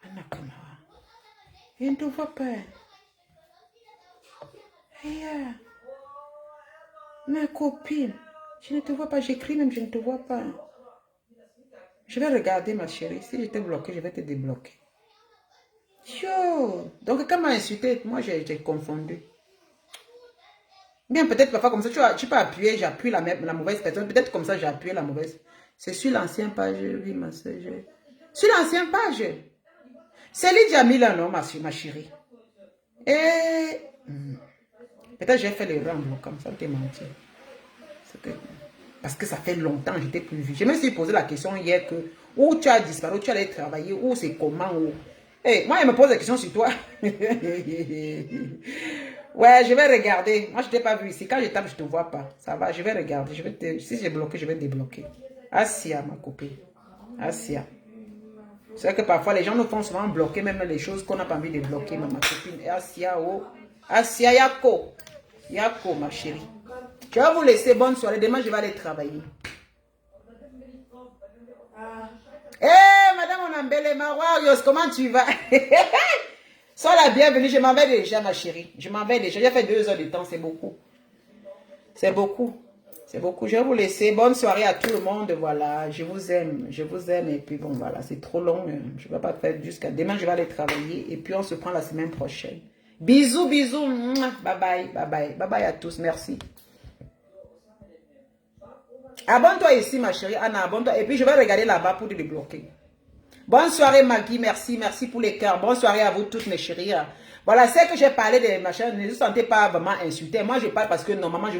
B: Anna Kamara. Je ne te vois pas. Hey, ma copine, je ne te vois pas. J'écris même, je ne te vois pas. Je vais regarder, ma chérie. Si je t'ai bloqué, je vais te débloquer. Yo! Donc, quand m'a insulté, moi, j'ai confondu. Bien, peut-être parfois comme ça, tu peux appuyer, j'appuie la mauvaise personne. Peut-être comme ça, j'ai appuyé la mauvaise. C'est sur l'ancienne page, oui, ma soeur. Sur l'ancienne page. C'est Lydia Mila, non, ma chérie. Et... Peut-être j'ai fait l'erreur en bloquant, ça me menti. Parce que ça fait longtemps que j'étais plus vue. Je me suis posé la question hier que où tu as disparu, où tu allais travailler, où c'est comment, où... Hey, moi, elle me pose des questions sur toi. Ouais, je vais regarder. Moi, je ne t'ai pas vu ici. Quand je tape, je ne te vois pas. Ça va, je vais regarder. Si j'ai bloqué, je vais débloquer. Asia, ma copine. Asia. C'est vrai que parfois, les gens nous font souvent bloquer même les choses qu'on n'a pas envie de bloquer, ma copine. Et Asia, oh. Asia, Yako. Yako, ma chérie. Je vais vous laisser. Bonne soirée. Demain, je vais aller travailler. Madame Onambele, Marois, comment tu vas? Sois la bienvenue. Je m'en vais déjà, ma chérie. Je m'en vais déjà. J'ai fait 2 heures de temps. C'est beaucoup. C'est beaucoup. C'est beaucoup. Je vais vous laisser. Bonne soirée à tout le monde. Voilà. Je vous aime. Je vous aime. Et puis bon, voilà. C'est trop long. Je ne vais pas faire jusqu'à demain. Je vais aller travailler. Et puis on se prend la semaine prochaine. Bisous, bisous. Bye bye. Bye bye. Bye bye à tous. Merci. Abonne-toi ici, ma chérie. Anna, abonne-toi. Et puis je vais regarder là-bas pour te débloquer. Bonne soirée, Maggie. Merci. Merci pour les cœurs. Bonne soirée à vous toutes, mes chéris. Voilà, c'est que j'ai parlé des machins. Ne vous sentez pas vraiment insulté. Moi, je parle parce que normalement, je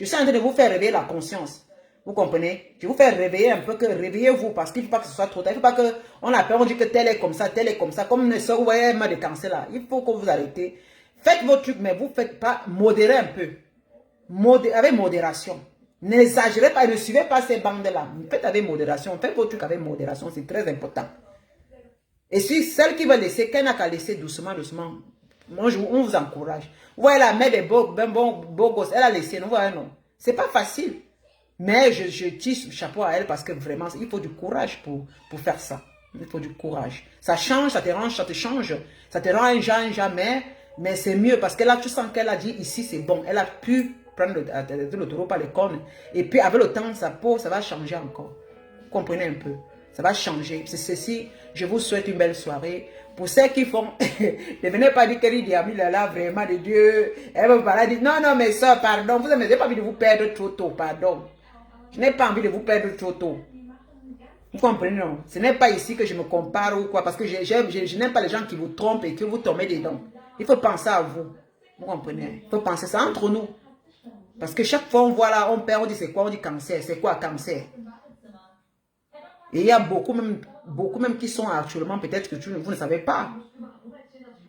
B: suis en train de vous faire réveiller la conscience. Vous comprenez? Je vous fais réveiller un peu, que réveillez-vous parce qu'il ne faut pas que ce soit trop tard. Il ne faut pas qu'on a peur, on dit que tel est comme ça, tel est comme ça. Comme ne vous voyez mal de cancer là. Il faut que vous arrêtez. Faites vos trucs, mais vous ne faites pas, modérez un peu. Avec modération. N'exagérez pas, ne suivez pas ces bandes-là. Faites avec modération. Faites vos trucs avec modération, c'est très important. Et si celle qui va laisser, qu'elle n'a qu'à laisser doucement, doucement, moi, on vous encourage. Voilà, mais des beaux gosses, elle a laissé, non, voilà, non. C'est pas facile. Mais je tisse chapeau à elle parce que vraiment, il faut du courage pour faire ça. Il faut du courage. Ça change, ça te range, ça te change. Ça te rend jamais, mais c'est mieux parce que là, tu sens qu'elle a dit ici, c'est bon. Elle a pu prendre le taureau par les cornes. Et puis, avec le temps, sa peau, ça va changer encore. Vous comprenez un peu? Ça va changer. C'est ceci. Je vous souhaite une belle soirée. Pour ceux qui font, ne venez pas dire qu'elle dit, là, vraiment de Dieu. Elle va vous parler, non, non, mais ça, pardon. Vous n'avez pas envie de vous perdre trop tôt, pardon. Je n'ai pas envie de vous perdre trop tôt. Vous comprenez, non? Ce n'est pas ici que je me compare ou quoi. Parce que je n'aime pas les gens qui vous trompent et que vous tombez dedans. Il faut penser à vous. Vous comprenez? Il faut penser ça entre nous. Parce que chaque fois on voit là, on perd, on dit c'est quoi? On dit cancer. C'est quoi cancer? Et il y a beaucoup même qui sont actuellement, peut-être que vous ne savez pas.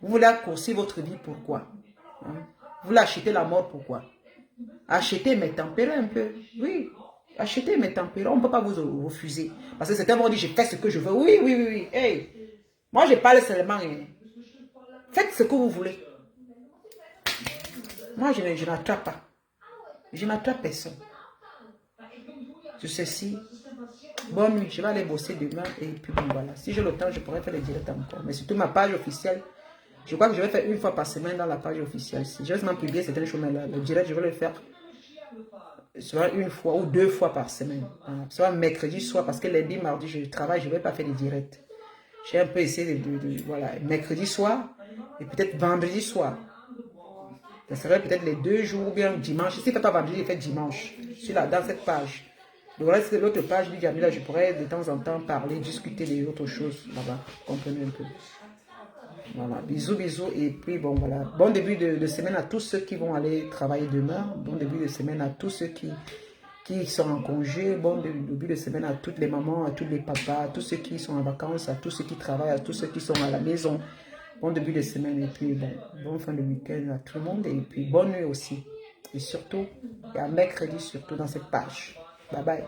B: Vous voulez raccourcir votre vie, pourquoi? Hein? Vous voulez acheter la mort, pourquoi? Acheter, mais tempérer un peu. Oui, acheter, mais tempérer. On ne peut pas vous refuser. Parce que certains vont dire, je fais ce que je veux. Oui, oui, oui, oui. Hey, moi, je parle seulement. Faites ce que vous voulez. Moi, je n'attrape pas. Je n'attrape personne. Sur ceci, bonne nuit. Je vais aller bosser demain. Et puis bon, voilà. Si j'ai le temps, je pourrais faire les directs encore. Mais surtout ma page officielle. Je crois que je vais faire 1 fois par semaine dans la page officielle. Si je vais même publier certaines choses, mais le direct, je vais le faire soit 1 fois ou 2 fois par semaine. Voilà. Soit mercredi soir, parce que lundi, mardi, je travaille, je ne vais pas faire les directs. J'ai un peu essayé voilà, mercredi soir et peut-être vendredi soir. Ça serait peut-être les 2 jours ou bien dimanche. Si ce n'est pas vendredi, je fais dimanche. Dans cette page. Le reste de l'autre page, là, je pourrais de temps en temps parler, discuter des autres choses là-bas. Comprenez un peu. Voilà, bisous, bisous. Et puis, bon, voilà. Bon début de semaine à tous ceux qui vont aller travailler demain. Bon début de semaine à tous ceux qui sont en congé. Bon début de semaine à toutes les mamans, à tous les papas, à tous ceux qui sont en vacances, à tous ceux qui travaillent, à tous ceux qui sont à la maison. bon début de semaine et puis bon fin de week-end à tout le monde et puis bonne nuit aussi. Et surtout, et à mercredi surtout dans cette page. Bye bye.